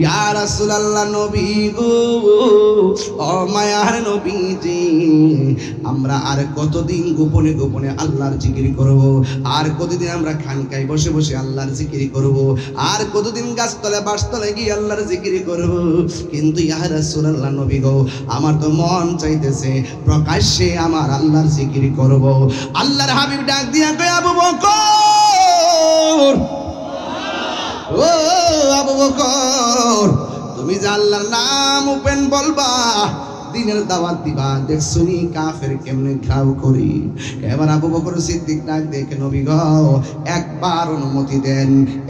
ইয়া রাসূলুল্লাহ নবী গো, ও মায়ার নবীজি, আমরা আর কতদিন গোপনে গোপনে আল্লাহর জিকির করব? আর কতদিন আমরা খানকায় বসে বসে আল্লাহর জিকির করব? আর কতদিন গাছতলে বাসতলে গিয়ে আল্লাহর জিকির করব? কিন্তু ইয়া রাসূলুল্লাহ নবী গো, আমার তো মন চাইতেছে প্রকাশ্যে আমার আল্লাহর জিকির করব। আল্লাহর হাবিব ডাক দিয়া কয়, আবু বকর, ও আবু বকর, তুমি যে আল্লাহর নাম ওপেন বলবা, দিনের দাওয়াত দিবা, দেখছুনি কাফের কেমনে ঘাও করি। এবার আবু বকর সিদ্দিক ডাক দেখে, নবী গো, একবার অনুমতি দেন,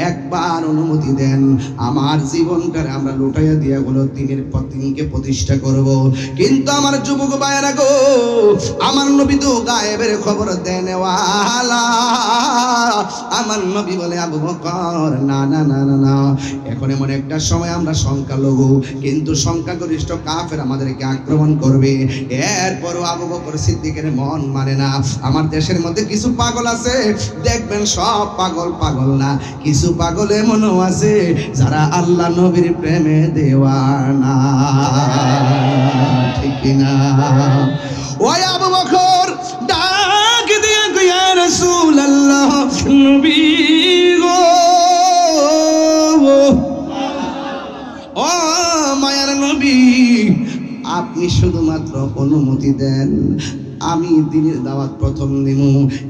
একবার অনুমতি দেন, আমার জীবনটারে আমরা লুটাইয়া দিয়া গুলো দিনকে প্রতিষ্ঠা করব। কিন্তু আমার যুবক ভাইয়েরা গো, আমার নবী তো গায়েবের খবর দেনওয়ালা। আমার নবী বলে, আবু বকর, না না না না না, এখন এমন একটা সময় আমরা সংখ্যালঘু, কিন্তু সংখ্যাগরিষ্ঠ কাফের আমাদেরকে আক্রমণ করবে। এরপরও আবু বকর সিদ্দিকের মন মানে না। আমার দেশের মধ্যে কিছু পাগল আছে, দেখবেন সব পাগল পাগল না, কিছু পাগল এমনও আছে যারা আল্লাহ নবীর প্রেমে দেওয়ানা, ঠিক কিনা? ওই আবু বকর ডাক দিয়া কয়, ইয়া রাসূলুল্লাহ নবী গো, ও মায়ার নবী, আপনি শুধুমাত্র অনুমতি দেন, আমি দিনের দাওয়াত প্রথম দিব।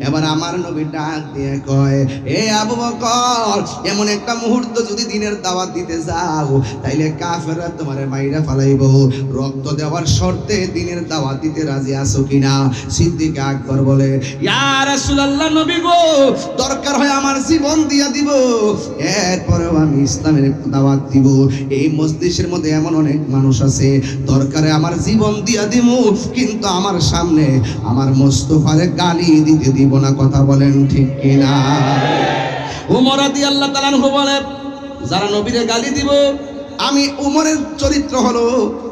এবার আমার নবী ডাক দিয়ে কয়, এ আবু বকর, এমন একটা মুহূর্ত যদি দিনের দাওয়াত দিতে যাও, তাইলে কাফেররা তোমারে মাইরা ফালাইব, রক্ত দেওয়ার শর্তে দিনের দাওয়াত দিতে রাজি আছো কিনা? সিদ্দিক আকবর বলে, ইয়া রাসূলুল্লাহ নবী গো, দরকার হয় আমার জীবন দিয়া দিব, এরপরেও আমি ইসলামের দাওয়াত দিব। এই মজলিসের মধ্যে এমন অনেক মানুষ আছে, দরকারে আমার জীবন দিয়া দিব, কিন্তু আমার সামনে আমার মুস্তাফারে গালি দিতে দিব না। কথা বলেন ঠিক কিনা? উমর রাদিয়াল্লাহু তাআলা আনহু বলে, যারা নবীরে গালি দিব, আমি উমরের চরিত্র হলো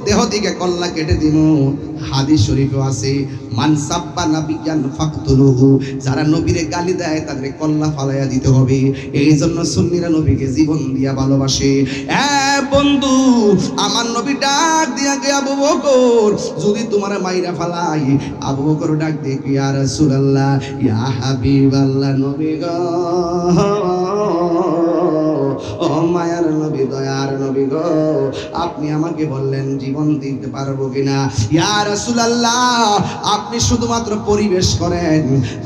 দেহ থেকে কল্লা কেটে দিব। হাদিস শরীফে আছে, মান সাব্বা নাবিয়ান ফাকতুলুহু, যারা নবীরে গালি দেয় তাদের কল্লা ফালাইয়া দিতে হবে। এই জন্য সুন্নিরা নবীকে জীবন দিয়া ভালোবাসে। বন্ধু, আমার নবী ডাক দিয়া গে, আবু বকর, যদি তোমার মাইরা ফালাই, আবু বকর ডাক দিয়ে, ইয়া রাসূলুল্লাহ, ইয়া হাবিবাল্লাহ নবী গো, ও মায়ার নবী, দয়ার নবী গো, আপনি আমাকে বললেন জীবন দিতে পারবো কিনা? ইয়া রাসূলুল্লাহ, আপনি শুধুমাত্র পরিবেশ করেন,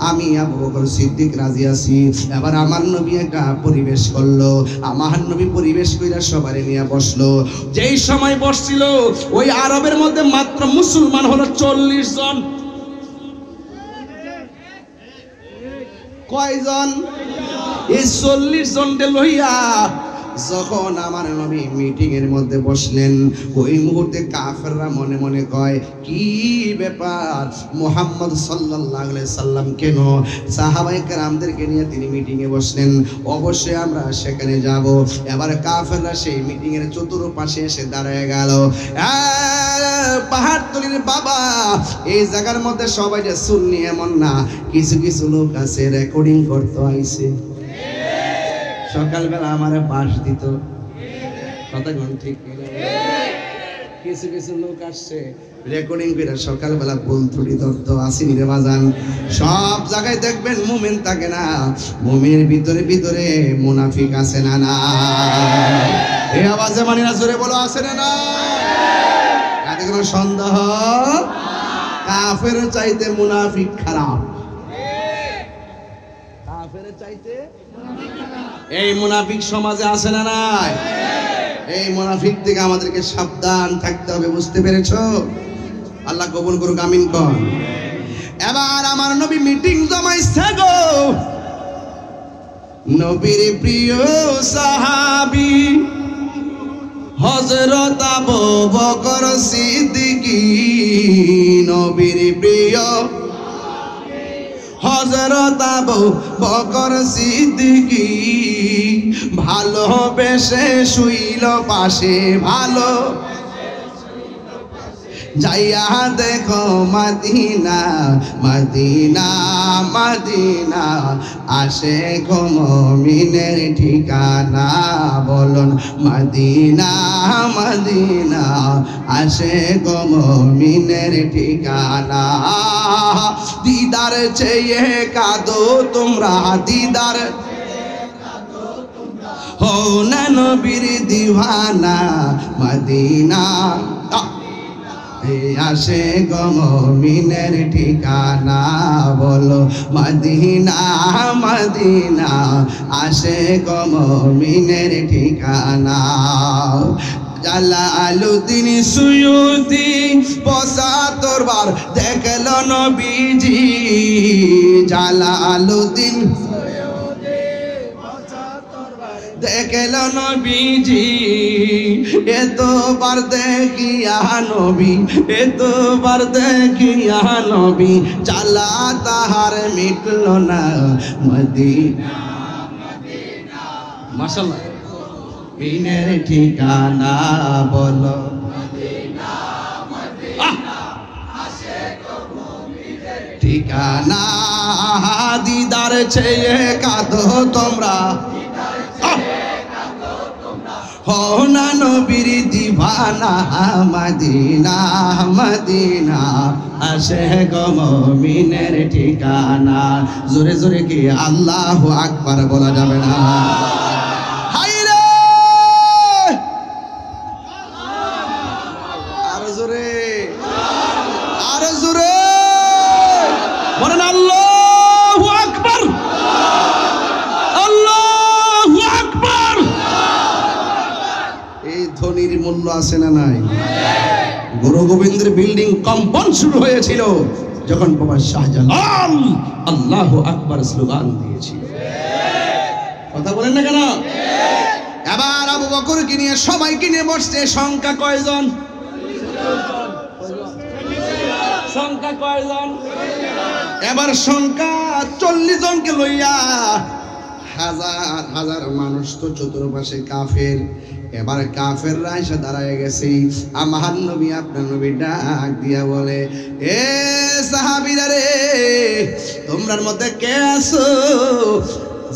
আমি আবু বকর সিদ্দিক রাজি আছি। এবার আমার নবী একটা পরিবেশ করলো, আমার নবী পরিবেশ কইরা সবারে নিয়ে বসলো। যেই সময় বসছিল, ওই আরবের মধ্যে মাত্র মুসলমান হলো 40 জন। কয়জন? এই 40 জনকে লইয়া যখন আমার নবী মিটিং এর মধ্যে বসলেন, ওই মুহূর্তে কাফেররা মনে মনে কয়, কি ব্যাপার, মুহাম্মদ সাল্লাল্লাহু আলাইহি সাল্লাম কেন সাহাবায়ে কেরামদেরকে নিয়ে তিনি মিটিং এ বসলেন, অবশ্যই আমরা সেখানে যাব। এবার কাফেররা সেই মিটিং এর চতুর্পাশে এসে দাঁড়ায় গেল। পাহাড়তলির বাবা, এই জায়গার মধ্যে সবাই যে সুন্নি এমন না, কিছু কিছু লোক আছে রেকর্ডিং করতে আইছে। সকালবেলা আমারে বাস দিত, কথা কোন ঠিক? কিছু কিছু লোক আসছে রেকর্ডিং করে সকালবেলা ভুল ত্রুটি ধরতো, আসেনি রে বাজান। সব জায়গায় দেখবেন মুমিন থাকে না, মুমিনের ভিতরে ভিতরে মুনাফিক আছে না? না, এই আওয়াজে মানি না, জোরে বলো, আছে না? না, কাতে কোনো সন্দেহ? কাফের চাইতে মুনাফিক খারাপ, কাফের চাইতে। এই মুনাফিক সমাজে আছে না নাই? এই মুনাফিক থেকে আমাদেরকে সাবধান থাকতে হবে, বুঝতে পেরেছো? আল্লাহ কবুল করুক, আমিন কর। এবার আমার নবী মিটিং জমাইছে গো, নবীর প্রিয় সাহাবী হযরত আবু বকর সিদ্দিক, নবীর প্রিয় হযরত আবু বকর সিদ্দিক, ভালোবেসে শুইল পাশে, ভালো যাইয়া দেখো মদিনা মদিনা মদিনা আসে গো মুমিনের ঠিকানা বলুন মদিনা মদিনা আসে গো মুমিনের ঠিকানা দিদার চেয়ে কাঁদো তোমরা দিদার হো না নবীর দিওয়ানা মদিনা আসে গো মুমিনের ঠিকানা বলো মদিনা মদিনা আসে গো মুমিনের ঠিকানা জালালউদ্দিন সুয়ুতি ৭৫ বার দেখলো নবীজি জালালউদ্দিন দেখলো নবীজি এতবার দেখিয়া নবী এতবার দেখিয়া নবী জ্বালা তাহার মিটল না মদিনা মাশাআল্লাহ মিনের ঠিকানা বলো মদিনা মদিনা আসে গো মুমিনের ঠিকানা দিদার চেয়ে কাঁদো তোমরা হো না নবীর দিওয়ানা মদিনা মদিনা আসে গো মুমিনের ঠিকানা জোরে জোরে কি আল্লাহু আকবার বলা যাবে না হায়রে আর জোরে বলেন আল্লাহু আকবার আল্লাহু আকবার এই ধ্বনির মূল্য আছে না নাই গুরু গোবিন্দের বিল্ডিং কম্পন শুরু হয়েছিল যখন বাবা শাহজালাল আল্লাহু আকবার স্লোগান দিয়েছিল কথা বলেন না কেন এবার আবু বকরকে নিয়ে সবাইকে নিয়ে বসছে সংখ্যা কয়জন সংখ্যা কয়জন এবার সংখ্যা 40 জনকে লইয়া হাজার হাজার মানুষ তো চতুর্পাশে কাফের এবার কাফেররা এসে দাঁড়ায় গেছে আমার নবী আপনার নবী ডাক দিয়া বলে এ সাহাবীরা রে তোমরার মধ্যে কে আছো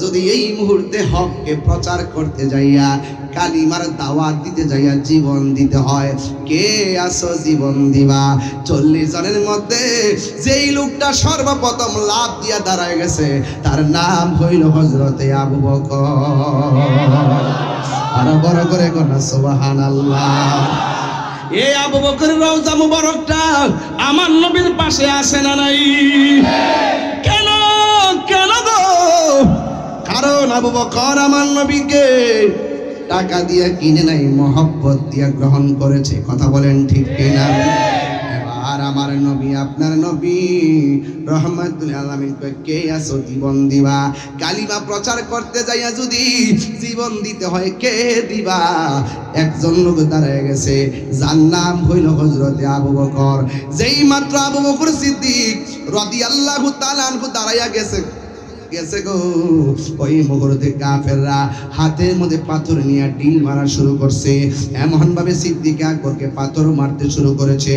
যদি এই মুহূর্তে হককে প্রচার করতে যাইয়া কালিমার দাওয়াত দিতে যাইয়া জীবন দিতে হয় কে আছো জীবন দিবা 40 জনের মধ্যে যেই লোকটা সর্বপ্রথম লাভ দিয়া দাঁড়ায় গেছে তার নাম হইল হযরতে আবু বকর আর বড় করে কোন সুবহানাল্লাহ এই আবু বকরের রওজা মুবারকটা আমার নবীর পাশে আছে না নাই কেন কেন গো কারণ আবু বকর আমার নবীকে টাকা দিয়ে কিনে নাই মহব্বত দিয়ে গ্রহণ করেছে কথা বলেন ঠিক কিনা এবার আমার নবী আপনার নবী রহমাতুল আলামিন কে আছো জীবন দিবা কালিমা প্রচার করতে যাইয়া যদি জীবন দিতে হয় কে দিবা একজন লোক দাঁড়ায় গেছে যার নাম হইল হযরতে আবু বকর যেই মাত্র আবু বকর সিদ্দিক রাদিয়াল্লাহু তাআলা আনহু দাঁড়াইয়া গেছে গো ওই মুহূর্তে কাফেররা হাতের মধ্যে পাথর নিয়ে ঢিল মারা শুরু করছে এমন ভাবে সিদ্দিক আকবরকে পাথর মারতে শুরু করেছে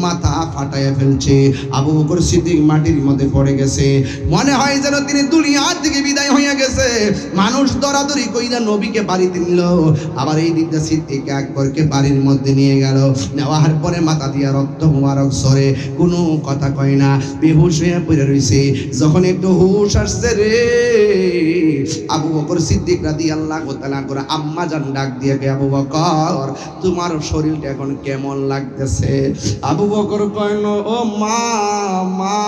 মাথা ফাটাইয়া ফেলছে আবু বকর সিদ্দিক মাটির মধ্যে পড়ে গেছে মনে হয় যেন তিনি দুনিয়া থেকে বিদায় হয়ে গেছে মানুষ দরাদরি কইরা নবীকে বাড়িতে নিল আবার এই দিকটা সিদ্দিক আকবরকে বাড়ির মধ্যে নিয়ে গেল নেওয়ার পরে মাথা দিয়া রক্ত মুবারক সরে কোনো কথা কয় না বেহুশ হয়ে পড়ে রইছে যখন একটু হুশ আসছে আবু বকর সিদ্দিক রাদিয়াল্লাহু তাআলা করে আম্মা জান ডাক দিয়ে কে আবু বকর তোমার শরীরটা এখন কেমন লাগতেছে আবু বকর কইল ও মা মা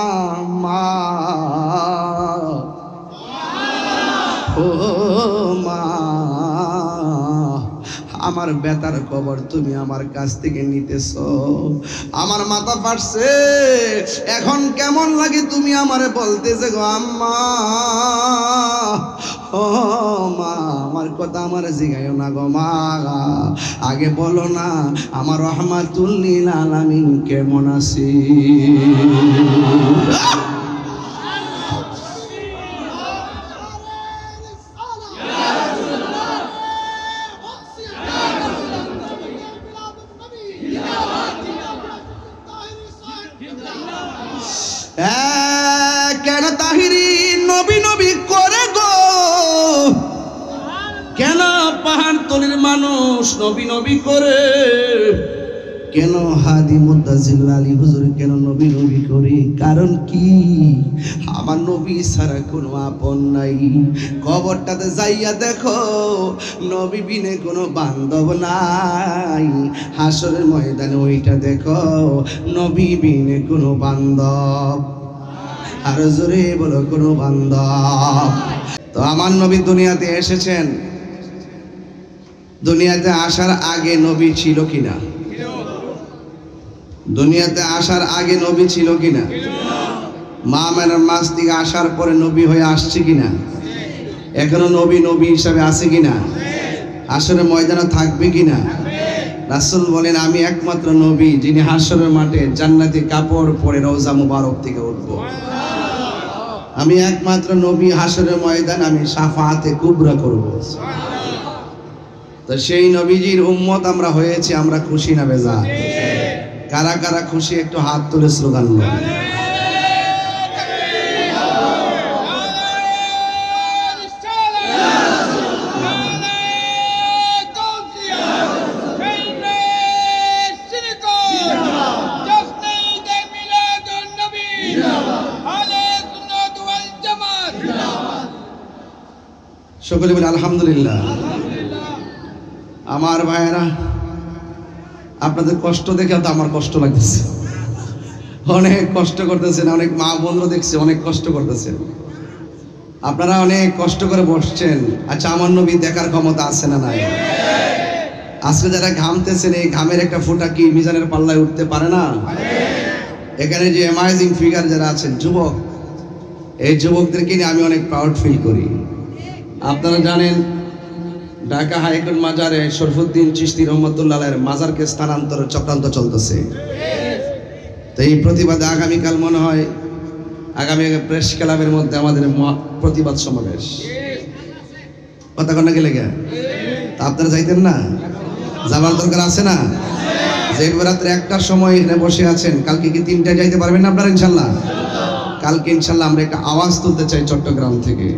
মা ও মা আমার বেতার খবর তুমি আমার কাছ থেকে নিতেছো আমার মাথা ফাটছে এখন কেমন লাগে তুমি আমারে বলতেছে গো আম্মা ও মা আমার কথা আমার জিগাইও না গো মা আগে বলো না আমার রহমাতুল লিল আলামিন কেমন আছে কেন তাহিরি নবী নবী করে গো, কেন পাহাড় তলির মানুষ নবী নবী করে, কেন হাদি মুদ্দাজিল আলী হুজুর কেন নবী নবী করি? কারণ কি? আমার নবী ছাড়া কোনো আপন নাই। কবরটাতে যাইয়া দেখো নবী বিনে কোনো বান্ধব নাই। হাসরের ময়দানে ওইটা দেখো নবী বিনে কোনো বান্ধব, আর জোরে বলো কোনো বান্ধব। তো আমার নবী দুনিয়াতে এসেছেন, দুনিয়াতে আসার আগে নবী ছিল কিনা? দুনিয়াতে আসার আগে নবী ছিল কিনা? মা মেনার মাস থেকে আসার পরে নবী হয়ে আসছে কিনা? এখনো নবী নবী হিসাবে আছে কিনা? হাসরের ময়দানে থাকবে কিনা? রাসূল বলেন আমি একমাত্র নবী যিনি হাসরের মাঠে জান্নাতি কাপড় পরে রওজা মুবারক থেকে উঠব। আমি একমাত্র নবী, হাসরের ময়দান আমি শাফাআতে কুবরা করব। তো সেই নবীজির উম্মত আমরা হয়েছি, আমরা খুশি না বেজার? কারা কারা খুশি একটু হাত তুলে স্লোগান বলো। সকলে বলে আলহামদুলিল্লাহ। আমার ভাইয়েরা, আপনাদের কষ্ট দেখে তো আমার কষ্ট লাগতেছে, অনেক কষ্ট করতেছেন, অনেক মা বোনরা দেখছে অনেক কষ্ট করতেছেন, আপনারা অনেক কষ্ট করে বসছেন। আচ্ছা, আমার নবী দেখার ক্ষমতা আছে না নাই? আজকে যারা ঘামতেছেন এই ঘামের একটা ফোঁটা কি মিজানের পাল্লায় উঠতে পারে না? এখানে যে অ্যামাজিং ফিগার যারা আছেন যুবক, এই যুবকদেরকে নিয়ে আমি অনেক প্রাউড ফিল করি। আপনারা জানেন ঢাকা হাইকোর্ট মাজারে শরফুদ্দিন চিশতি রহমতুল্লাহ আলাইহির মাজারকে স্থানান্তরের চক্রান্ত চলতেছে। তো এই প্রতিবাদে আগামীকাল মনে হয় আগামী প্রেস ক্লাবের মধ্যে আমাদের প্রতিবাদ সমাবেশ। কথা কন্যা গেলে গে তা আপনারা যাইতেন না? যাবার দরকার আছে না? যে রাত্রে 1টার সময় এখানে বসে আছেন, কালকে কি 3টায় যাইতে পারবেন না আপনারা? ইনশাল্লাহ কালকে ইনশাল্লাহ আমরা একটা আওয়াজ তুলতে চাই চট্টগ্রাম থেকে,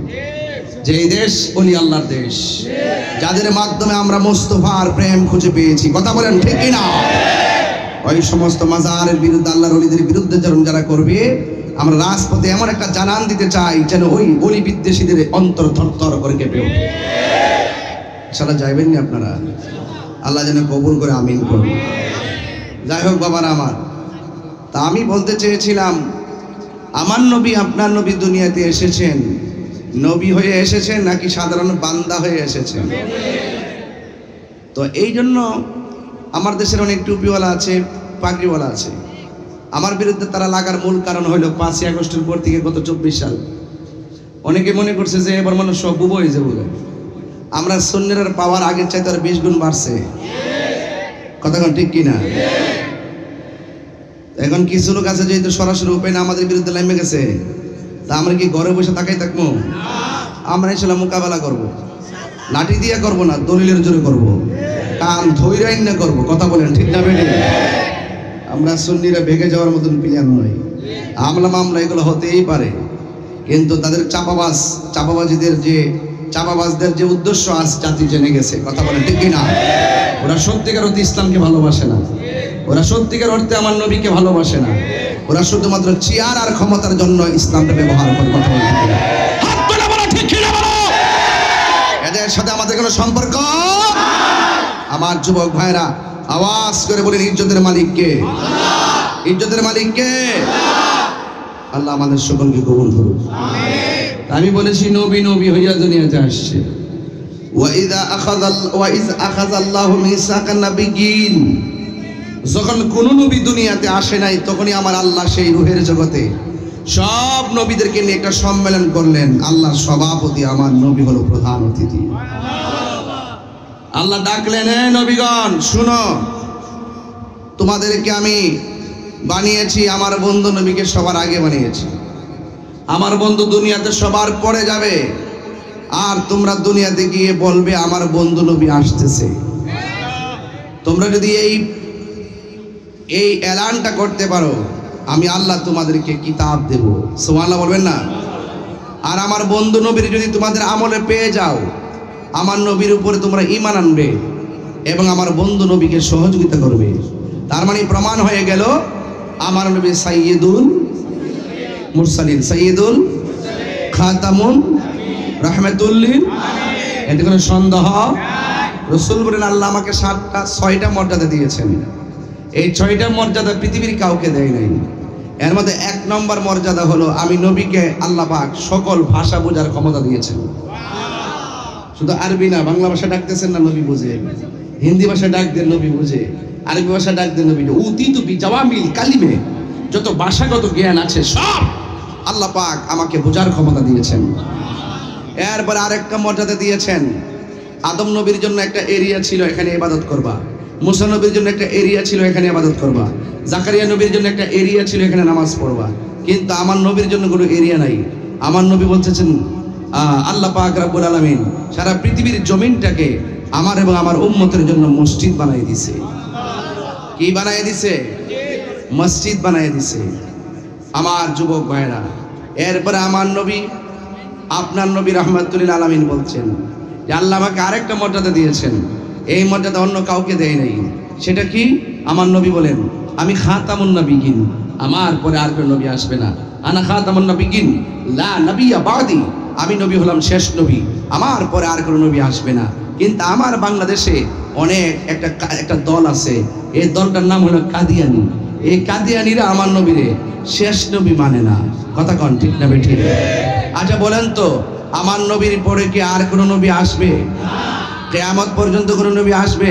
যে এই দেশ ওলি আল্লাহর দেশ, যাদের মাধ্যমে আমরা মুস্তাফার প্রেম খুঁজে পেয়েছি। কথা বলেন ঠিক কিনা? ওই সমস্ত মাজারের বিরুদ্ধে, আল্লাহর ওলিদের বিরুদ্ধে যারা করবে, আমরা রাজপথে এমন একটা জানান দিতে চাই যেন ওই ওলি বিদ্বেষীদের অন্তর থরথর করে কেঁপে ওঠে। ইনশাআল্লাহ যাইবেন না আপনারা? আল্লাহ যেন কবুল করে আমিন করুন। যাই হোক বাবারা আমার, তা আমি বলতে চেয়েছিলাম আমার নবী, আপনার নবী দুনিয়াতে এসেছেন নবী হয়ে এসেছেন নাকি সাধারণ বান্দা হয়ে এসেছেন? তো এই জন্য আমার দেশের অনেক টুপিওয়ালা আছে, পাগড়িওয়ালা আছে। আমার বিরুদ্ধে তারা লাগার মূল কারণ হলো 5ই আগস্টের পর থেকে গত 24 সাল অনেকে মনে করছে যে এবার মানুষ সব বুবো হয়ে যাবে। আমরা সুন্নির পাওয়ার আগের চাইতে আর 20 গুণ বাড়ছে। কথা কোন ঠিক কিনা? এখন কিছু লোক আছে যেহেতু সরাসরি ওপেন আমাদের বিরুদ্ধে নেমে গেছে, তা আমরা কি ঘরে বসে তাকাই থাকবো? আমরা ইনশাআল্লাহ মোকাবেলা করব, লাঠি দিয়ে করব না, দলিলের জোরে করব, কান ধৈর্য না করব। কথা বলেন ঠিক না বেঠিক? আমরা সুন্নিরা ভেঙে যাওয়ার মতন প্লেয়ার নই। আমলা মামলা এগুলো হতেই পারে, কিন্তু তাদের চাপাবাজদের যে উদ্দেশ্য আজ জাতি জেনে গেছে। কথা বলেন ঠিক কিনা? ওরা সত্যিকার অর্থে ইসলামকে ভালোবাসে না, ওরা সত্যিকার অর্থে আমার নবীকে ভালোবাসে না, ওরা শুধুমাত্র চেয়ার আর ক্ষমতার জন্য ইসলামটা ব্যবহার করে। কথা বলেন হাত তুলে বলো ঠিক কিনা বলো? এদের সাথে আমাদের কোনো সম্পর্ক? আমার যুবক ভাইরা আওয়াজ করে বলেন ইজ্জতের মালিক কে? ইজ্জতের মালিক কে? আল্লাহ আমাদের সকলকে কবুল করুন। আমি বলেছি নবী নবী হইয়া দুনিয়াতে আসছে। ওয়াইজ আখাযাল্লাহু মিসাকান নাবিয়্যিন, যখন কোন নবী দুনিয়াতে আসে নাই তখনই আমার আল্লাহ সেই রূহের জগতে সব নবীদেরকে নিয়ে একটা সম্মেলন করলেন। আল্লাহর সভাপতি আমার নবী হলো প্রধান অতিথি। আল্লাহ ডাকলেন, হে নবীগণ শুনো, তোমাদেরকে আমি বানিয়েছি, আমার বন্ধু নবীকে সবার আগে বানিয়েছি। আমার বন্ধু দুনিয়াতে সবার পরে যাবে, আর তোমরা দুনিয়াতে গিয়ে বলবে আমার বন্ধু নবী আসতেছে। তোমরা যদি এই এলানটা করতে পারো, আমি আল্লাহ তোমাদেরকে কিতাব দেব। সুবহানাল্লাহ বলবেন না? আর আমার বন্ধু নবীর যদি তোমাদের আমলে পেয়ে যাও, আমার নবীর উপরে তোমরা ঈমান আনবে এবং আমার বন্ধু নবীকে সহযোগিতা করবে। তার মানে প্রমাণ হয়ে গেল আমার নবী সাইয়্যিদুল মুরসালিন, সাইয়্যিদুল খাতামুন রাহমাতুল লিল আলামিন। এতে কোনো সন্দেহ? রাসূল বলেন আল্লাহ আমাকে 6টা মর্যাদা দিয়েছেন। এই 6টা মর্যাদা পৃথিবীর কাউকে দেয় নাই। এর মধ্যে 1 নম্বর মর্যাদা হলো আমি নবীকে আল্লাহ পাক সকল ভাষা বোঝার ক্ষমতা দিয়েছেন। শুধু আরবি না, বাংলা ভাষা ডাকতেছেন না নবী বুঝে, হিন্দি ভাষা ডাক দেন নবী বুঝে, আরবি ভাষা ডাক দেন নবী। উতিতু বিজাওয়ামিল কালিমে, যত ভাষাগত জ্ঞান আছে সব আল্লাহ পাক আমাকে বোঝার ক্ষমতা দিয়েছেন। এরপর আরেকটা মর্যাদা দিয়েছেন, আদম নবীর জন্য একটা এরিয়া ছিল, এখানে ইবাদত করবা। মুসা নবীর জন্য একটা এরিয়া ছিল, এখানে ইবাদত করবা। জাকারিয়া নবীর জন্য একটা এরিয়া ছিল, এখানে নামাজ পড়বা। কিন্তু আমার নবীর জন্য কোনো এরিয়া নাই। আমার নবী বলতেছেন আল্লাহ পাক রব্বুল আলামিন সারা পৃথিবীর জমিনটাকে আমার এবং আমার উম্মতের জন্য মসজিদ বানাই দিছে। কি বানাই দিছে? মসজিদ বানাই দিছে। আমার যুবক ভাইরা, এরপরে আমার নবী, আপনার নবী রাহমাতুল লিল আলামিন বলছেন যে আল্লাহ আমাকে আরেকটা মর্যাদা দিয়েছেন, এই মর্যাদা অন্য কাউকে দেয় নাই। সেটা কি? আমার নবী বলেন আমি খাতামুন নবিয়্যিন, আমার পরে আর কোনো নবী আসবে না। আনা খাতামুন নবিয়্যিন লা নবিয়্যা বাদি, আমি নবী হলাম শেষ নবী, আমার পরে আর কোনো নবী আসবে না। কিন্তু আমার বাংলাদেশে অনেক একটা দল আছে, এই দলটার নাম হলো কাদিয়ানি। এই কাদিয়ানিরা আমার নবীরে শেষ নবী মানে না। কথা কন ঠিক না বেঠিক? আচ্ছা বলেন তো, আমার নবীর পরে কি আর কোনো নবী আসবে? কিয়ামত পর্যন্ত কোনো নবী আসবে?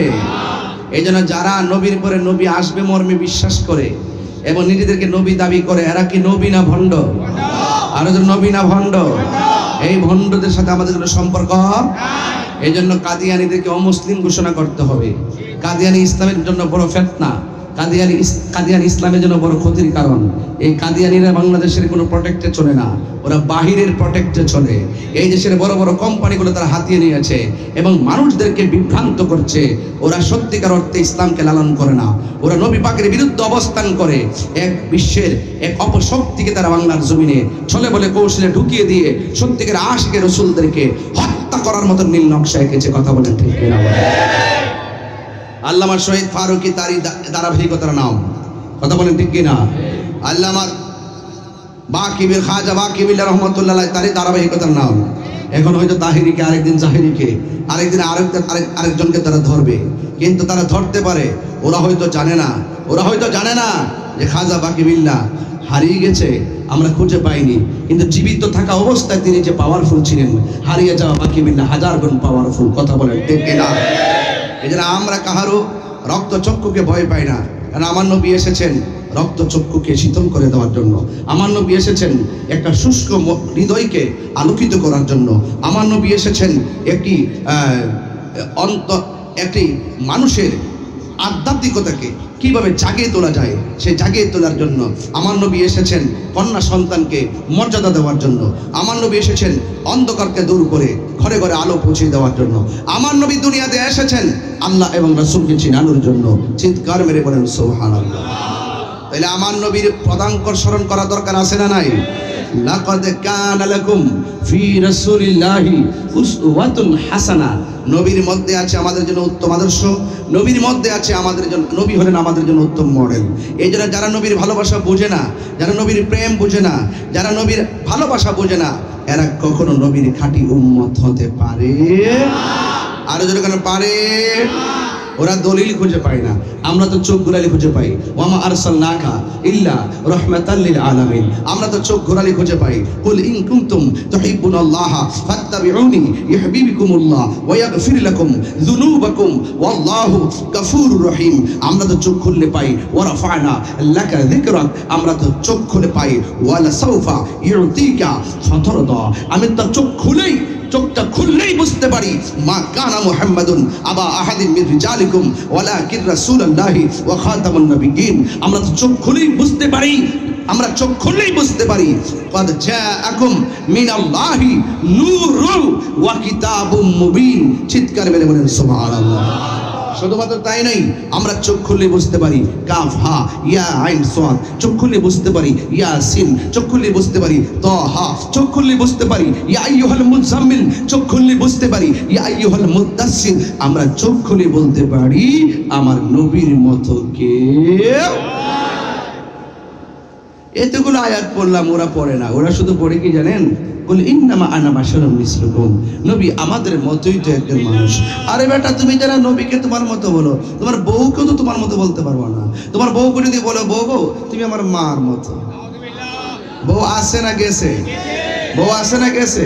এই জন্য যারা নবীর পরে নবী আসবে মর্মে বিশ্বাস করে এবং নিজেদেরকে নবী দাবি করে, এরা কি নবী না ভণ্ড? আরো যে নবী না ভণ্ড? এই ভণ্ডদের সাথে আমাদের কোনো সম্পর্ক। এই জন্য কাদিয়ানিদেরকে অমুসলিম ঘোষণা করতে হবে। কাদিয়ানি ইসলামের জন্য বড় ফিতনা, কাদিয়ানি ইসলামের জন্য বড় ক্ষতির কারণ। এই কাদিয়ানিরা বাংলাদেশের কোনো প্রোটেক্টে চলে না, ওরা বাহিরের প্রোটেক্টে চলে। এই দেশের বড় বড় কোম্পানিগুলো তারা হাতিয়ে নিয়েছে এবং মানুষদেরকে বিভ্রান্ত করছে। ওরা সত্যিকার অর্থে ইসলামকে লালন করে না, ওরা নবী পাকের বিরুদ্ধে অবস্থান করে। এক বিশ্বের এক অপশক্তিকে তারা বাংলার জমিনে ছলে বলে কৌশলে ঢুকিয়ে দিয়ে সত্যিকার আশিকের রাসূলদেরকে হত্যা করার মতো নীল নকশা এঁকেছে। কথা বলেন ঠিক কিনা? আল্লামা শহীদ ফারুকী তারই ধারাবাহিকতার নাম। কথা বলেন ঠিক কিনা? আল্লামা বাকিবিল খাজা বাকিবিল রহমাতুল্লাহ তারই ধারাবাহিকতার নাম। এখন হয়তো তাহিরিকে, আরেকদিন জাহিরিকে, আরেকদিন আরেকজনকে তারা ধরবে। কিন্তু তারা ধরতে পারে, ওরা হয়তো জানে না যে খাজা বাকিবিল্লাহ হারিয়ে গেছে, আমরা খুঁজে পাইনি। কিন্তু জীবিত থাকা অবস্থায় তিনি যে পাওয়ারফুল ছিলেন, হারিয়ে যাওয়া বাকিবিল্লাহ হাজার গুণ পাওয়ারফুল। কথা বলেন ঠিক কিনা? এই জন্য আমরা কাহারও রক্ত চক্ষুকে ভয় পাই না, কারণ আমার নবী এসেছেন রক্ত চক্ষুকে শীতল করে দেওয়ার জন্য। আমার নবী এসেছেন একটা শুষ্ক হৃদয়কে আলোকিত করার জন্য। আমার নবী এসেছেন একটি মানুষের আধ্যাত্মিকতাকে কিভাবে জাগিয়ে তোলা যায় সে জাগিয়ে তোলার জন্য। আমার নবী এসেছেন কন্যা সন্তানকে মর্যাদা দেওয়ার জন্য। আমার নবী এসেছেন অন্ধকারকে দূর করে ঘরে ঘরে আলো পৌঁছে দেওয়ার জন্য। আমার নবী দুনিয়াতে এসেছেন আল্লাহ এবং রাসূলকে চিনানোর জন্য। চিৎকার মেরে বলেন সুবহানাল্লাহ। তাহলে আমার নবীর পদাঙ্কর স্মরণ করা দরকার আছে না নাই? লাকাদ কানা লাকুম ফি রাসূলিল্লাহি উসওয়াতুন হাসানাহ। নবীর মধ্যে আছে আমাদের জন্য উত্তম আদর্শ, নবীর মধ্যে আছে আমাদের জন্য, নবী হলেন আমাদের জন্য উত্তম মডেল। এই জন্য যারা নবীর ভালোবাসা বোঝে না, যারা নবীর প্রেম বোঝে না, যারা নবীর ভালোবাসা বোঝে না, এরা কখনো নবীর খাঁটি উম্মত হতে পারে আরো যদি কেন পারে? ওরা দলিল খুঁজে পায় না, আমরা তো চোখ ঘোরালি খুঁজে পাই। ওয়ামা আরসালনাকা ইল্লা রাহমাতাল লিল আলামিন, আমরা তো চোখ ঘোরালি খুঁজে পাই। কুল ইন কুনতুম তুহিব্বুনাল্লাহ ফাত্তাবিউনি ইউহিব্বুকুমুল্লাহ ওয়া ইয়াগফির লাকুম যুনুবাকুম ওয়াল্লাহু গফুরুর রহিম। আমরা তো চোখ খুললে পাই ওয়া রাফা'না লাকা যিকরাক, আমরা তো চোখ খুলে পাই ওয়ালা সাউফা ইউতিকা ফাতারদা। আমি তো চোখটা খুললেই বুঝতে পারি মা কানা মুহাম্মাদুন আবা আহাদিন মির রিজালিকুম ওয়ালাকিন রাসূলুল্লাহি ওয়া খাতামুন নবিয়্যিন। আমরা তো চোখ খুলেই বুঝতে পারি, ক্বাদ জাআকুম মিনাল্লাহি নূরুন ওয়া কিতাবুম মুবিন। চিৎকার মেরে বলেন সুবহানাল্লাহ। শুধুমাত্র তাই নয়, আমরা চোখ খুললে বুঝতে পারি কাফ হা ইয়া আইন সাদ, চোখ খুললে বুঝতে পারি ইয়াসিন, চোখ খুললে বুঝতে পারি তাহা, চোখ খুললে বুঝতে পারি ইয়া আইয়ুহাল মুজাম্মিল, চোখ খুললে বুঝতে পারি ইয়া আইয়ুহাল মুদাসসির। আমরা চোখ খুলে বলতে পারি আমার নবীর মতো কেউ। এতগুলো আয়াত পড়লাম, ওরা পড়ে না, ওরা শুধু পড়ে কি জানেন, বলে ইন্নামা আনা বাশারুম মিসলুকুম, নবী আমাদের মতোই তো একজন মানুষ। আরে বেটা, তুমি যারা নবীকে তোমার মতো বলো, তোমার বউকেও তো তোমার মতো বলতে পারবো না। তোমার বউকে যদি বলো বউ গো তুমি আমার মার মতো, বউ আসে না গেছে, বউ আসে না গেছে,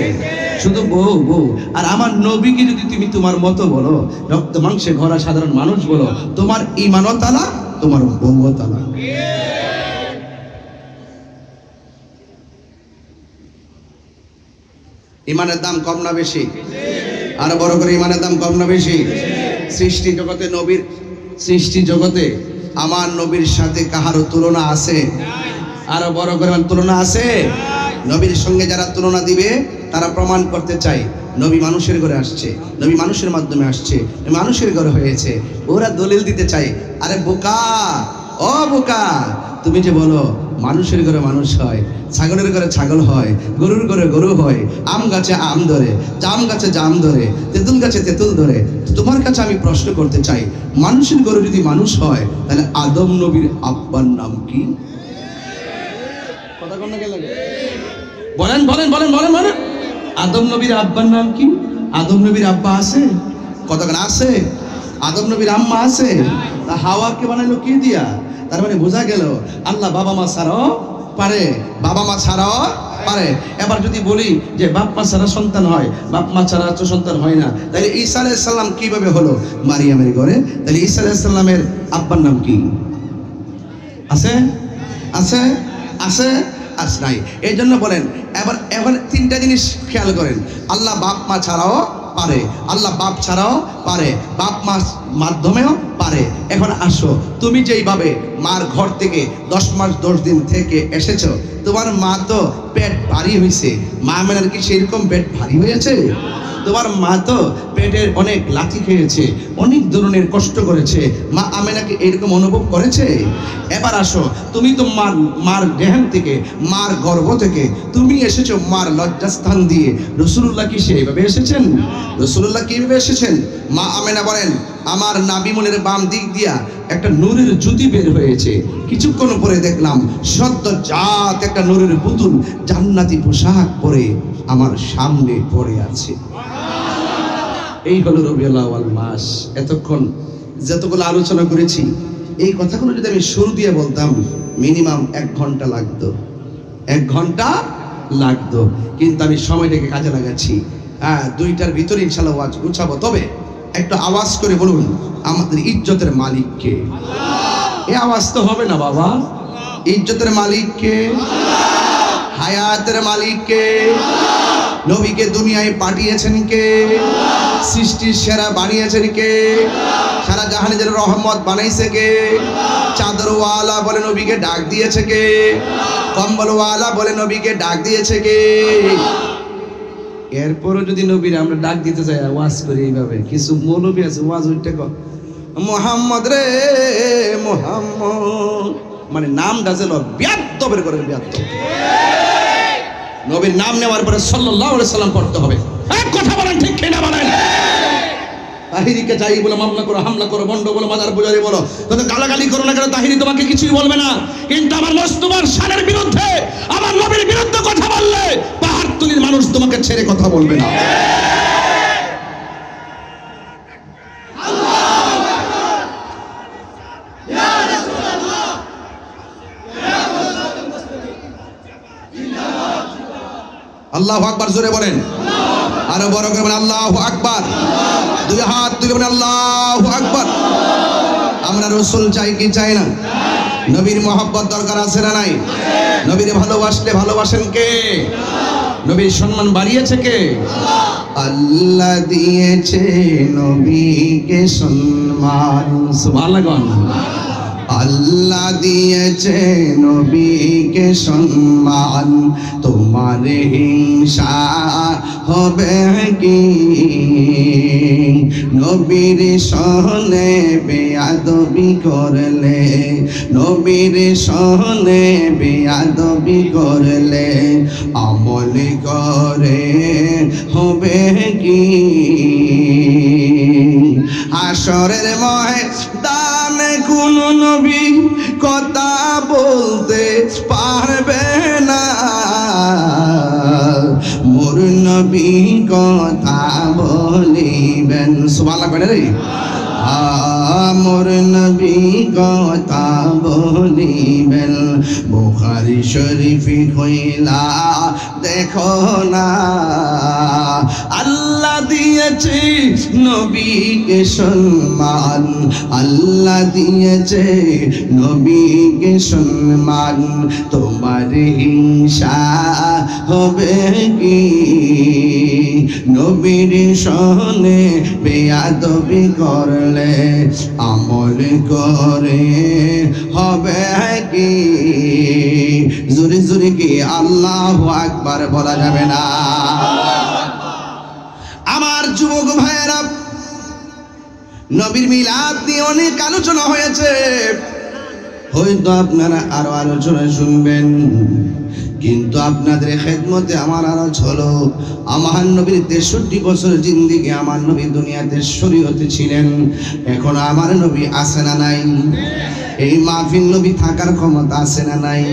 শুধু বউ বউ। আর আমার নবীকে যদি তুমি তোমার মতো বলো, রক্ত মাংসে ঘরা সাধারণ মানুষ বলো, তোমার ঈমানও তালা, তোমার বউও তালা। ইমানের দাম কম না বেশি? আরো বড় করে, ইমানের দাম কম না বেশি? সৃষ্টি জগতে নবীর, সৃষ্টি জগতে আমার নবীর সাথে কাহারও তুলনা আছে? আরো বড় করে তুলনা আছে? নবীর সঙ্গে যারা তুলনা দিবে তারা প্রমাণ করতে চায় নবী মানুষের ঘরে আসছে, নবী মানুষের মাধ্যমে আসছে, মানুষের ঘরে হয়েছে, ওরা দলিল দিতে চায়। আরে বোকা, ও বোকা, তুমি যে বলো মানুষের ঘরে মানুষ হয়, ছাগলের ঘরে ছাগল হয়, গরুর ঘরে গরু হয়, আম গাছে আম ধরে, জাম গাছে জাম ধরে, তেঁতুল গাছে তেঁতুল ধরে। তোমার কাছে আমি প্রশ্ন করতে চাই, মানুষের ঘরে যদি মানুষ হয় তাহলে আদম নবীর আব্বার নাম কি? কথা কোন লাগে? বলেন বলেন বলেন বলেন বলেন, আদম নবীর আব্বার নাম কি? আদম নবীর আব্বা আছে? কতক্ষণ আছে? আদম নবীর আম্মা আছে? তা হাওয়াকে বানাইলো কি দিয়া? তার মানে বোঝা গেল আল্লাহ বাবা মা ছাড়াও পারে, বাবা মা ছাড়াও পারে। এবার যদি বলি যে বাপ মা ছাড়া সন্তান হয়, বাপ মা ছাড়া তো সন্তান হয় না, তাহলে ঈসা আলাইহিস সালাম কিভাবে হলো মারিয়ামের ঘরে? তাহলে ঈসা আলাইহিস সালামের আব্বার নাম কি? আছে? আছে? আছে? আস নাই। এই জন্য বলেন, এবার এবার তিনটা জিনিস খেয়াল করেন, আল্লাহ বাপ মা ছাড়াও পারে, আল্লাহ বাপ ছাড়াও পারে, বাপ মা মাধ্যমেও পারে। এখন আসো, তুমি যেইভাবে মার ঘর থেকে 10 মাস 10 দিন থেকে এসেছো, তোমার মা তো পেট ভারী হয়েছে, মা মেনার কি সেরকম পেট ভারী হয়েছে? তোমার মা তো পেটের অনেক লাথি খেয়েছে, অনেক ধরনের কষ্ট করেছে, মা আমেনাকে এরকম অনুভব করেছে? এবার আসো, তুমি তো মার দেহান থেকে, মার গর্ভ থেকে তুমি এসেছো মার লজ্জাস্থান দিয়ে। রাসূলুল্লাহ কি সেইভাবে এসেছেন? রাসূলুল্লাহ কিভাবে এসেছেন? মা আমেনা বলেন, আমার নাভিমূলের বাম দিক দিয়া একটা নূরের জ্যোতি বের হয়েছে, কিছুক্ষণ পরে দেখলাম সদ্যজাত একটা নূরের পুতুল জান্নাতি পোশাক পরে আমার সামনে পড়ে আছে। এই হলো রবিউল আউয়াল মাস। এতক্ষণ যতগুলো আলোচনা করেছি, এই কথাগুলো যদি আমি শুরু দিয়ে বলতাম মিনিমাম 1 ঘন্টা লাগতো, 1 ঘন্টা লাগতো, কিন্তু আমি সময়টাকে কাজে লাগাচ্ছি। 2টার ভিতরে ইনশাআল্লাহ ওয়াজ গুছাবো। তবে একটু আওয়াজ করে বলুন, আমাদের ইজ্জতের মালিক কে? এই আওয়াজ তো হবে না বাবা। ইজ্জতের মালিক কে? হায়াতের মালিক কে? নবীকে দুনিয়ায় পাঠিয়েছেন কে? সৃষ্টির সেরা বানিয়েছেন কে? সারা জাহানে যেন রহমত বানাইছে কে? চাদরওয়ালা বলে নবীকে ডাক দিয়েছে কে? কম্বলওয়ালা বলে নবীকে ডাক দিয়েছে কে? এরপরও যদি নবীর আমরা ডাক দিতে চাই, ওয়াজ করি এইভাবে, কিছু মৌলবী আছে ওয়াজ উঠতে কর মোহাম্মদ রে মোহাম্মদ, মানে নামটা যেন বিয়াদ্দবের করে বিয়াদ্দব। নবীর নাম নেওয়ার পরে সাল্লাল্লাহু আলাইহি সাল্লাম পড়তে হবে। এক কথা বলেন, ঠিক কিনা বলেন? তাহিরিকে যাই বলো, মামলা করো, হামলা করো, বন্ড বলো, মাদার পূজারি বলো, তবে গালাগালি করো না কেন, তাহিরি তোমাকে কিছুই বলবে না। কিন্তু আমার মুস্তাফার শানের বিরুদ্ধে, আমার নবীর বিরুদ্ধে কথা বললে পাহাড়তলির মানুষ তোমাকে ছেড়ে কথা বলবে না। আল্লাহু আকবার, জোরে বলেন, আরো বড় করে বলেন আল্লাহু আকবার। 2 হাত তুলে বলেন আল্লাহু আকবার। আমরা রাসূল চাই কি চাই না? নবীর মহব্বত দরকার আছে না নাই? নবীর ভালোবাসলে ভালোবাসেন কে? নবীর সম্মান বাড়িয়েছে কে? আল্লাহ দিয়েছে নবীকে সম্মান। সুবহানাল্লাহ। আল্লাহ দিয়েছে নবীকে সম্মান, তোমার হিংসা হবে কি? নবীর সনে বেয়াদবি করলে, নবীর সনে বেয়াদবি করলে আমল করে হবে কি? হাশরের ময়দানে কোন নবী কথা বলতে পারবে না, মোর নবী কথা বলিবেন। সুবহানাল্লাহ কইরা রে, মোর নবী কথা বলিবেন। বুখারী শরীফে কইলা দেখো না, আল্লাহ দিয়েছে নবীকে সম্মান, আল্লাহ দিয়েছে নবীকে সম্মান, তোমার হিংসা হবে কি? নবীর সনে বেয়াদবি করলে আমল করে হবে কি? জোরে জোরে কি আল্লাহু আকবার বলা যাবে না? আমার যুবক ভাইয়েরা, নবীর মিলাদ নিয়ে অনেক আলোচনা হয়েছে, হয়তো আপনারা আরো আলোচনা শুনবেন, কিন্তু আপনাদের খেদমতে আমার আরজ হলো, আমার নবীর 63 বছর জিন্দেগি আমার নবী দুনিয়াতে শরীয়তে ছিলেন। এখন আমার নবী আছে না নাই? এই মাহফিল নবী থাকার ক্ষমতা আছে না নাই?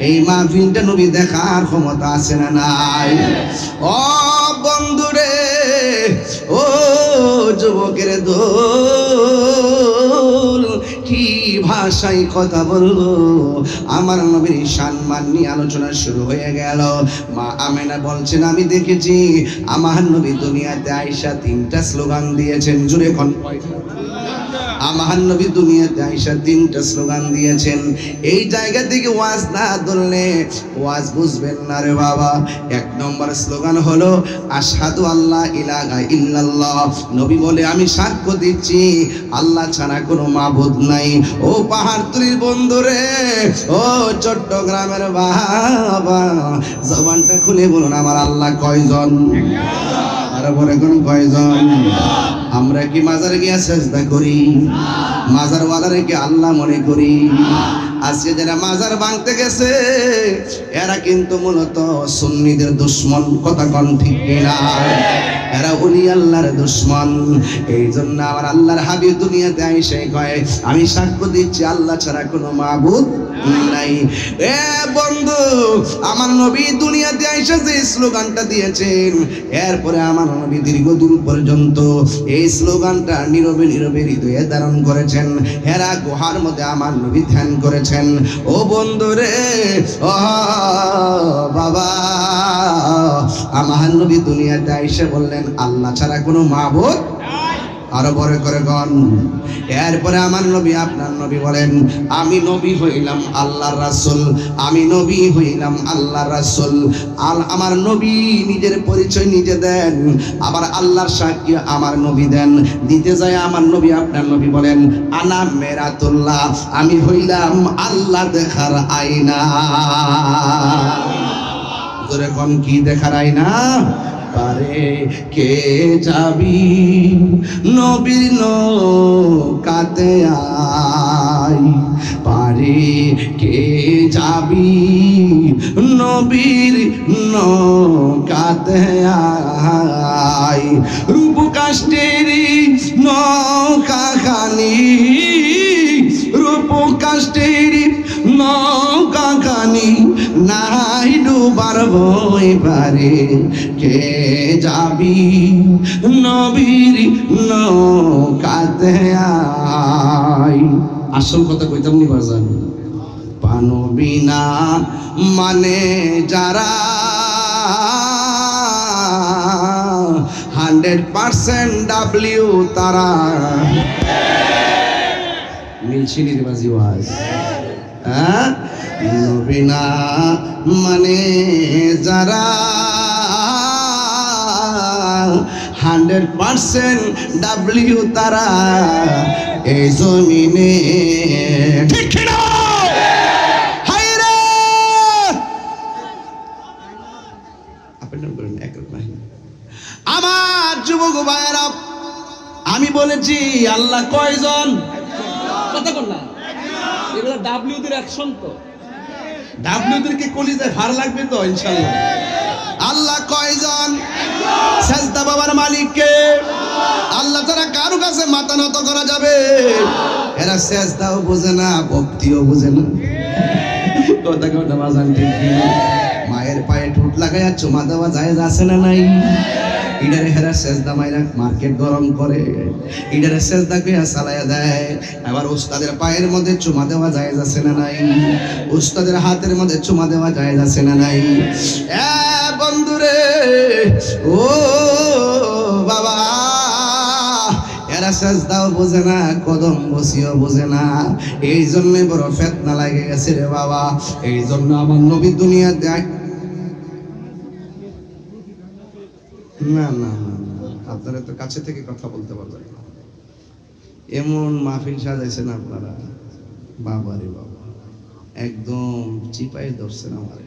এই মাহফিলটা নবী দেখার ক্ষমতা আছে না নাই? ও বন্ধুরে, ও যুবকের দোল, কি ভাষায় কথা বলবো? আমার নবীর সম্মান নিয়ে আলোচনা শুরু হয়ে গেল। মা আমেনা বলছেন, আমি দেখেছি আমার নবী দুনিয়াতে আয়েশা 3টা স্লোগান দিয়েছেন। জুড়ে কোন আমার নবী দুনিয়াতে আয়েশা 3টা স্লোগান দিয়েছেন। এই জায়গা থেকে ওয়াজ না ধরলে ওয়াজ বুঝবেন না রে বাবা। 1 নম্বর স্লোগান হলো আশহাদু আল্লাহ ইলাহা ইল্লাল্লাহ। নবী বলে, আমি সাক্ষ্য দিচ্ছি আল্লাহ ছাড়া কোনো মাবুদ নাই। ও পাহাড়তলির বন্ধুরে, ও চট্টগ্রামের বাবা, জবানটা খুলে বলুন, আমার আল্লাহ কয়জন? আর বলে কোন কয়জন? আমরা কি মাজারে গিয়ে সেজদা করি? মাজারওয়ালারে কি আল্লাহ মনে করি? আজকে যারা মাজার ভাঙতে গেছে এরা কিন্তু মূলত সুন্নিদের দুশমন। কথা কোন ঠিক কিনা? এরা ওলি আল্লাহর দুশমন। এই জন্য আমার আল্লাহর হাবিব দুনিয়াতে আইসে কয়, আমি সাক্ষ্য দিচ্ছি আল্লাহ ছাড়া কোনো মাবুদ নাই। এ বন্ধু, আমার নবী দুনিয়াতে আইসে যে স্লোগানটা দিয়েছেন, এরপরে আমার নবী দীর্ঘদূর পর্যন্ত এই স্লোগানটা নীরবে নীরবে হৃদয়ে ধারণ করেছেন। হেরা গুহার মধ্যে আমার নবী ধ্যান করেছেন। ও বন্ধু রে, ও বাবা, আমার নবী দুনিয়াতে আইসে বললেন আল্লাহ ছাড়া কোনো মাবুদ। আরো বড় করে গণ। এরপরে আমার নবী, আপনার নবী বলেন, আমি নবী হইলাম আল্লাহর রাসূল, আমি নবী হইলাম আল্লাহর রাসূল। আমার নবী নিজের পরিচয় নিজে দেন, আবার আল্লাহর সাক্ষী আমার নবী দেন। দিতে যায় আমার নবী, আপনার নবী বলেন, আনা মেরাতুল্লাহ, আমি হইলাম আল্লাহ দেখার আয়না। তোরে কোন কি দেখার আয়না? পারে কে যাবি নবীর নৌকাতে আই, পারে কে যাবি নবীর নৌকাতে আই। রূপ কাষ্টেরি নৌকা খানি, রূপ কাষ্টেরি নৌকা খানি, নাই ডুবার ভয় পারে কে যাবি নবীর নৌকাতে আই। আসল কথা কইতাম নি বাজান, পানবি না মানে যারা 100% ডাব্লিউ তারা। মিলছিনির বাজি ওয়াজ, হ্যাঁ? নবী না মানে যারা 100% ডাব্লিউ তারা এই জমিনে, ঠিক কিনা? হায়রে আপনি নাম করেন এক নাই। আমার যুবক ভাইয়েরা, আমি বলেছি আল্লাহ কয়জন? কথা বল না, এগুলা ডাব্লিউ দের অ্যাকশন তো। ডাব্লিউ দের কি কলিজায় ভার লাগবে তো ইনশাআল্লাহ। আল্লাহ কয়জন? সেজদা বাবার মালিক কে? আল্লাহ তারা কারো কাছে মাথা নত করা যাবে? এরা সেজদাও বোঝে না, ভক্তিও বোঝে না। কথা কথা বাজান ঠিক কিনা? মায়ের পায়ে ঠোঁট লাগাইয়া চুমা দেওয়া যায় আছে না নাই? ইডারে হেরা সেজদা মাইরা মার্কেট গরম করে, ইডারে সেজদা কইয়া চালাইয়া দেয়। আবার উস্তাদের পায়ের মধ্যে চুমা দেওয়া যায় আছে না নাই? উস্তাদের হাতের মধ্যে চুমা দেওয়া যায় আছে না নাই? এ বন্ধুরে, ও বাবা, এরা সেজদাও বোঝে না, কদম বসিও বোঝে না। এই জন্য বড় ফেতনা লাগে গেছে রে বাবা। এই জন্য আমার নবী দুনিয়াতে না না না, আপনারা তো কাছে থেকে কথা বলতে পারবেন না। এমন মাহফিল সাজাইছেন আপনারা, বাবা রে বাবা, একদম চিপাই ধরছেন আমারে।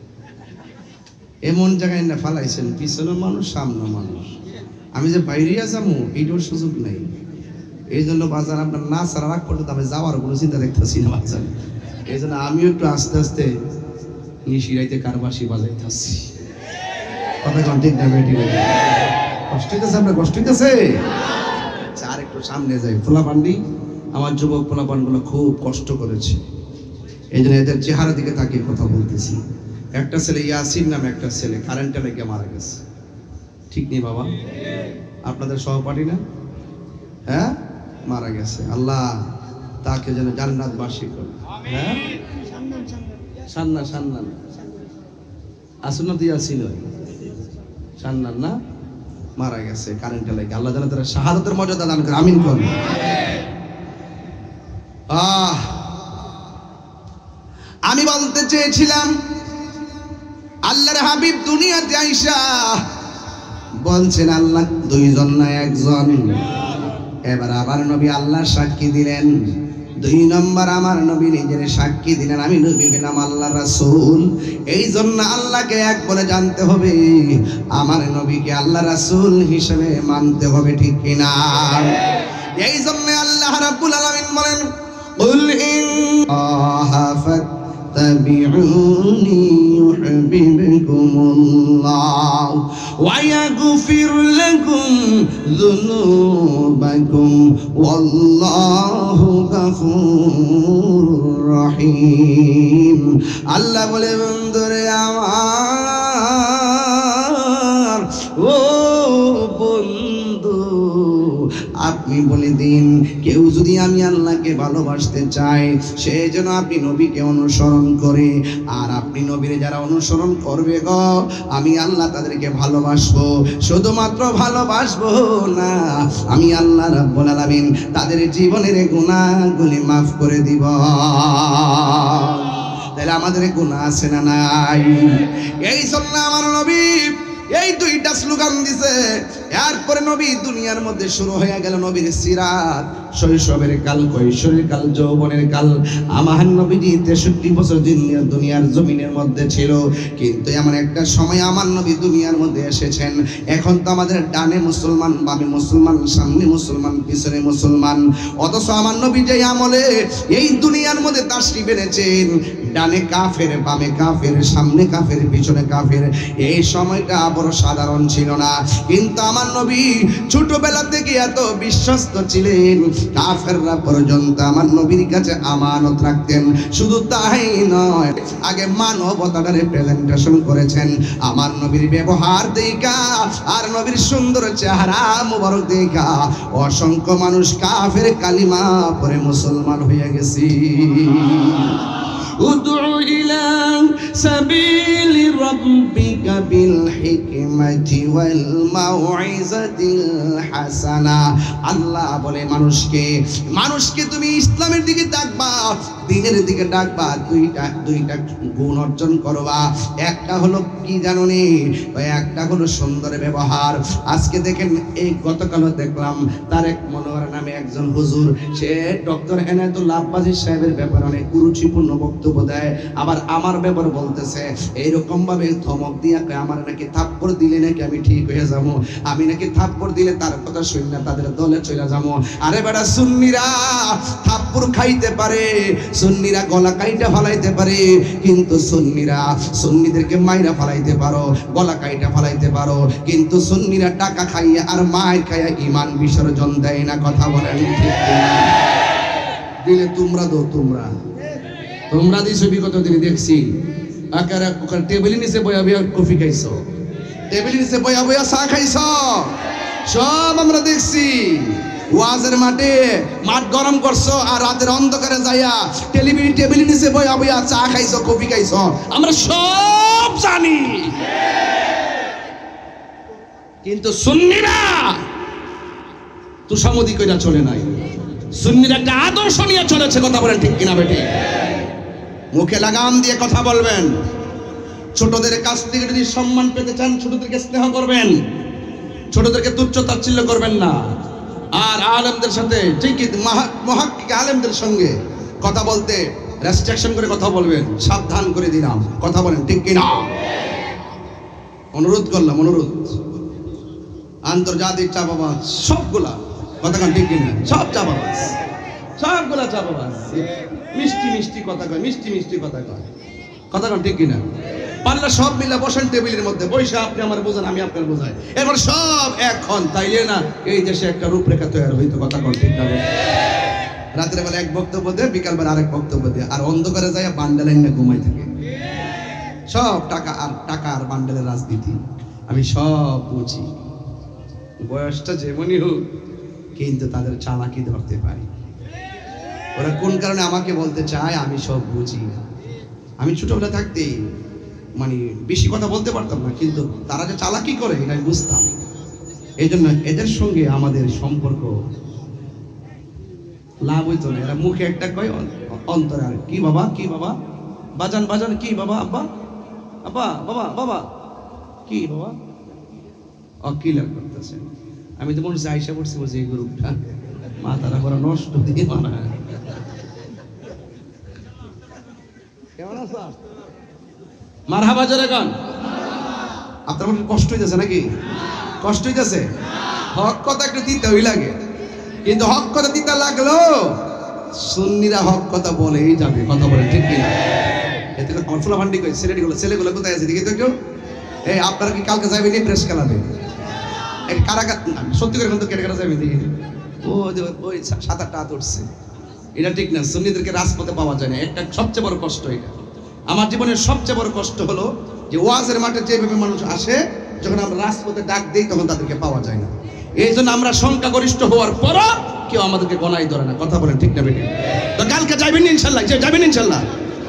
এমন জায়গায় না ফালাইছেন, পিছনে মানুষ সামনে মানুষ, আমি যে বাইরিয়া যাবো এইটার সুযোগ নেই। এই জন্য বাজার আপনার না ছাড়া রাখ পর্যন্ত আমি যাওয়ার কোনো চিন্তা দেখতেছি না বাজার। এই জন্য আমিও একটু আস্তে আস্তে নিশিরাইতে কারবাসি বাজাইতেছি। কথা কোন ঠিক না বেটি? কষ্ট হইতেছে আপনার? কষ্ট হইতেছে? আর একটু সামনে যাই। পোলাপান্ডি, আমার যুবক পোলাপানগুলো খুব কষ্ট করেছে, এই জন্য এদের চেহারা দিকে তাকিয়ে কথা বলতেছি। একটা ছেলে ইয়াসিন নামে একটা ছেলে কারেন্টে লেগে মারা গেছে, ঠিক নেই বাবা? আপনাদের সহপাঠী না? হ্যাঁ, মারা গেছে। আল্লাহ তাকে যেন জান্নাতবাসী করে। হ্যাঁ, সান্নান সান্নান আসুন না, ইয়াসিন সান্নান না, মারা গেছে কারেন্টে লেগে। আল্লাহ যেন তারা শাহাদাতের মর্যাদা দান করে, আমিন করুন। আমি বলতে চেয়েছিলাম, আল্লাহর হাবিব দুনিয়াতে আইসা বলছেন আল্লাহ দুইজন না একজন। এবার আমার নবী আল্লাহ সাক্ষী দিলেন, 2 নম্বর আমার নবী নিজের সাক্ষী দিলেন, আমি নবীর নাম আল্লাহ রাসূল। এই জন্য আল্লাহকে এক বলে জানতে হবে, আমার নবীকে আল্লাহ রাসূল হিসেবে মানতে হবে, ঠিক কিনা? এই জন্য আল্লাহ রাব্বুল আলামিন বলেন, কুল ইন্নাল্লাহা ফাত্তাবিউনি ইউহিব্বুকুমুল্লাহ ওয়া ইয়াগফির লাকুম যুনুবাকুম ওয়াল্লাহু গফুরুর রহিম। আল্লাহ বলে, বন্ধুরে আমার, ও বন্ধু, আপনি বলে দিন, কেউ যদি আমি আল্লাহকে ভালোবাসতে চাই, সে যেন আপনি নবীকে অনুসরণ করে। আর আপনি নবীর যারা অনুসরণ করবে গো, আমি আল্লাহ তাদেরকে ভালোবাসবো। শুধুমাত্র ভালোবাসবো না, আমি আল্লাহ রাব্বুল আলামিন তাদের জীবনের গুনাহগুলি মাফ করে দিব। তাহলে আমাদের গুনাহ আছে না নাই? এই জন্য আমার নবী এই 2টা স্লোগান দিছে। এরপরে নবী দুনিয়ার মধ্যে শুরু হয়ে গেল নবীর সিরাত। শৈশবের কাল, কৈশোরের কাল, যৌবনের কাল। আমার নবীজি 63 বছর দুনিয়ার জমিনের মধ্যে ছিল, কিন্তু এমন একটা সময় আমার নবী দুনিয়ার মধ্যে এসেছেন। এখন তো আমাদের ডানে মুসলমান, বামে মুসলমান, সামনে মুসলমান, পিছনে মুসলমান, অথচ আমার নবী যে আমলে এই দুনিয়ার মধ্যে তাশরীফ এনেছেন, ডানে কাফের, বামে কাফের, সামনে কাফের, পিছনে কাফের, এই সময়টা বড় সাধারণ ছিল না। কিন্তু আমার নবী ছোটবেলা থেকে এত বিশ্বস্ত ছিলেন, কাফেররা পর্যন্ত আমার নবীর কাছে আমানত রাখতেন। শুধু তাই নয়, আগে মানবতার প্রেজেন্টেশন করেছেন। আমার নবীর ব্যবহার দেখা আর নবীর সুন্দর চেহারা মুবারক দেখা অসংখ্য মানুষ কাফের কালিমা পড়ে মুসলমান হয়ে গেছে। উদউ ইলা সাবিলির ربك بالحكمة والموعظة الحسنة আল্লাহ বলে মানুষকে তুমি ইসলামের দিকে ডাকবা, দ্বীনের দিকে ডাকবা, দুইটা গুণ অর্জন করবা। একটা হলো কি জানো নি? একটা হলো সুন্দর ব্যবহার। আজকে দেখেন, এই গতকালও দেখলাম তারেক মনোয়ার নামে একজন হুজুর, সে ডক্টর এনায়েতুল্লাহ আব্বাসী সাহেবের ব্যাপারে অনেক গুরুত্বপূর্ণ বক্তব্য দেয়, আবার আমার ব্যাপারে বলতেছে এইরকম ভাবে ধমক দিয়া আমার নাকি থাপ্পড় দিলে নাকি আমি ঠিক হয়ে যাবো, আমি নাকি থাপ্পড় দিলে তার কথা শুনি না তাদের দলে চলে যাবো। আরে বেটা, সুন্নিরা থাপ্পড় খাইতে পারে, সুন্নিরা গলা কাইটা ফালাইতে পারে, কিন্তু সুন্নিদেরকে মাইরা ফালাইতে পারো, গলা কাইটা ফালাইতে পারো, কিন্তু সুন্নিরা টাকা খাইয়া আর মায়ের খাইয়া ইমান বিসর্জন দেয় না। কথা বলেন ঠিক কিনা? দিলে তোমরা দো, তোমরা দিছো বিগত দিনে দেখছি আকারে টেবিলের নিচে বয়া বয়া কফি খাইছো, টেবিলের নিচে বয়া বয়া চা খাইছো, সব আমরা দেখছি। ওয়াজের মাঠ গরম করছো আর রাতের অন্ধকারে যাইয়া টেবিলের নিচে বয়া বয়া চা খাইছো, কফি খাইছো, আমরা সব জানি। কিন্তু সুন্নিরা তুষামদি কইরা চলে নাই, সুন্নিরা একটা আদর্শ নিয়ে চলেছে। কথা বলেন ঠিক কিনা বেটি? মুখে লাগাম দিয়ে কথা বলবেন। ছোটদের কাছ থেকে যদি সম্মান পেতে চান, ছোটদেরকে স্নেহ করবেন, ছোটদেরকে তুচ্ছ তাচ্ছিল্য করবেন না। আর আলেমদের সাথে ঠিকই মুহাক্কিক আলেমদের সঙ্গে কথা বলতে রেস্ট্রিকশন করে কথা বলবেন, সাবধান করে দিলাম। কথা বলেন ঠিক কিনা? অনুরোধ করলাম, অনুরোধ। আন্তর্জাতিক চাপাবাজ সবগুলা, কথা কন ঠিক কিনা? সব চাপাবাজ, সবগুলা চাপাবাজ। মিষ্টি কথা কয়, মিষ্টি কথা কয়, কথা কন ঠিক কিনা? পারলে সব মিলে বসেন টেবিলের মধ্যে, বৈশা আপনি আমার বোঝান, আমি আপনার বোঝাই, এরপর সব এখন, তাইলে না এই দেশে একটা রূপরেখা তৈরি হইতো। কথা কন ঠিক না? রাতের বেলা এক বক্তব্য দেয়, বিকালবেলা আরেক বক্তব্য দেয়, আর অন্ধকারে যায় বান্ডেল এনে ঘুমাই থাকে। সব টাকা আর বান্ডেলের রাজনীতি। আমি সব বুঝি, বয়সটা যেমনই হোক, কিন্তু তাদের চালাকি ধরতে পারি। ওরা কোন কারণে আমাকে বলতে চায় আমি সব বুঝি। আমি ছোটবেলা থাকতেই মানে বেশি কথা বলতে পারতাম না, কিন্তু তারা যে চালাকি করে এটা আমি বুঝতাম। এই জন্য এদের সঙ্গে আমাদের সম্পর্ক লাভ হইতো না। এরা মুখে একটা কয়, অন্তরে আর কি বাবা, কি বাবা, বাজান কি বাবা, আব্বা বাবা কি বাবা, অকিলার করতেছে। আমি তো মনে যাইসা পড়ছি, বলছি এই গ্রুপটা মাথাটা বড় নষ্ট দিয়ে বানায়। কেমন আছো? মারহাবা জোরে গান। আপনার মনে কষ্ট হইতেছে নাকি? কষ্ট হইতেছে? হক কথা একটু দিতে হই লাগে, কিন্তু হক কথা দিতে লাগলো সুন্নিরা হক কথা বলেই যাবে। কথা বলে ঠিক কিনা? এতে কনফুলা ভান্ডি কই ছেলেগুলো কোথায় আছে দেখি তো একটু। এই আপনারা কি কালকে যাবেন এই প্রেস খেলাবে? এই কারাগার সত্যি করে কিন্তু কেটে যাবেন দেখি। ওই 7-8 হাত উঠছে, এটা ঠিক না। সুন্নিদেরকে রাজপথে পাওয়া যায় না, একটা সবচেয়ে বড় কষ্ট। এটা আমার জীবনের সবচেয়ে বড় কষ্ট হলো যে ওয়াজের মাঠে যেভাবে মানুষ আসে, যখন আমরা রাজপথে ডাক দিই তখন তাদেরকে পাওয়া যায় না। এই জন্য আমরা সংখ্যাগরিষ্ঠ হওয়ার পরও কেউ আমাদেরকে গণাই ধরে না। কথা বলেন ঠিক না বেটি? তো কালকে যাবেন ইনশাল্লাহ, যাবেন ইনশাল্লাহ,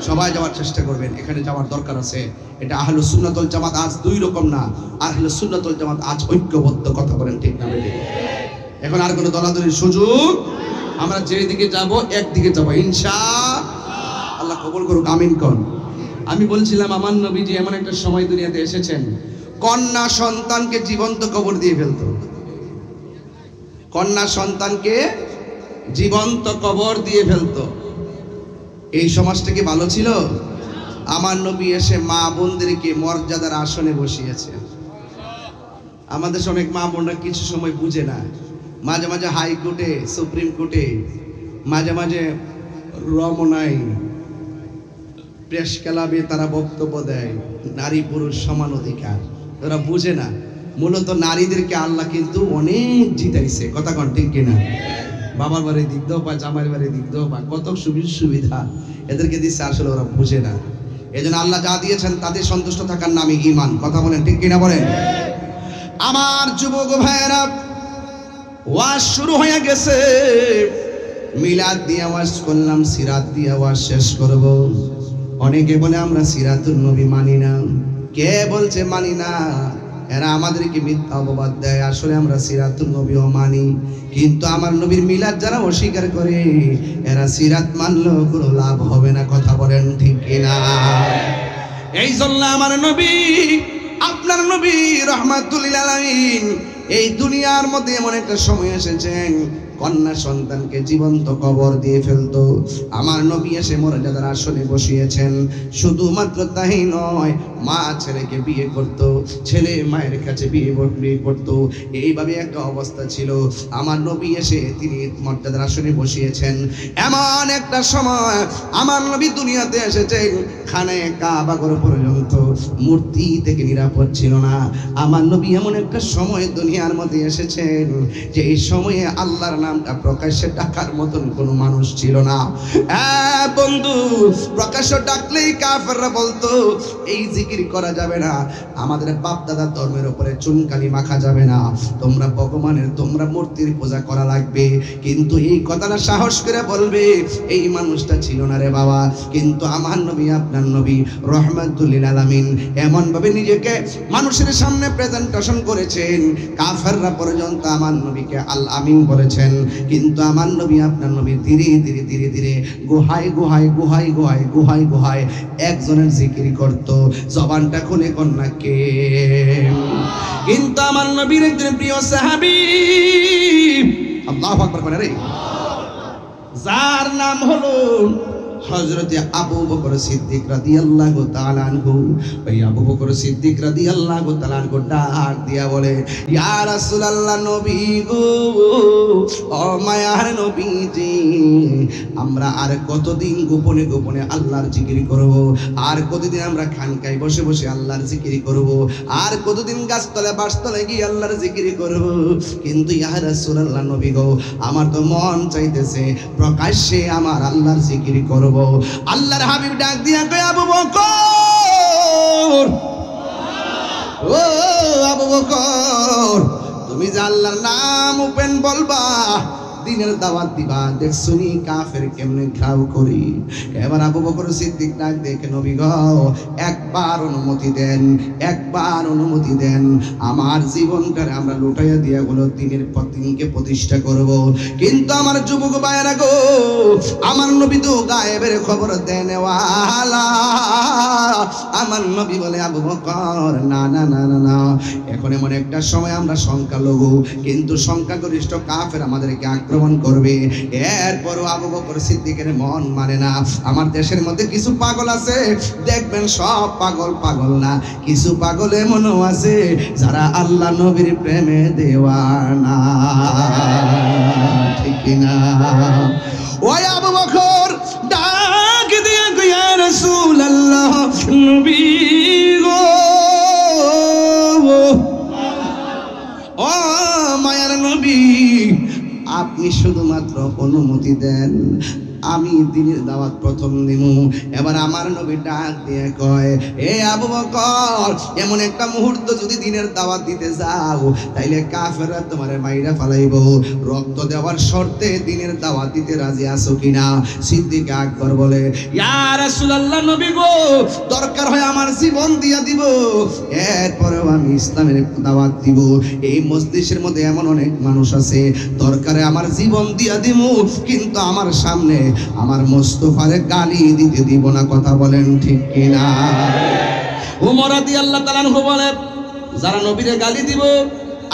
সবাই যাওয়ার চেষ্টা করবেন। এখানে যাওয়ার দরকার আছে। এটা আহলুস সুন্নাত ওয়াল জামাত আজ দুই রকম না, আহলুস সুন্নাত ওয়াল জামাত আজ ঐক্যবদ্ধ। কথা বলেন ঠিক না বেটি? এখন আর কোনো দলাদলির সুযোগ, আমরা যেদিকে যাব একদিকে যাব ইনশাআল্লাহ। আল্লাহ কবুল করুক, আমিন কোন। আমি বলছিলাম আমার নবীজি এমন একটা সময় দুনিয়াতে এসেছেন, কন্যা সন্তানকে জীবন্ত কবর দিয়ে ফেলত। কন্যা সন্তানকে জীবন্ত কবর দিয়ে ফেলত। এই সমাজটা কি ভালো ছিল? আমার নবী এসে মা বোনদেরকে মর্যাদার আসনে বসিয়েছে। আমাদের অনেক মা বোনরা কিছু সময় বুঝে না, মাঝে মাঝে হাইকোর্টে, সুপ্রিম কোর্টে, মাঝে মাঝে রমনায়, প্রেস ক্লাবে তারা বক্তব্য দেয় নারী পুরুষ সমান অধিকার। ওরা বুঝে না মূলত নারীদেরকে আল্লাহ কিন্তু অনেক জিতাইছে। কথা কন ঠিক কিনা? বাবার বাড়ি দিক দাও বা জামাইয়ের বাড়ি দিক দাও বা কত সুবিধা এদেরকে দিচ্ছে, আসলে ওরা বুঝে না। এই জন্য আল্লাহ যা দিয়েছেন তাদের সন্তুষ্ট থাকার নামই ঈমান। কথা বলেন ঠিক কিনা বলেন? আমার যুবক ভাইয়েরা, ওয়াজ শুরু হয়ে গেছে। মিলাদ দিয়ে ওয়াজ করলাম, সিরাত দিয়ে ওয়াজ শেষ করব। অনেকে বলে আমরা সিরাতুন নবী মানি না। কে বলছে মানি না? এরা আমাদেরকে মিথ্যা অপবাদ দেয়। আসলে আমরা সিরাতুন নবীও মানি, কিন্তু আমার নবীর মিলাদ যারা অস্বীকার করে এরা সিরাত মানলেও কোনো লাভ হবে না। কথা বলেন ঠিক কিনা? এই জন্য আমার নবী, আপনার নবী রাহমাতুল লিল আলামিন এই দুনিয়ার মধ্যে এমন একটা সময় এসেছেন কন্যা সন্তানকে জীবন্ত কবর দিয়ে ফেলতো। আমার নবী এসে মর্যাদার আসনে বসিয়েছেন। শুধুমাত্র তাই নয়, মা ছেলেকে বিয়ে করত, ছেলে মায়ের কাছে বিয়ে করত। এইভাবে একটা অবস্থা ছিল। আমার নবী এসে তিনি মর্যাদার আসনে বসিয়েছেন। এমন একটা সময় আমার নবী দুনিয়াতে এসেছেন, খানে কাবা ঘর পর্যন্ত মূর্তি থেকে নিরাপদ ছিল না। আমার নবী এমন একটা সময় দুনিয়ার মধ্যে এসেছেন যে এই সময়ে আল্লাহর নামটা প্রকাশ্যে ডাকার মতন কোনো মানুষ ছিল না। বন্ধু, প্রকাশ্যে ডাকলেই কাফেররা বলতো এই জিকির করা যাবে না, আমাদের বাপ দাদা ধর্মের উপরে চুনকালি মাখা যাবে না, তোমরা ভগবানের তোমরা মূর্তির পূজা করা লাগবে। কিন্তু এই কথাটা সাহস করে বলবে এই মানুষটা ছিল না রে বাবা। কিন্তু আমার নবী, আপনার নবী রাহমাতুল লিল আলামিন এমন ভাবে নিজেকে মানুষের সামনে প্রেজেন্টেশন করেছেন, কাফেররা পর্যন্ত আমার নবীকে আল আমিন বলেছেন। কিন্তু আমার নবী, আপনার নবী ধীরে ধীরে ধীরে ধীরে গুহায় গুহায় গুহায় গুহায় গুহায় গুহায় একজনের জিকির করত। জবানটা খুলে কন্যা কে? কিন্তু আমার নবীর একজন প্রিয় সাহাবী, আল্লাহু আকবার বলে রে, যার নাম হলো হযরত আবু বকর সিদ্দিক রাদিয়াল্লাহু তাআলা আনহু। ওই আবু বকর সিদ্দিক রাদিয়াল্লাহু তাআলা আনহু ডাক দিয়া বলে, ইয়া রাসূলুল্লাহ, নবী গো, ও মায়ার নবীজি, আমরা আর কতদিন গোপনে গোপনে আল্লাহর জিকির করব? আর কতদিন আমরা খানকায় বসে বসে আল্লাহর জিকির করব? আর কতদিন গাছতলে বাসতলে গিয়ে আল্লাহর জিকির করব? কিন্তু ইয়া রাসূলুল্লাহ, নবী গো, আমার তো মন চাইতেছে প্রকাশ্যে আমার আল্লাহর জিকির করব। আল্লাহর হাবিব ডাক দিয়া কয়, আবু বকর, ও আবু বকর, তুমি যে আল্লাহর নাম ওপেন বলবা, দিনের দাওয়াত দিবা, দেখছুনি কাফের কেমনে ঘাও করি। এবার আবু বকর সিদ্দিক ডাক দেখে, নবী গো, একবার অনুমতি দেন, একবার অনুমতি দেন, আমার জীবনটারে আমরা লুটাইয়া দিয়া গুলো দিনের পর দিনকে প্রতিষ্ঠা করব। কিন্তু আমার যুবক ভাইয়েরা গো, আমার নবী তো গায়েবের খবর দেন ওয়ালা। আমার নবী বলে, আবু বকর, না না না না না, এখন এমন একটা সময় আমরা সংখ্যালঘু, কিন্তু সংখ্যাগরিষ্ঠ কাফের আমাদেরকে আক্রমণ করবে। এরপরও আবু বকর সিদ্দিকের মন মানে না। আমার দেশের মধ্যে কিছু পাগল আছে, দেখবেন সব পাগল পাগল না, কিছু পাগল এমনও আছে যারা আল্লাহ নবীর প্রেমে দেওয়ানা, ঠিক না? ওই আবু বকর ডাক দিয়ে কয়, ইয়া রাসূলুল্লাহ, নবী গো, ও মায়ার নবী, আপনি শুধুমাত্র অনুমতি দেন, আমি দিনের দাওয়াত প্রথম দিব। এবার আমার নবী ডাক দিয়ে কয়, এ আবু বকর, এমন একটা মুহূর্ত যদি দিনের দাওয়াত দিতে যাও তাইলে কাফেররা তোমারে মাইরা ফালাইব, রক্ত দেওয়ার শর্তে দিনের দাওয়াত দিতে রাজি আছো কিনা? সিদ্দিক আকবর বলে, ইয়া রাসূলুল্লাহ, নবী গো, দরকার হয় আমার জীবন দিয়া দিব, এরপরেও আমি ইসলামের দাওয়াত দিব। এই মজলিসের মধ্যে এমন অনেক মানুষ আছে, দরকারে আমার জীবন দিয়া দিব, কিন্তু আমার সামনে আমার মুস্তাফারে গালি দিতে দিব না। কথা বলেন ঠিক কিনা? উমর রাদিয়াল্লাহু তাআলা আনহু বলে, যারা নবীরে গালি দিব,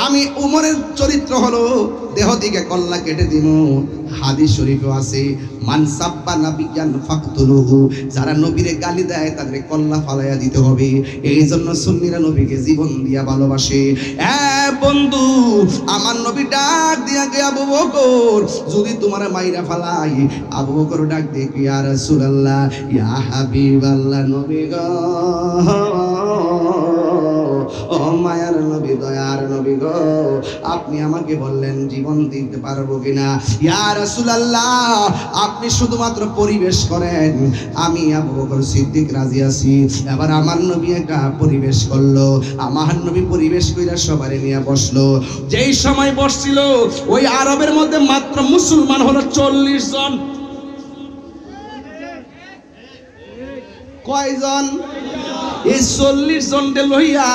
আমি উমরের চরিত্র হলো দেহ দিকে কল্লা কেটে দিব। হাদিস শরীফে আছে, মান সাব্বা নাবিয়ান ফাকতুলুহু, যারা নবীরে গালি দেয় তাদের কল্লা ফালাইয়া দিতে হবে। এই জন্য সুন্নিরা নবীকে জীবন দিয়া ভালোবাসে। বন্ধু, আমার নবী ডাক দিয়া গে, আবু বকর, যদি তোমার মাইরা ফালাই, আবু বকর ডাক দিয়ে, ইয়া রাসূলুল্লাহ, ইয়া হাবিবাল্লাহ, নবী গো, ও মায়ার নবী, দয়ার নবী গো, আপনি আমাকে বললেন জীবন দিতে পারবো কিনা? ইয়া রাসূলুল্লাহ, আপনি শুধুমাত্র পরিবেশ করেন, আমি আবু বকর সিদ্দিক রাজি আছি। এবার আমার নবী একটা পরিবেশ করলো, আমার নবী পরিবেশ কইরা সবারে নিয়ে বসলো। যেই সময় বসছিল, ওই আরবের মধ্যে মাত্র মুসলমান হলো 40 জন। কয়জন? এই 40 জনকে লইয়া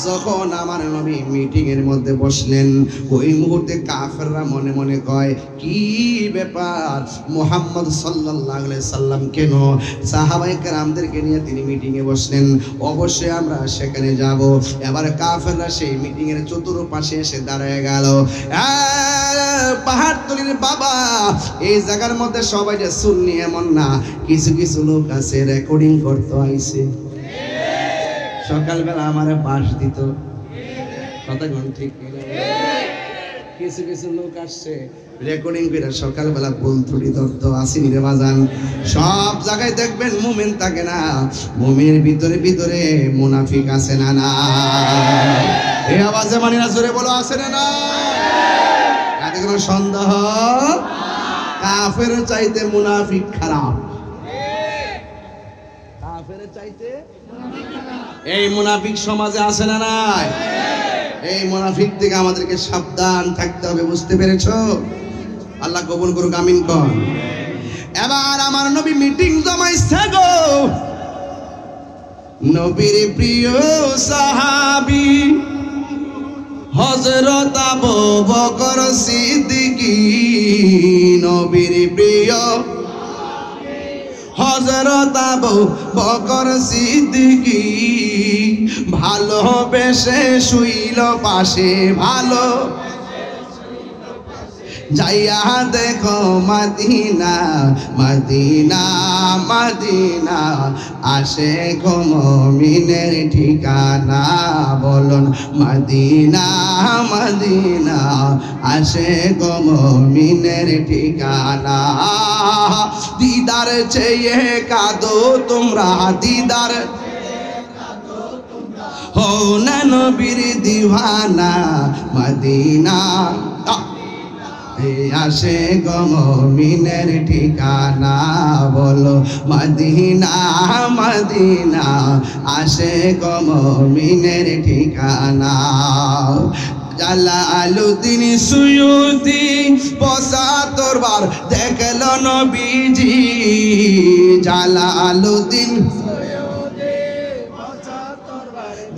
যখন আমার নবী মিটিং এর মধ্যে বসলেন, ওই মুহূর্তে কাফেররা মনে মনে কয়, কি ব্যাপার, মুহাম্মদ সাল্লাল্লাহু আলাইহি সাল্লাম কেন সাহাবায়ে কেরামদেরকে নিয়ে তিনি মিটিং এ বসলেন, অবশ্যই আমরা সেখানে যাব। এবার কাফেররা সেই মিটিং এর চতুর্পাশে এসে দাঁড়ায় গেল। পাহাড়তলির বাবা, এই জায়গার মধ্যে সবাই যে সুন্নি এমন না, কিছু কিছু লোক আছে রেকর্ডিং করতে আইছে। সকালবেলা আমারে পাশ দিত, কথা কোন ঠিক কিনা? কিছু কিছু লোক আসছে রেকর্ডিং করে সকালবেলা ভুল ত্রুটি ধরতো, আসেনি রে বাজান। সব জায়গায় দেখবেন মুমিন থাকে না, মুমিনের ভিতরে ভিতরে মুনাফিক আছে না? না, এই আওয়াজে মানি না, জোরে বলো আছে না? না, এতে কোনো সন্দেহ? কাফের চাইতে মুনাফিক খারাপ, কাফের চাইতে। এই মুনাফিক সমাজে আছে না নাই? এই মুনাফিক থেকে আমাদেরকে সাবধান থাকতে হবে, বুঝতে পেরেছো? আল্লাহ কবুল করুক, আমিন কর। এবার আমার নবী মিটিং জমাইছে গো, নবীর প্রিয় সাহাবী হযরত আবু বকর সিদ্দিকী, নবীর প্রিয় হযরত আবু বকর সিদ্দিকী, ভালোবেসে শুইল পাশে, ভালো যাইয়া দেখো মদিনা, মদিনা মদিনা, আসে গো মুমিনের ঠিকানা, বলুন মদিনা মদিনা, আসে গো মুমিনের ঠিকানা। দিদার চেয়ে কাঁদো তোমরা, দিদার হও না নবীর দিওয়ানা, মদিনা আসে গো মুমিনের ঠিকানা, বলো মদিনা মদিনা, আসে গো মুমিনের ঠিকানা। জালালউদ্দিন সুয়ুতি ৭৫ বার দেখল নবীজি, জালালউদ্দিন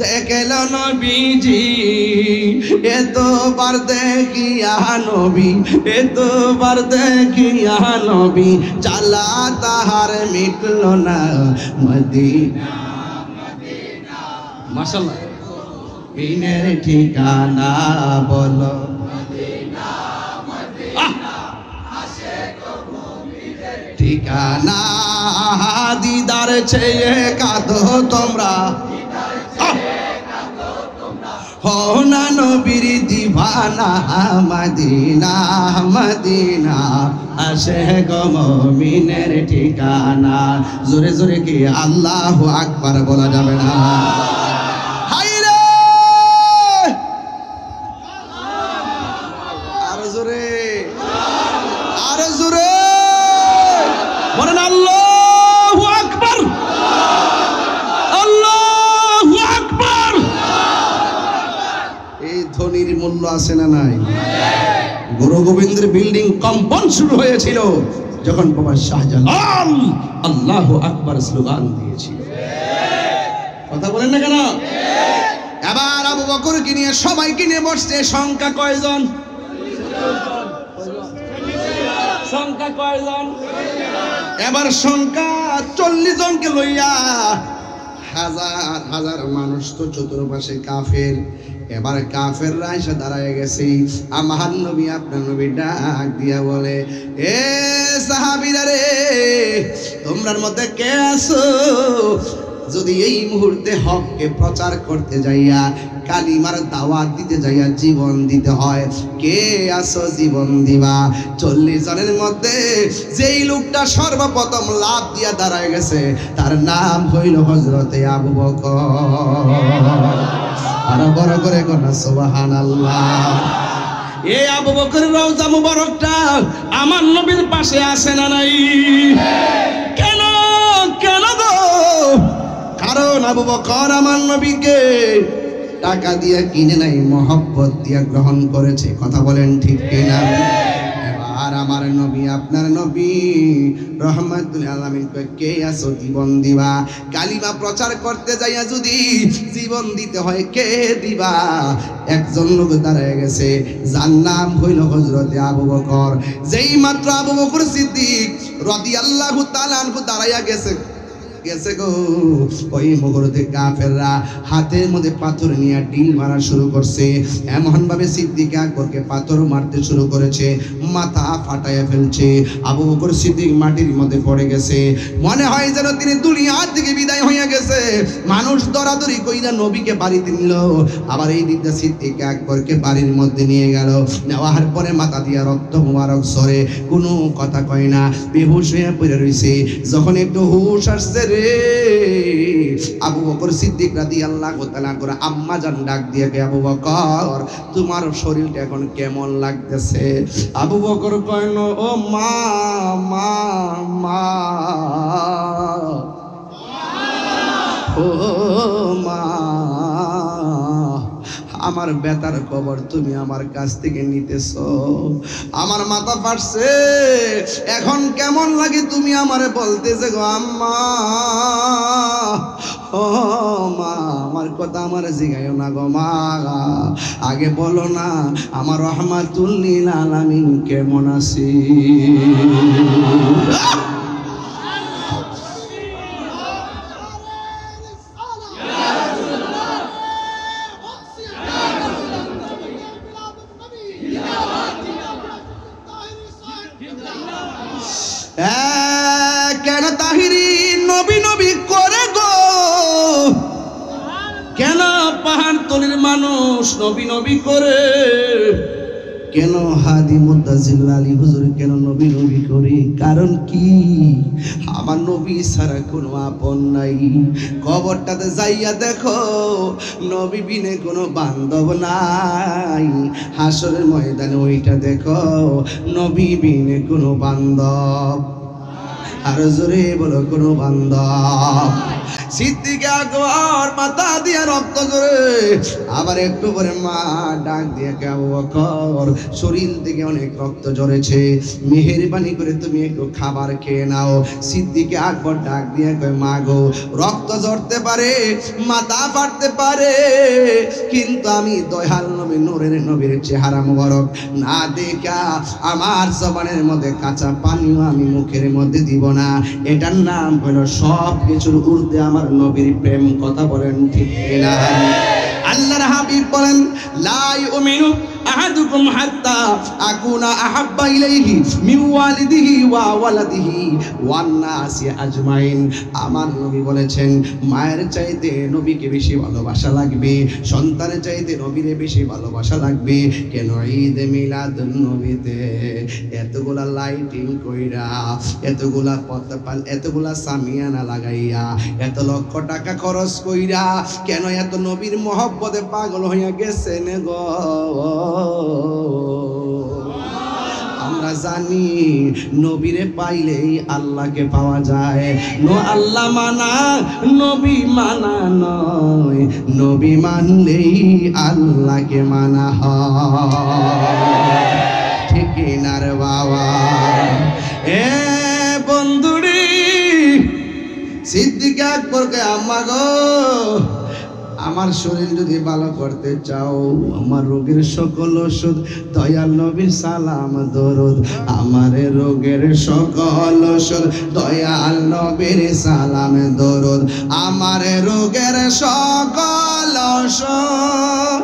দেখল নবীজি, এতবার দেখিয়া নবী, এতবার দেখিয়া নবী, জ্বালা তাহার মিটল না, মদিনা মাশাআল্লাহ মিনের ঠিকানা, বলো মদিনা মদিনা, আসে গো মুমিনের ঠিকানা। দিদার চেয়ে কাঁদো তোমরা, হও না নবীর দিওয়ানা, মদিনা মদিনা, আসে গো মুমিনের ঠিকানা। জোরে জোরে কি আল্লাহু আকবার বলা যাবে না? হায়রে, আরো জোরে, আরো জোরে বলেন আল্লাহু আকবার, আল্লাহু আকবার। এই ধ্বনির মূল্য আছে না নাই? গুরু গোবিন্দের বিল্ডিং কম্পন শুরু হয়েছিল যখন বাবা শাহজালাল আল্লাহু আকবার স্লোগান দিয়েছিল। কথা বলেন না কেন? এবার আবু বকরকে নিয়ে সবাইকে নিয়ে বসছে। সংখ্যা কয়জন? সংখ্যা কয়জন? এবার সংখ্যা 40 জনকে লইয়া, হাজার হাজার মানুষ তো চতুর্পাশে কাফের। এবার কাফেররা এসে দাঁড়ায় গেছে। আমার নবী আপনার নবী ডাক দিয়া বলে, এ সাহাবীরা রে, তোমরার মধ্যে কে আছো যদি এই মুহূর্তে হককে প্রচার করতে যাইয়া, কালিমার দাওয়াত দিতে যাইয়া জীবন দিতে হয়, কে আছো জীবন দিবা? 40 জনের মধ্যে যেই লোকটা সর্বপ্রথম লাভ দিয়া দাঁড়ায় গেছে তার নাম হইল হযরতে আবু বকর। আর বড় করে কোন সুবহানাল্লাহ। এই আবু বকরের রওজা মুবারকটা আমার নবীর পাশে আছে না নাই? কেন কেন গো? কারণ আবু বকর আমার নবীকে টাকা দিয়ে কিনে নাই, মহব্বত দিয়ে গ্রহণ করেছে। কথা বলেন ঠিক কিনা? আর আমার নবী আপনার নবী রহমাতুল আলামিন কয় কে আছো জীবন দিবা কালিমা প্রচার করতে যাইয়া যদি জীবন দিতে হয় কে দিবা একজন লোক দাঁড়ায় গেছে যার নাম হইল হযরতে আবু বকর যেই মাত্র আবু বকর সিদ্দিক রাদিয়াল্লাহু তাআলা আনহু দাঁড়াইয়া গেছে গো ওই মুহূর্তে কাফেররা হাতের মধ্যে পাথর নিয়ে ঢিল মারা শুরু করছে এমন ভাবে সিদ্দিক আকবরকে পাথর মারতে শুরু করেছে মাথা ফাটাইয়া ফেলছে আবু বকর সিদ্দিক মাটির মধ্যে পড়ে গেছে মনে হয় যেন তিনি দুনিয়া থেকে বিদায় হইয়া গেছে মানুষ দরাদরি কইরা নবীকে বাড়িতে নিল আবার এই দিকটা সিদ্দিক আকবরকে বাড়ির মধ্যে নিয়ে গেল নেওয়ার পরে মাথা দিয়া রক্ত মুবারক সরে কোনো কথা কয় না বেহুশ হয়ে পড়ে রইছে যখন একটু হুশ আসছে আবু বকর সিদ্দিক রাদিয়াল্লাহু তাআলা করে আম্মা জান ডাক দিয়ে কে আবু বকর তোমার শরীরটা এখন কেমন লাগতেছে আবু বকর কইল ও মা মা মা ও মা আমার বেতার খবর তুমি আমার কাছ থেকে নিতেছো আমার মাথা ফাটছে এখন কেমন লাগে তুমি আমারে বলতেছে গো আম্মা ও মা আমার কথা আমার জিগাইও না গো মা আগে বলো না আমার রহমাতুল লিল আলামিন কেমন আছে কেন তাহিরি নবী নবী করে গো কেন পাহাড় তলির মানুষ নবী নবী করে কেন হাদি মুদ্দাজিল আলী হুজুর কেন নবী নবী করে কারণ কি আমার নবী ছাড়া কোনো আপন নাই কবরটাতে যাইয়া দেখো নবী বিনে কোনো বান্ধব নাই হাসরের ময়দানে ওইটা দেখো নবী বিনে কোনো বান্ধব আর জোরে বলো কোনো বান্ধব সিদ্দিক আকবর মাথা দিয়ে রক্ত জোরে আবার একটু পরে মা ডাক দিয়ে কে আবু বকর শরীর থেকে অনেক রক্ত ঝরেছে মেহেরবানি করে তুমি একটু খাবার খেয়ে নাও সিদ্দিক আকবর ডাক দিয়ে কয় মা গো রক্ত ঝরতে পারে মাথা ফাটতে পারে কিন্তু আমি দয়াল নবী নূরের নবীর চেহারা মোবারক না দেখা আমার জবানের মধ্যে কাঁচা পানিও আমি মুখের মধ্যে দিব না এটার নাম হলো সব কিছুর ঊর্ধ্বে আমার নবীর প্রেম কথা বলেন ঠিক কিনা আল্লাহর হাবিব বলেন লা ইউমিনু আহাদুকুম হাত্তা আকুনা আহাব্বা ইলাইহি মিন ওয়ালিদিহি ওয়া ওয়ালাদিহি ওয়ান নাসি আজমাইন আমার নবী বলেছেন মায়ের চাইতে নবীকে বেশি ভালোবাসা লাগবে সন্তানের চাইতে নবীরে বেশি ভালোবাসা লাগবে কেন ঈদ মিলাদুন নবীতে এতগুলা লাইটিং কইরা এতগুলা পতাকা এতগুলা সামিয়ানা লাগাইয়া এত লক্ষ টাকা খরচ কইরা কেন এত নবীর মহব্বতে পাগল হইয়া গেছেন গো আমরা জানি নবীরে পাইলেই আল্লাহকে পাওয়া যায় আল্লাহ মানা নবী মানা নয় নবী মানলেই আল্লাহকে মানা হয় ঠিক না রে বাবা এ বন্ধুরে সিদ্দিক আকবরকে আম্মা গো আমার শরীর যদি ভালো করতে চাও আমার রোগের সকল ওষুধ দয়াল নবীর সালাম দরুদ আমার রোগের সকল ওষুধ দয়াল নবীর সালাম দরুদ আমার রোগের সকল ওষুধ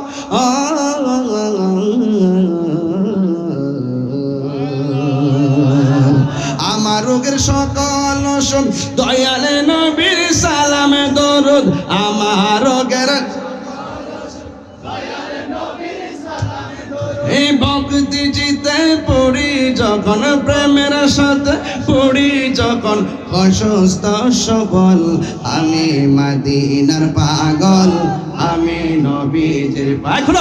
আমার রোগের সকল ওষুধ দয়াল নবীর সালাম দরুদ আমার রোগের এই ভক্তি জিতে পড়ি যখন প্রেমের সাথে পড়ি যখন অসুস্থ সবল আমি মদিনার পাগল আমি নবীজির পাগল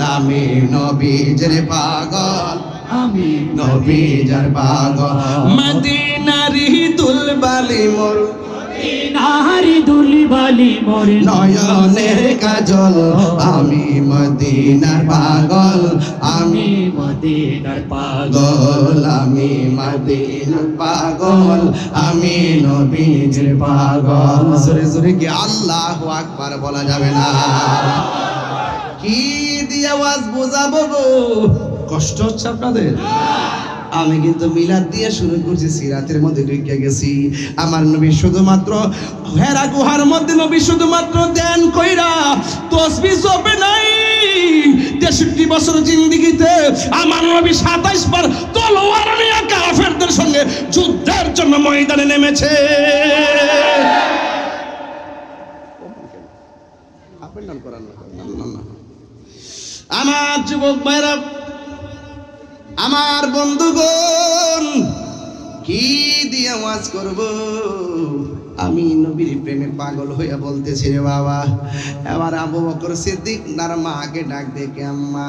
আমি নবীজির পাগল আমি নবীজির পাগল মদিনারি দুলবালি মোর নাহারি দুলি বালি মোর নয়নের কাজল আমি মদিনার পাগল, আমি মদিনার পাগল পাগল, আমি মদিনার পাগল, আমি নবীজির পাগল। জোরে জোরে কি আল্লাহু আকবার বলা যাবে না? কি দিয়ে আওয়াজ বোঝাবো গো? কষ্ট হচ্ছে আপনাদের? আমি কিন্তু মিলাদ দিয়ে শুরু করছি, সিরাতের মধ্যে ঢুকে গেছি। আমার নবী শুধুমাত্র হেরা গুহার মধ্যে নবী শুধুমাত্র ধ্যান কইরা তসবিহ জপে নাই। 63 বছর জিন্দেগিতে আমার নবী 27 বার তলোয়ার নিয়ে কাফেরদের সঙ্গে যুদ্ধের জন্য ময়দানে নেমেছে। আমার যুবক ভাইরা, আমার বন্ধুগণ, কি দিয়ে ওয়াজ করব? আমি নবীর প্রেমে পাগল হইয়া বলতেছি রে বাবা। এবার আবু বকর সিদ্দিক তার মাকে ডাক দেখে, আম্মা,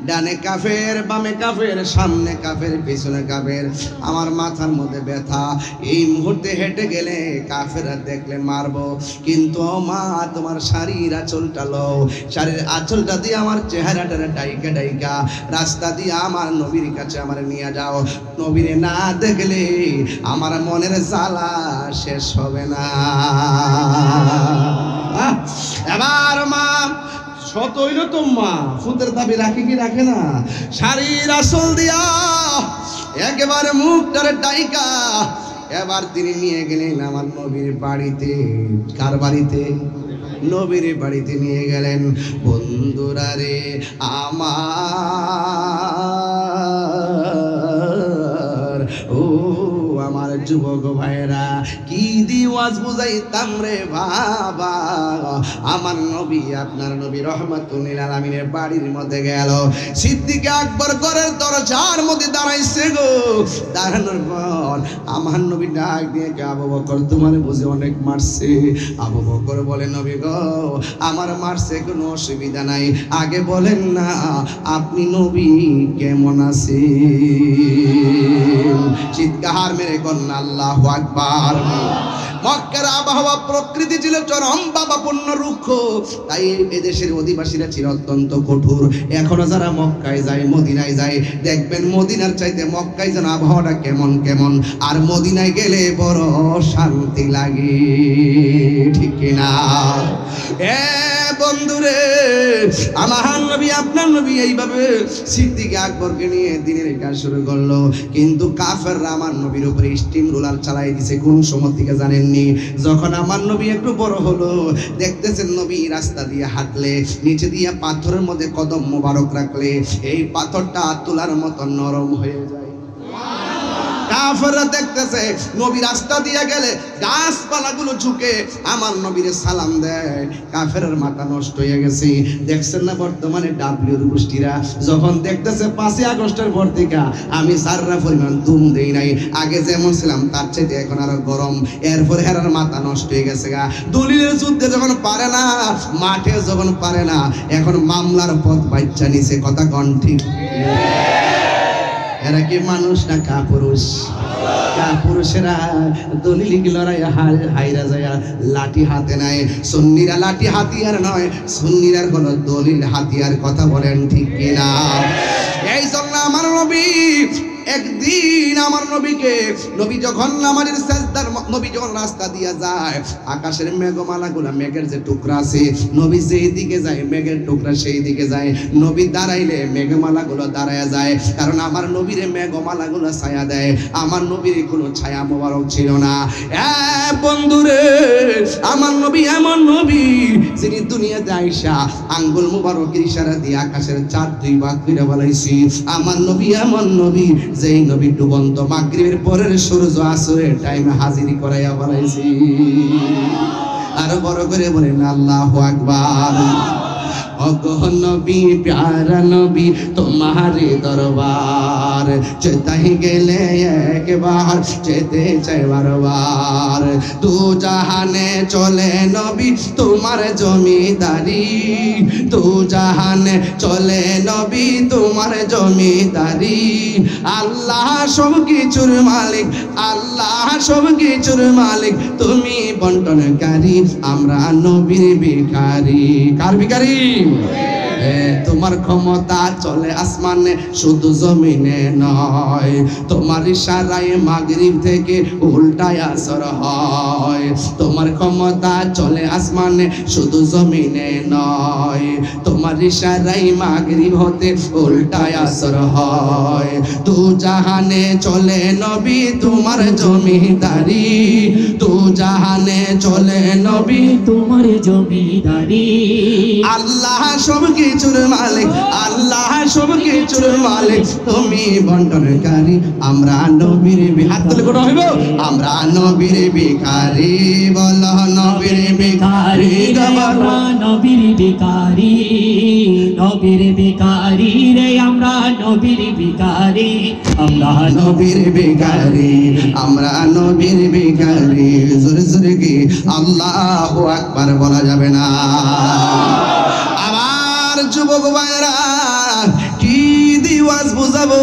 ডানে কাফের, বামে কাফের, সামনে কাফের, পিছনে কাফের, আমার মাথার মধ্যে ব্যথা, এই মুহূর্তে হেঁটে গেলে কাফেররা দেখলে মারবো, কিন্তু ও মা, তোমার শাড়ির আঁচলটা লও, শাড়ির আঁচলটা দিয়ে আমার চেহারাটা ডাইকা ডাইকা রাস্তা দিয়ে আমার নবীর কাছে আমার নিয়ে যাও। নবীরে না দেখলে আমার মনের জ্বালা শেষ হবে না। এবার মা সতইল তো মা ফুতের দাবি রাখে কি রাখে না? শাড়ির আসল দিয়া একেবারে মুখটারে ডাইকা এবার তিনি নিয়ে গেলেন আমার নবীর বাড়িতে। কার বাড়িতে? নবীর বাড়িতে নিয়ে গেলেন। বন্ধুরা রে আমার, ও আমার যুবক ভাইরা, কি দিওয়াজ বুঝাইতাম রে বাবা। আমার নবী, আপনার নবী রহমাতুল লিল আলামিনের বাড়ির মধ্যে গেল। সিদ্দিক আকবর ঘরের দরজার মধ্যে দাঁড়াইছে গো। দাঁড়ানোর পর আমার নবী ডাক দিয়ে, আবু বকর, তোমার বুঝে অনেক মারছে? আবু বকর বলে, নবী গো, আমার মারছে, কোনো অসুবিধা নাই, আগে বলেন না আপনি নবী কেমন আছেন? চিৎকার মেরে কন্যা আল্লাহু আকবার। মক্কার আবহাওয়া প্রকৃতি ছিল চরম ভাবাপন্ন রুক্ষ, তাই এদেশের অধিবাসীরা ছিল অত্যন্ত কঠোর। এখনো যারা মক্কায় যায়, মদিনায় যায়, দেখবেন মদিনার চাইতে মক্কায় যেন আবহাওয়াটা কেমন কেমন, আর মদিনায় গেলে বড় শান্তি লাগে, ঠিক কিনা? বন্ধুরে, আমার নবী, আপনার নবী এইভাবে সিদ্দিক আকবরকে নিয়ে দিনের কাজ শুরু করলো। কিন্তু কাফেররা আমার নবীর উপরে স্টিম রোলার চালাই দিছে। কোন সময় থেকে জানেননি? যখন আমার নবী একটু বড় হলো, দেখতেছেন নবী রাস্তা দিয়ে হাঁটলে নিচে দিয়ে পাথরের মধ্যে কদম মোবারক রাখলে এই পাথরটা তুলার মতো নরম হয়ে যায়। কাফেররা দেখতেছে নবী রাস্তা দিয়ে গেলে গাছপালাগুলো ঝুঁকে আমার নবীর সালাম দেয়। কাফেরের মাথা নষ্ট হয়ে গেছে। দেখছেন না বর্তমানে ডাব্লিউর গোষ্ঠীরা যখন দেখতেছে 5ই আগস্টের পর থেকে আমি সাররা পরিমাণ দুম দেই নাই, আগে যেমন ছিলাম তার চাইতে এখন আরো গরম, এরপর হেরার মাথা নষ্ট হয়ে গেছে গা। দলিলের যুদ্ধে যখন পারে না, মাঠে যখন পারে না, এখন মামলার পথ বাচ্চা নিছে। কথা কন ঠিক? এরা কি মানুষ না কাপুরুষ? কাপুরুষেরা দলিল লড়াই হাইরা যায়, লাঠি হাতে নাই। সুন্নিরা লাঠি হাতিয়ার নয়, সুন্নিরা হলো দলিল হাতিয়ার। কথা বলেন ঠিক কিনা? এই জন্য আমার নবী একদিন, আমার নবীকে, নবী যখন নামাজের সাজদার, নবী যখন রাস্তা দিয়ে যায়, আকাশের মেঘমালাগুলো, মেঘের যে টুকরা আছে, নবী যেই দিকে যায় মেঘের টুকরা সেই দিকে যায়। নবী দাঁড়াইলে মেঘমালাগুলো দাঁড়ায় যায়, কারণ আমার নবীর মেঘমালাগুলো ছায়া দেয়। আমার নবীর কোনো ছায়া মোবারক ছিল না। বন্ধুরে, আমার নবী এমন নবী যিনি দুনিয়াতে আইসা আঙ্গুল মুবারকের ইশারা দিয়ে আকাশের চাঁদ 2 ভাগ করে বলাইছি। আমার নবী এমন নবী যেই নবী ডুবন্ত মাগরিবের পরের সূর্য আসরের টাইমে হাজিরি করাইয়া বলাইছি। আরো বড় করে বলেন আল্লাহু আকবার। ও ওগো নবী প্যারা নবী তোমারে দরবার যেতাই গেলে একবার যেতে চাই বারবার দু জাহানে চলে নবী তোমার জমিদারি দু জাহানে চলে নবী তোমার জমিদারি আল্লাহ সব কিছুর মালিক আল্লাহ সব কিছুর মালিক তুমি বন্টনকারী আমরা নবীর ভিখারি কার ভিখারি তোমার ক্ষমতা চলে আসমানে শুধু জমিনে নয় তোমার ইশারায় মাগরিব থেকে উল্টায় আসর হয় তোমার ক্ষমতা চলে আসমানে শুধু জমিনে নয় তোমার ইশারায় মাগরিব হতে উল্টায় আসর হয় দু জাহানে চলে নবী তোমার জমিদারি দু জাহানে চলে নবী তোমার জমিদারি আল্লাহ সব কিছুর মালিক আল্লাহ সব কিছুর মালিক তুমি বন্টনকারী আমরা নবীর হাত তুলে কোন হইব আমরা নবীর ভিখারি বলো নবীর ভিখারি আমরা নবীর ভিখারি নবীর ভিখারি রে আমরা নবীর ভিখারি আমরা নবীর ভিখারি আমরা নবীর ভিখারি জোরে জোরে কি আল্লাহু আকবার বলা যাবে না আমার যুবক ভাইরা কি দিওয়াজ বুঝাবো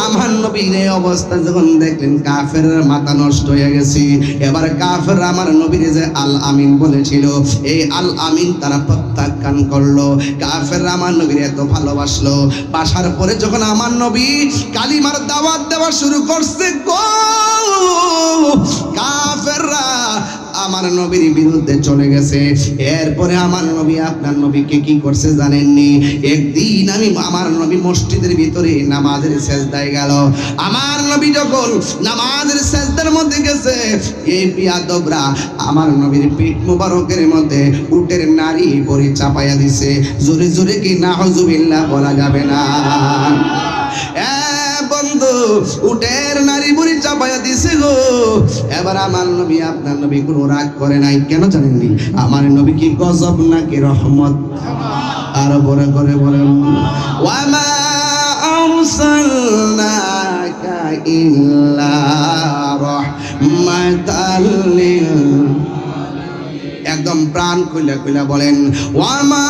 আমার নবীর এই অবস্থা যখন দেখলেন কাফেরের মাথা নষ্ট হয়ে গেছে এবার কাফের আমার নবীর যে আল আমিন বলেছিল এই আল আমিন তারা প্রত্যাখ্যান করলো কাফের আমার নবীর এত ভালোবাসলো বাসার পরে যখন আমার নবী কালিমার দাওয়াত দেওয়া শুরু করছে গো কাফেররা আমার নবীর বিরুদ্ধে চলে গেছে এরপরে আমার নবী আপনার নবীকে কি করছে জানেননি একদিন আমি আমার নবী মসজিদের ভিতরে নামাজের সেজদায় গেল আমার নবী যখন নামাজের সেজদার মধ্যে গেছে এই বিয়াদবরা আমার নবীর পিঠ মুবারকের মধ্যে উটের নারী পরি চাপাইয়া দিছে জোরে জোরে কি নাউজুবিল্লাহ বলা যাবে না বন্ধু উটের নারী বুড়ি চাপাইয়া দিছে গো এবার আমার নবী আপনার নবী কোনো রাগ করে নাই কেন জানেননি আমার নবী কি গজব নাকি রহমত আর বড় করে বলেন ওয়ামা আরসালনাকা ইল্লা রাহমাতাল লিল একদম প্রাণ খুলে খুলে বলেন ওয়ামা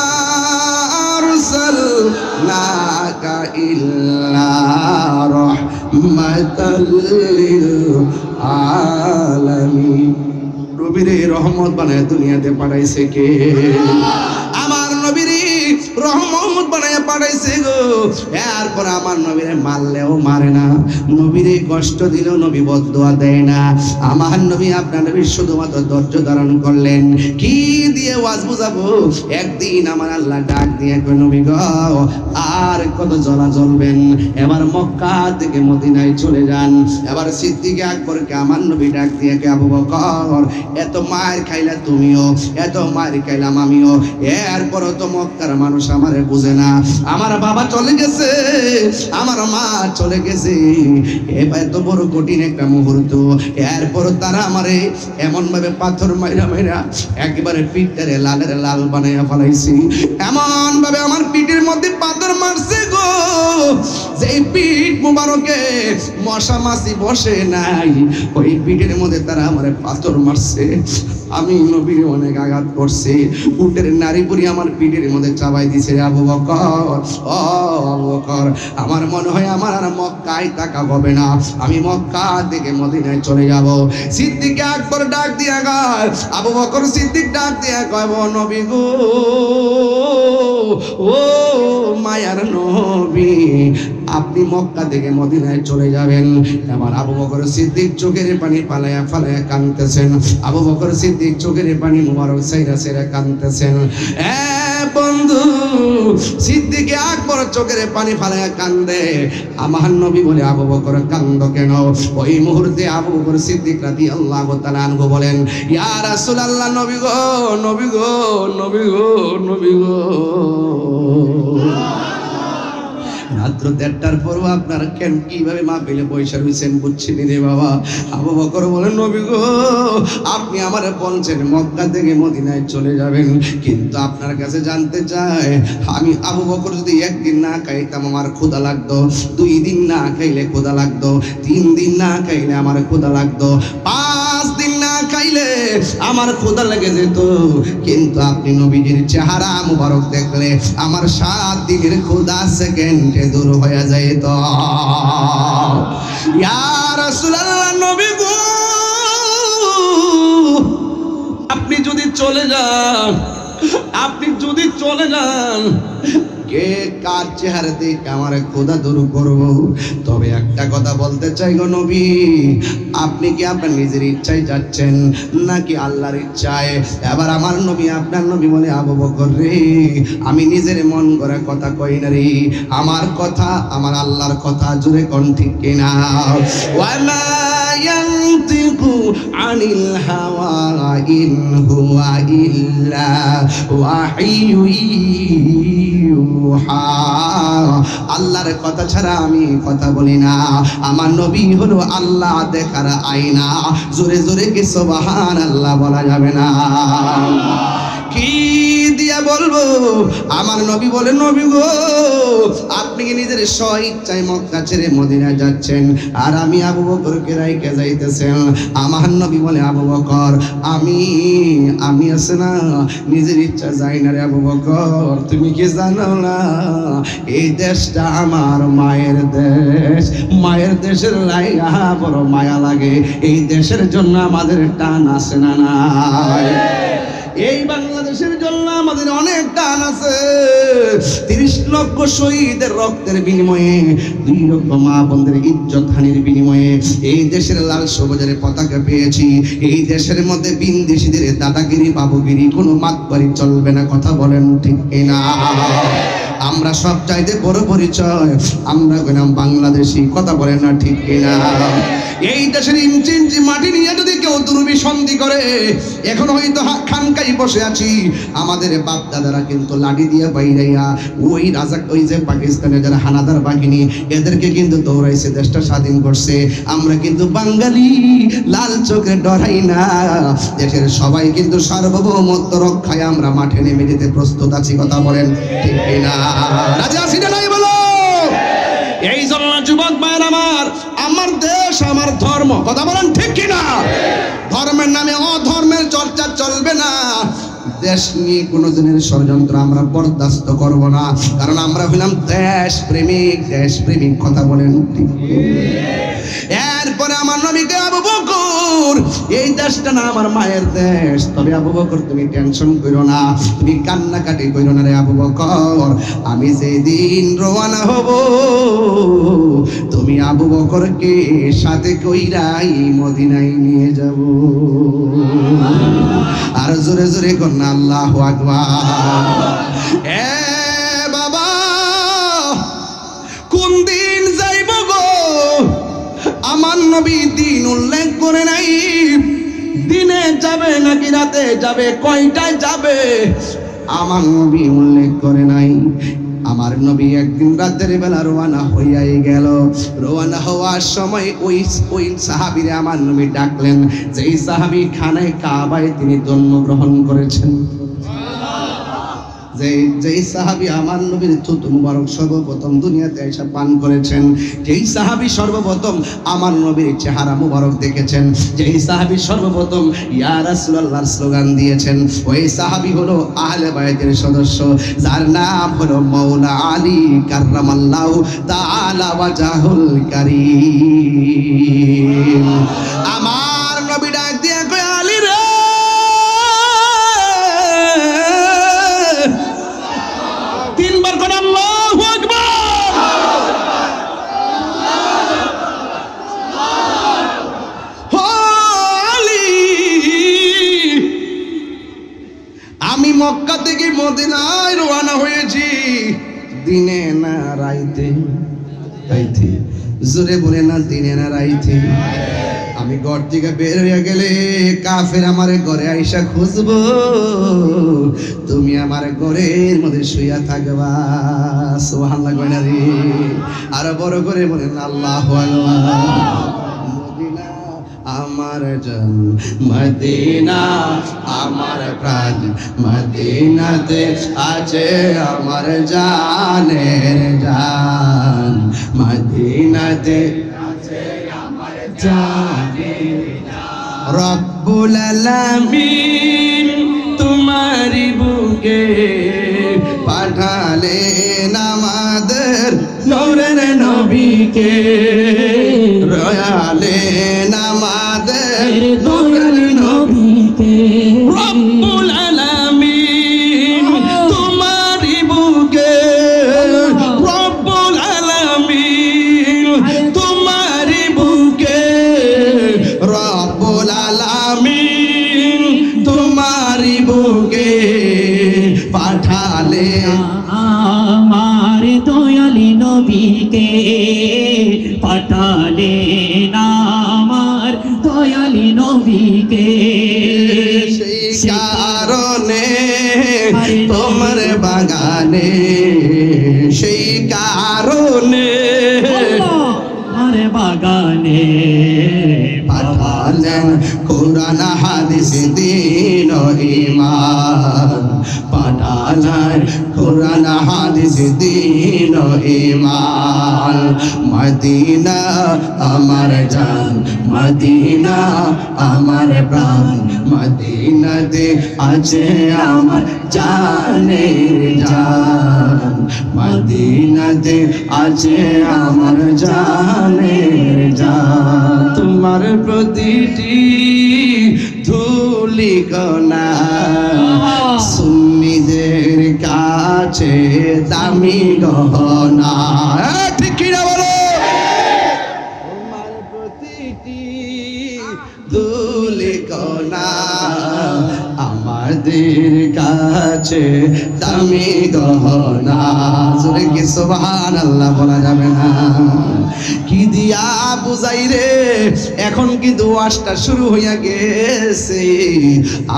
আরসালনাকা ইল্লা রাহমাতাল লিল আলামিন নবীর রহমত বানায় দুনিয়াতে পাঠাইছে কে আমার নবীর রহমত বানায় পাঠাইছে গো এরপর আমার নবীরে মারলেও মারে না নবীরে কষ্ট দিলেও নবী বদদুয়া দেয় না আমার নবী আপনার নবী শুধুমাত্র ধৈর্য ধারণ করলেন কি দিয়ে ওয়াজ বুঝাবো একদিন আমার আল্লাহ ডাক দিয়ে কই নবী গো আর কত জ্বলা জ্বলবেন এবার মক্কা থেকে মদিনায় চলে যান এবার সিদ্দিক আকবরকে আমার নবী ডাক দিয়ে কে আবু বকর এত মার খাইলা তুমিও এত মার খাইলাম আমিও এরপরও তো মক্কার মানুষ আমারে বুঝে না আমার বাবা চলে গেছে আমার মা চলে গেছে এবার এত বড় কঠিন একটা মুহূর্ত এরপর তারা আমারে এমন ভাবে পাথর মাইরা মাইরা একেবারে পিঠটারে লালের লাল বানাইয়া ফেলাইছি এমন ভাবে আমার পিঠের মধ্যে পাথর মারছে গো যে পিঠ মুবারকে মশা মাছি বসে নাই ওই পিঠের মধ্যে তারা আমারে পাথর মারছে আমি নবীর অনেক আঘাত করছি উটের নারী পুরি আমার পিঠের মধ্যে চাপাই দিছে আবু বকর ও আবু বকর আমার মনে হয় আমার আর মক্কায় টাকা হবে না আমি মক্কা থেকে মদিনায় চলে যাব সিদ্দিক আকবর ডাক দিয়া কয় আবু বকর সিদ্দিক ডাক দিয়া কয় ও নবী গো ও মায়ার নবী আপনি মক্কা থেকে মদিনায় চলে যাবেন এবার আবু বকর সিদ্দিক চোখের পানি ফালায়া ফালায়া কাঁদতেছেন আবু বকর সিদ্দিক চোখের পানি মুবারক সাইরা সাইরা কাঁদতেছেন বন্ধু সিদ্দিক আকবর চোখের পানি ফালায়া কান্দে আমার নবী বলে আবু বকর কান্দো কেন ওই মুহূর্তে আবু বকর সিদ্দিক রাদিয়াল্লাহু তাআলা আনহু বলেন ইয়া রাসূলুল্লাহ নবী গো নবী গো নবী গো নবী গো রাত্র 1:30টার পরও আপনারা কেন কিভাবে মাহফিলে পয়সা রয়েছেন বুঝছি রে বাবা। আবু বকর বলেন নবী গো, আপনি আমারে বলছেন মক্কা থেকে মদিনায় চলে যাবেন, কিন্তু আপনার কাছে জানতে চাই আমি আবু বকর যদি একদিন না খাইতাম আমার ক্ষুধা লাগতো, 2 দিন না খাইলে ক্ষুধা লাগতো, 3 দিন না খাইলে আমার ক্ষুধা লাগতো, 5 দিন না খাইলে আমার ক্ষুধা লেগে যেত, কিন্তু আপনি নবীজির চেহারা মুবারক দেখলে আমার 7 দিনের ক্ষুধা সেকেন্ডে দূর হয়ে যেত। ইয়া রাসূলুল্লাহ, নবী গো আপনি যদি চলে যান, আপনি যদি চলে যান, কে কার চেহারা দেখে আমার খোদা দূর করব? তবে একটা কথা বলতে চাই গো নবী, আপনি কি আপনার নিজের ইচ্ছায় যাচ্ছেন নাকি আল্লাহর ইচ্ছায়? এবার আমার নবী, আপনার নবী বলে আবু বকর রে, আমি নিজের মন করা কথা কই না রে, আমার কথা আমার আল্লাহর কথা, জুড়ে কোন ঠিক কিনা? ওয়ামা ইয়ানতিকু আনিল হাওয়া ইন হুয়া ইল্লা ওয়াহিয়ু ইউহা। আল্লাহর কথা ছাড়া আমি কথা বলি না, আমার নবী হলো আল্লাহ দেখার আয়না। জোরে জোরে কি সুবহানাল্লাহ বলা যাবে না? কি দিয়া বলবো? আমার নবী বলে নবী গো, আপনি কি নিজের স্বইচ্ছায় মক্কা ছেড়ে মদিনা যাচ্ছেন, আর আমি আবু বকরকে রাইখে যাইতেছেন? আমার নবী বলে আবু বকর, আমি আছে না নিজের ইচ্ছা যাই না রে আবু বকর, তুমি কি জানো না এই দেশটা আমার মায়ের দেশ, মায়ের দেশের লাইগা বড় মায়া লাগে, এই দেশের জন্য আমাদের টান আছে না নাই? এই বাংলাদেশের জন্য আমাদের অনেক টান আছে। 30 লক্ষ শহীদের রক্তের বিনিময়ে, 2 লক্ষ মা বোনদের ইজ্জত হানির বিনিময়ে এই দেশের লাল সবুজের পতাকা পেয়েছি। এই দেশের মধ্যে বিন্দেশীদের দাদাগিরি বাবুগিরি কোনো মাতবাড়ি চলবে না, কথা বলেন ঠিক কিনা? আমরা সব চাইতে বড় পরিচয়, আমরা গেলাম বাংলাদেশি, কথা বলেন না ঠিক কিনা? এই দেশের ইঞ্চি ইঞ্চি মাটি নিয়ে যদি কেউ দুর্বিসন্ধি করে, এখন হয়তো খানকাই বসে আছি, আমাদের বাপ দাদারা কিন্তু লাঠি দিয়ে বাইরাইয়া ওই রাজা, ওই যে পাকিস্তানের যারা হানাদার বাহিনী, এদেরকে কিন্তু দৌড়াইছে, দেশটা স্বাধীন করছে। আমরা কিন্তু বাঙালি লাল চোখে ডরাই না, দেশের সবাই কিন্তু সার্বভৌমত্ব রক্ষায় আমরা মাঠে নেমে যেতে প্রস্তুত আছি, কথা বলেন ঠিক কিনা? রাজা আছি না নাই বলো? এই জন্য যুবক ভাইয়ের আমার দেশ আমার ধর্ম, কথা বলেন ঠিক কিনা? ধর্মের নামে অধর্মের চর্চা চলবে না। দেশ নিয়ে কোনো দিনের ষড়যন্ত্র আমরা বরদাস্ত করব না, কারণ আমরা হইলাম দেশ প্রেমিক, কথা বলেন ঠিক? এরপরে আমার নবীকে আবু বকর, এই দেশটা না আমার মায়ের দেশ, তবে আবু বকর তুমি টেনশন করো না, তুমি কান্নাকাটি করো না রে আবু বকর, আমি যেদিন রওনা হব তুমি আবু বকরকে সাথে কইরাই মদিনায় নিয়ে যাব। আর জোরে জোরে কন্যা আল্লাহু আকবার। এ বাবা, কোন দিন যাইব গো? আমার নবী দিন উল্লেখ করে নাই, দিনে যাবে নাকি রাতে যাবে, কয়টায় যাবে, আমার নবী উল্লেখ করে নাই। আমার নবী একদিন রাতের বেলা রওনা হইয়াই গেল। রওনা হওয়ার সময় ওই সাহাবীরে আমার নবী ডাকলেন, যেই সাহাবী খানায় কাবায় তিনি জন্মগ্রহণ করেছেন, যেই সাহাবী আমার নবীর থুতু মুবারক সর্বপ্রথম দুনিয়াতে এসে পান করেছেন, যেই সাহাবী সর্বপ্রথম আমার নবীর চেহারা মুবারক দেখেছেন, যেই সাহাবী সর্বপ্রথম ইয়া রাসূলুল্লাহর স্লোগান দিয়েছেন, ওই সাহাবী হলো আহলে বায়তের সদস্য, যার নাম হলো মাওলা আলী কাররামাল্লাহু তাআলা ওয়াজহুল কারীম। আমার নবী ডাক দিয়ে কয়, আলী রে, মক্কা থেকে মদিনায় রওনা হয়েছি, দিনে না রাইতে, জোরে বলে না দিনে না রাইতে। আমি ঘর থেকে বের হয়ে গেলে কাফের আমার ঘরে আইসা খুঁজবো, তুমি আমার ঘরের মধ্যে শুইয়া থাকবা। সুবহানাল্লাহ কয় না রে? আরো বড় করে বলেন আল্লাহু আকবার। মদিনা আমার জান, মদিনা আমার প্রাণ, মদিনাতে আছে আমার জানের জান, মদিনাতে রব্বুল আলামিন তোমারি বুকে পাঠালেন আমাদের নূরের নবীকে, রয়ালেন আমাদের নূরের নবীকে রব্বুল আলামিন তোমারি বুকে, রব্বুল আলামিন তোমারি বুকে, রব্বুল আলামিন তোমারি বুকে পাঠালে আমার দয়ালি নবীকে, পাঠালেন আমার দয়ালি নবীকে। সেই কারণে তোমার বাগানে, সেই কারণে আমার বাগানে পাঠালেন কোরআন হাদিস দ্বীন ও ঈমান, পাঠালেন কোরআন হাদিস দ্বীন ও ঈমান। মদিনা আমার জান, মদিনা আমার প্রাণ, মদিনাতে আছে আমার জানের জান, মদিনাতে আছে আমার জানের জান। তোমার প্রতিটি ধুলি কণা সুন্নিদের কাছে দামি গহনা। ঠিক কিনা বলো? তোমার প্রতিটি ধুলি কণা আমাদের কাছে দামি গহনা। জোরে কি সুবহানাল্লাহ বলা যাবে না? কি দিয়া বুঝাই রে, এখন কিন্তু ওয়াজটা শুরু হইয়া গেছে।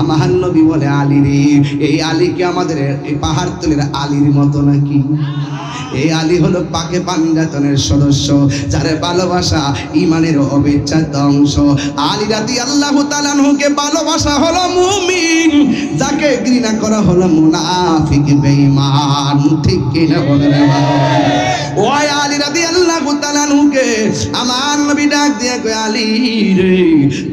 আমার নবী বলে আলী রে, এই আলী কি আমাদের এই পাহাড়তলের আলীর মতো নাকি? এই আলী হলো পাকে পাঞ্জাতনের সদস্য, যার ভালোবাসা ইমানের অবিচ্ছেদ্য অংশ। আলী রাদিয়াল্লাহু তাআলা আনহুকে ভালোবাসা হলো মুমিন, যাকে ঘৃণা করা হলো মুনাফিক বেঈমান। ঠিক কিনা বলেন? ওই আলী রাদিয়াল্লাহু তাআলা আনহুকে আমার নবী ডাক দিয়ে কয়, আলী রে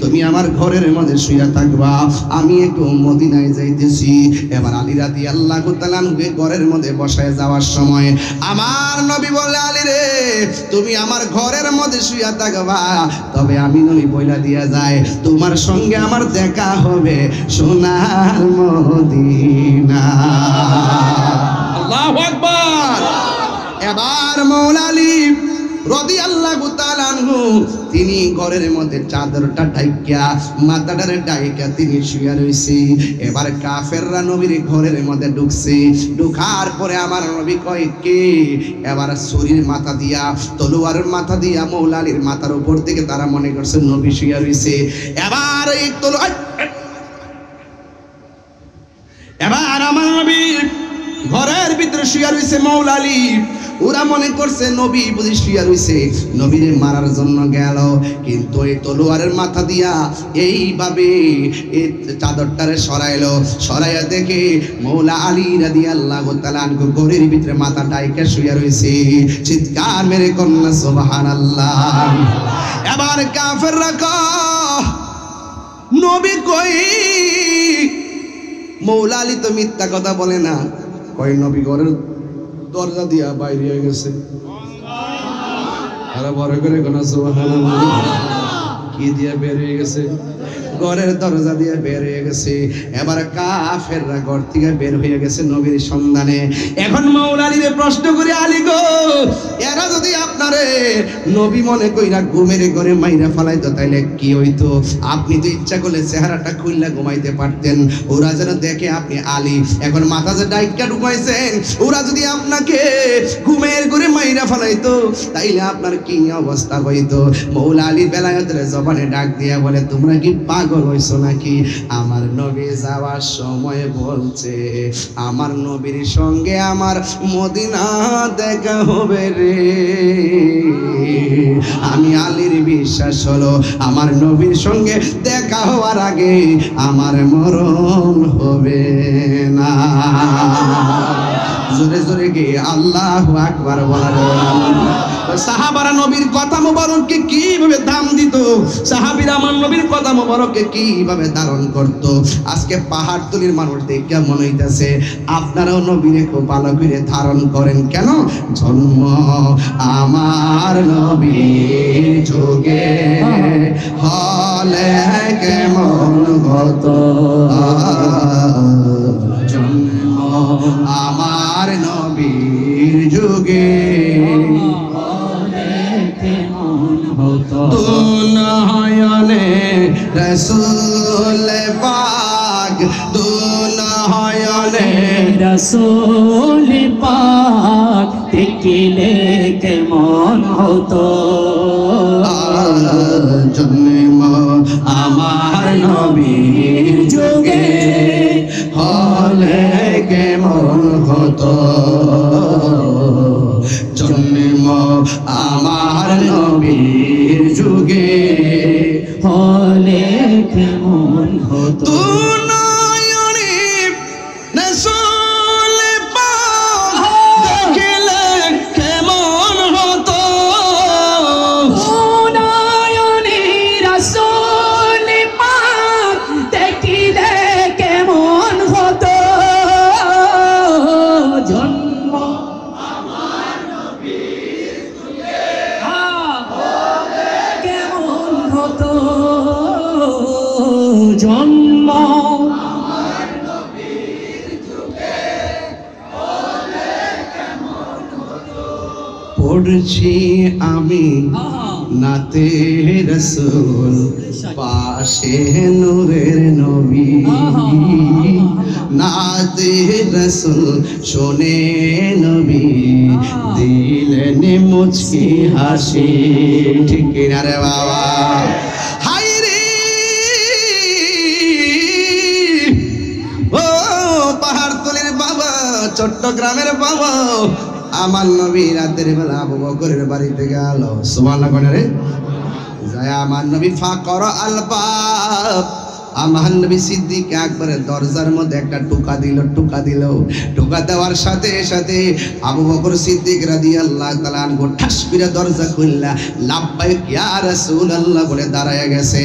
তুমি আমার ঘরের মধ্যে শুইয়া থাকবা, আমি একটু মদিনায় যাইতেছি। এবার আলী রাদিয়াল্লাহু তাআলা আনহুকে ঘরের মধ্যে বসায় যাওয়ার সময় আমার নবী বলে, আলী রে তুমি আমার ঘরের মধ্যে শুইয়া থাকবা, তবে আমি নবী বইলা দিয়া যায় তোমার সঙ্গে আমার দেখা হবে সোনার মদিনা। আল্লাহু আকবার। এবার মৌলা আলী রাদিয়াল্লাহু তাআলা আনহু তিনি ঘরের মধ্যে চাদরটা ঢাইকা, মাথাটারে ঢাইকা তিনি শুয়ে রইছে। এবার কাফেররা নবীর ঘরের মধ্যে ঢুকছে, ঢুকার পরে আমার নবী কয় কে? এবার ছুরির মাথা দিয়া, তলোয়ারের মাথা দিয়া মৌলা আলীর মাথার উপর থেকে তারা মনে করছে নবী শুয়ে রইছে। এবার এই তলোয়ার, এবার আমার নবী ঘরের ভিতরে শুয়ে রইছে মৌলা আলী। ওরা মনে করছে নবী বুঝি শুয়ে রইছে, নবীরে মারার জন্য গেল। কিন্তু এই তলোয়ারের মাথা দিয়া এইভাবে এই চাদরটারে সরাইলো, সরাইয়া দেখে মৌলা আলী রাদিয়াল্লাহু তাআলা আনহু ঘরের ভিতরে মাথা ডাইকা শুয়ে রইছে। চিৎকার মেরে কন্যা সুবহানাল্লাহ। এবার কাফেররা কয় নবী কই? মৌলা আলী তো মিথ্যা কথা বলে না, কয় নবী ঘরের দরজা দিয়া বাইরে হয়ে গেছে। আরে বড় করে কোন সুবহানাল্লাহ। কি দিয়া বের হয়ে গেছে? ঘরের দরজা দিয়ে বের হয়ে গেছে। এবার কাফেররা ঘর থেকে বের হয়ে গেছে নবীর সন্ধানে। এখন মাওলা আলীরে প্রশ্ন করে, আলী গো, এরা যদি আপনারে নবী মনে কইরা ঘুমের ঘরে মাইরা ফালাইতো তাইলে কি হইতো? আপনি তো ইচ্ছা করলে চেহারাটা খুললা ঘুমাইতে পারতেন, ওরা যেন দেখে আপনি আলী। এখন মাথা যে ডাইকা ঢুকাইছেন, ওরা যদি আপনাকে ঘুমের ঘরে মাইরা ফালাইতো তাইলে আপনার কি অবস্থা হইতো? মৌলা আলী বেলায়েতের জবানে ডাক দিয়া বলে, তোমরা কি পাগল হইছো নাকি? আমার নবী যাওয়ার সময় বলছে আমার নবীর সঙ্গে আমার মদিনা দেখা হবে রে। আমি আলীর বিশ্বাস হলো আমার নবীর সঙ্গে দেখা হওয়ার আগে আমার মরণ হবে না। জোরে জোরে গিয়ে আল্লাহু আকবার বলা। সাহাবারা নবীর কথা মোবারককে কিভাবে দাম দিত, সাহাবীরা আমার নবীর কথা মোবারককে কিভাবে ধারণ করত। আজকে পাহাড়তলির মানুষ দেখে মনে হইতেছে আপনারাও নবীরে খুব ভালো করে ধারণ করেন। কেন? জন্ম আমার নবীর যুগে হলে কেমন হতো, জন্ম আমার নবীর যুগে দুনয়নে রসুল পাক, দুনয়নে রসুল পাক দেখিলে কেমন হতো, জন্ম আমার নবীর যুগে হলে কেমন হতো, জন্ম আমার নবীর যুগে হলে কেমন হতো। দুনয়নে রসুল পাক দেখিলে কেমন হতো, দুনয়নে রসুল পাক দেখিলে কেমন হতো, জন্ম আমার নবীর যুগে কেমন হতো, জন্ম আমার নবীর যুগে হলে কেমন হতো। পড়ছি আমি নাতে রসুল, পাশে নূরের নবী, নাতে রসুল শোনে নবী, দিলেন মুচকি হাসি। ঠিক কিনা রে বাবা? হাই রে ও পাহাড়তলির বাবা, চট্টগ্রামের বাবা, আমার নবী রাতের বেলা আবু বকরের বাড়িতে গেল। সুবহানাল্লাহ কোনে রে? যায় আমার নবী ফাকর আল বাব, আমার নবী সিদ্দিক আকবরের দরজার মধ্যে একটা টোকা দিল। টোকা দেওয়ার সাথে সাথে আবু বকর সিদ্দিক রাদিয়াল্লাহু তাআলা আনহু ঠাস করে দরজা খুললা, লাব্বাইক ইয়া রাসূলুল্লাহ বলে দাঁড়ায় গেছে।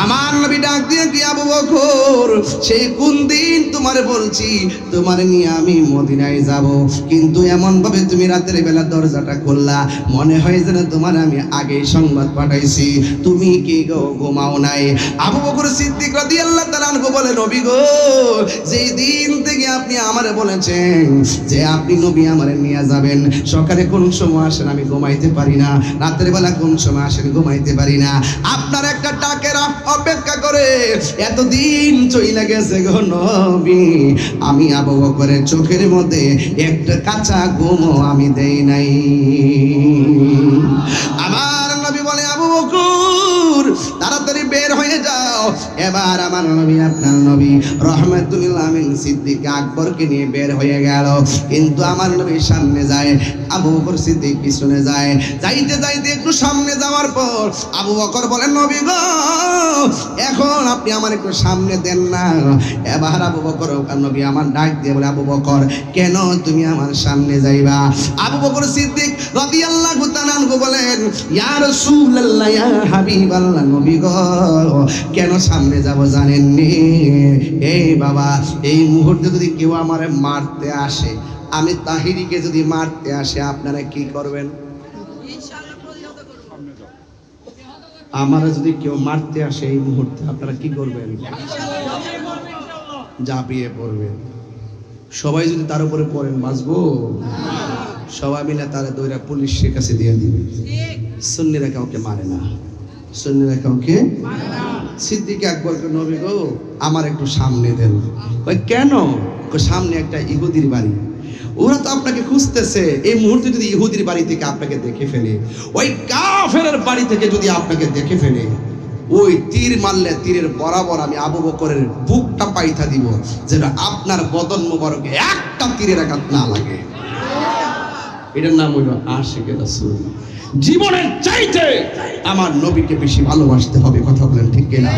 আমার নবী ডাক দিয়ে, কি আবু বকর, সেই কোন দিন তোমারে বলছি তোমারে নিয়ে আমি মদিনায় যাব, কিন্তু এমন ভাবে তুমি রাতের বেলা দরজাটা খুললা, মনে হয় যেন তোমার আমি আগেই সংবাদ পাঠাইছি, তুমি কি গো ঘুমাও নাই? আবু বকর সিদ্দিক রাদিয়াল্লাহু তাআলা আনহু বলে, নবী গো, যেই দিন থেকে আপনি আমারে বলেছেন যে আপনি নবী আমারে নিয়ে যাবেন, সকালে কোন সময় আসেন আমি ঘুমাইতে পারি না, রাতের বেলা কোন সময় আসেন ঘুমাইতে পারি না, আপনার একটা ডাকের অপেক্ষা করে এতদিন চইলা গেছে গো নবী, আমি আবু বকরের চোখের মধ্যে একটা কাঁচা ঘুমও আমি দেই নাই। আমার নবী বলে, আবু বকর তাড়াতাড়ি বের হয়ে যাও। এবার আমার নবী, আপনার নবী রহমাতুল আমিন সিদ্দিক আকবরকে নিয়ে বের হয়ে গেল, কিন্তু আমার নবী সামনে যায়, আবু বকর সিদ্দিক পিছনে যায়। যাইতে যাইতে একটু সামনে যাওয়ার পর আবু বকর বলেন, নবী গো, এখন আপনি আমার একটু সামনে দেন না। এবার আবু বকর নবী আমার ডাক দিয়ে বলে, আবু বকর, কেন তুমি আমার সামনে যাইবা? আবু বকর সিদ্দিক রাদিয়াল্লাহু তাআলা আনহু বলেন, ইয়া রাসূলুল্লাহ, ইয়া হাবিবাল্লাহ, নবী গো, কেন সামনে যাব জানেননি? এই বাবা, এই মুহূর্তে যদি কেউ আমারে মারতে আসে, আমি তাহিরিকে যদি মারতে আসে, আপনারা কি করবেন? আমারা যদি কেউ মারতে আসে এই মুহূর্তে আপনারা কি করবেন? ঝাঁপিয়ে পড়বেন। সবাই যদি তার উপরে পড়েন বাঁচবো? সবাই মিলে তারা দৌড়া পুলিশের কাছে দিয়ে দিবে। সুন্নিরা কাউকে মারে না, সুন্নিরা কাউকে সিদ্দিক আকবরকে নবী গো আমার একটু সামনে দেন। ওই কেন? সামনে একটা ইহুদির বাড়ি, ওরা তো আপনাকে খুঁজতেছে। এই মুহূর্তে যদি ইহুদির বাড়ি থেকে আপনাকে দেখে ফেলে, ওই কাফেরের বাড়ি থেকে যদি আপনাকে দেখে ফেলে, ওই তীর মারলে তীরের বরাবর আমি আবু বকরের বুকটা পাইথা দিব, যেটা আপনার বদন মোবারকে একটা তীরের আঘাত না লাগে। এটার নাম হইল আশিকে রাসূল। জীবনের চাইতে আমার নবীকে বেশি ভালোবাসতে হবে। কথা বলেন ঠিক কিনা?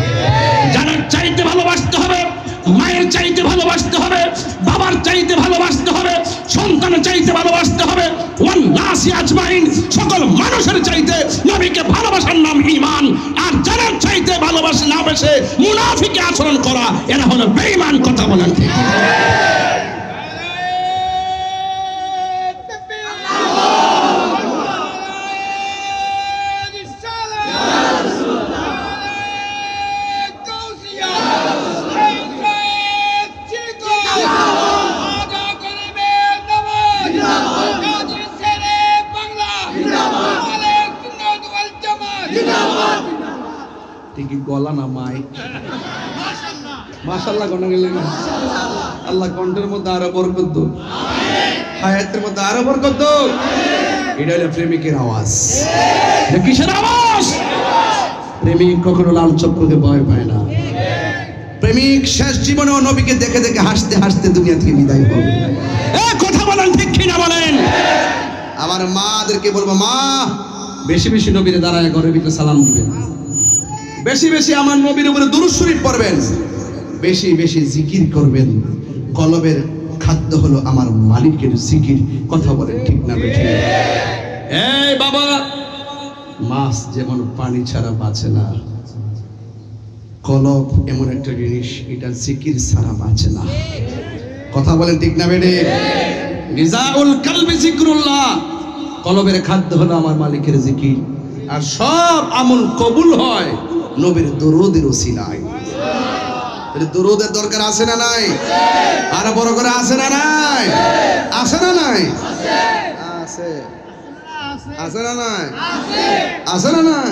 জানার চাইতে ভালোবাসতে হবে, মায়ের চাইতে ভালোবাসতে হবে, বাবার চাইতে ভালোবাসতে হবে, সন্তানের চাইতে ভালোবাসতে হবে, ওয়ান্নাসি আজমাইন সকল মানুষের চাইতে নবীকে ভালোবাসার নাম ঈমান। আর জানার চাইতে ভালোবাসা না বেশে মুনাফিকি আচরণ করা, এরা হলো বেঈমান। কথা বলেন ঠিক কিনা? ঠিকই গলা না মাইক। মাশাআল্লাহ গনা গেলে না। আল্লাহ কণ্ঠের মধ্যে আরো বরকত দাও, হায়াতের মধ্যে আরো বরকত দাও। এটা হলো প্রেমিকের আওয়াজ। এটা কিসের আওয়াজ? প্রেমিক কখনো লাল চক্রকে ভয় পায় না। প্রেমিক শেষ জীবনেও নবীকে দেখে দেখে হাসতে হাসতে দুনিয়া থেকে বিদায় হবে। কথা বলেন ঠিক কিনা বলেন? আমার মাদেরকে বলবো, মা বেশি বেশি নবীর দাঁড়ায় ঘরের ভিতরে সালাম দিবেন, বেশি বেশি আমার নবীর উপরে দুরূদ শরীফ পড়বেন, বেশি বেশি জিকির করবেন। কলবের খাদ্য হলো আমার মালিকের জিকির। কথা বলেন ঠিক না বেঠিক? এই বাবা, মাছ যেমন পানি ছাড়া বাঁচে না, কলব এমন একটা জিনিস, এটা জিকির ছাড়া বাঁচে না। কথা বলেন ঠিক না বেঠিক? নিজাউল কলবি জিকরুল্লাহ, কলবের খাদ্য হলো আমার মালিকের জিকির। আর সব আমল কবুল হয় নবীর দরুদের ওসিলায়। দরুদের দরকার আছে না নাই? আর বড় করে আছে না নাই? আছে না নাই? আছে। আছে না নাই? আছে না নাই?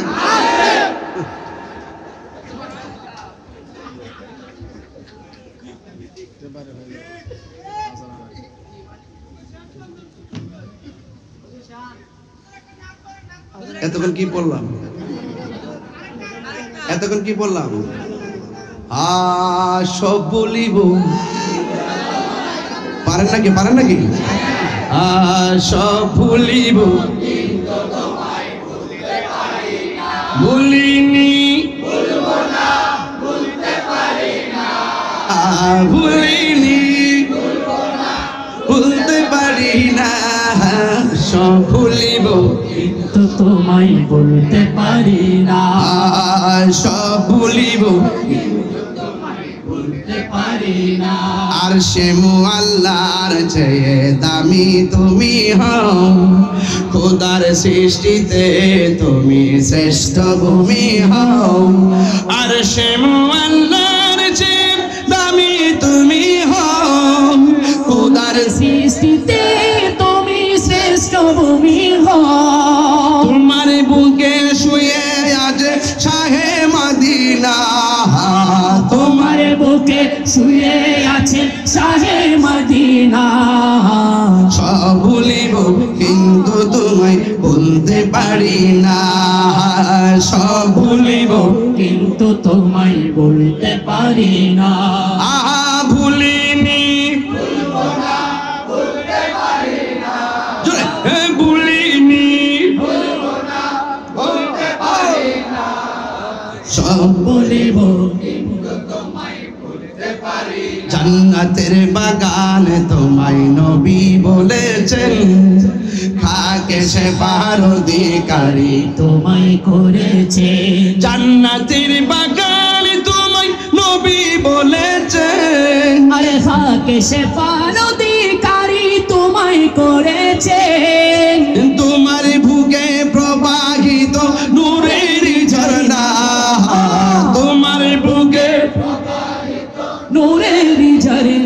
এতক্ষণ কি পড়লাম? এতক্ষণ কি বললাম? সব বলিব। পারেন নাকি? পারেন নাকি? সব ভুলিব, ভুলিনি, ভুলিনি, ভুলতে পারি না। সব ভুলিব কিন্তু তোমায় বলতে পারি না। সব ভুলিব বলতে পারি না। আর সে আল্লাহর চেয়ে দামি তুমি হও, খোদার সৃষ্টিতে তুমি শ্রেষ্ঠ ভূমি হও। আর সে আল্লাহর চেয়ে দামি তুমি হও, খোদার সৃষ্টিতে তুমি শ্রেষ্ঠ ভূমি হও। তোমার বুকে শুয়ে আছে শাহে মদিনা, তোমার বুকে শুয়ে আছে শাহে মদিনা। সব ভুলিব কিন্তু তোমায় বলতে পারি না। সব ভুলিব কিন্তু তোমায় বলতে পারি না। ভুলিনি, ভুলিনি, সব বলিব জান্নাতের বাগান তোমায় নবী বলেছেন, খাকে সে পার অধিকারী তোমায় করেছে। জান্নাতের বাগান তোমায় নবী বলেছেন, আরে খাকে সে পার অধিকারী তোমায় করেছে। তোমার বুকে প্রবাহিত নূরের ঝরনা,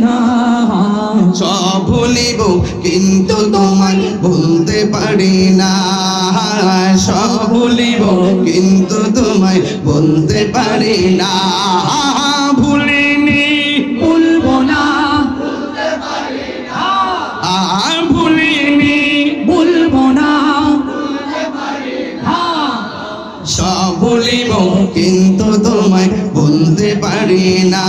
না সব ভুলিব কিন্তু তোমায় ভুলতে পারি না, সব ভুলিব কিন্তু তোমায় ভুলতে পারি না, ভুলিনি ভুলবো না ভুলিনি ভুলবো না সব ভুলিব কিন্তু তোমায় ভুলতে পারি না,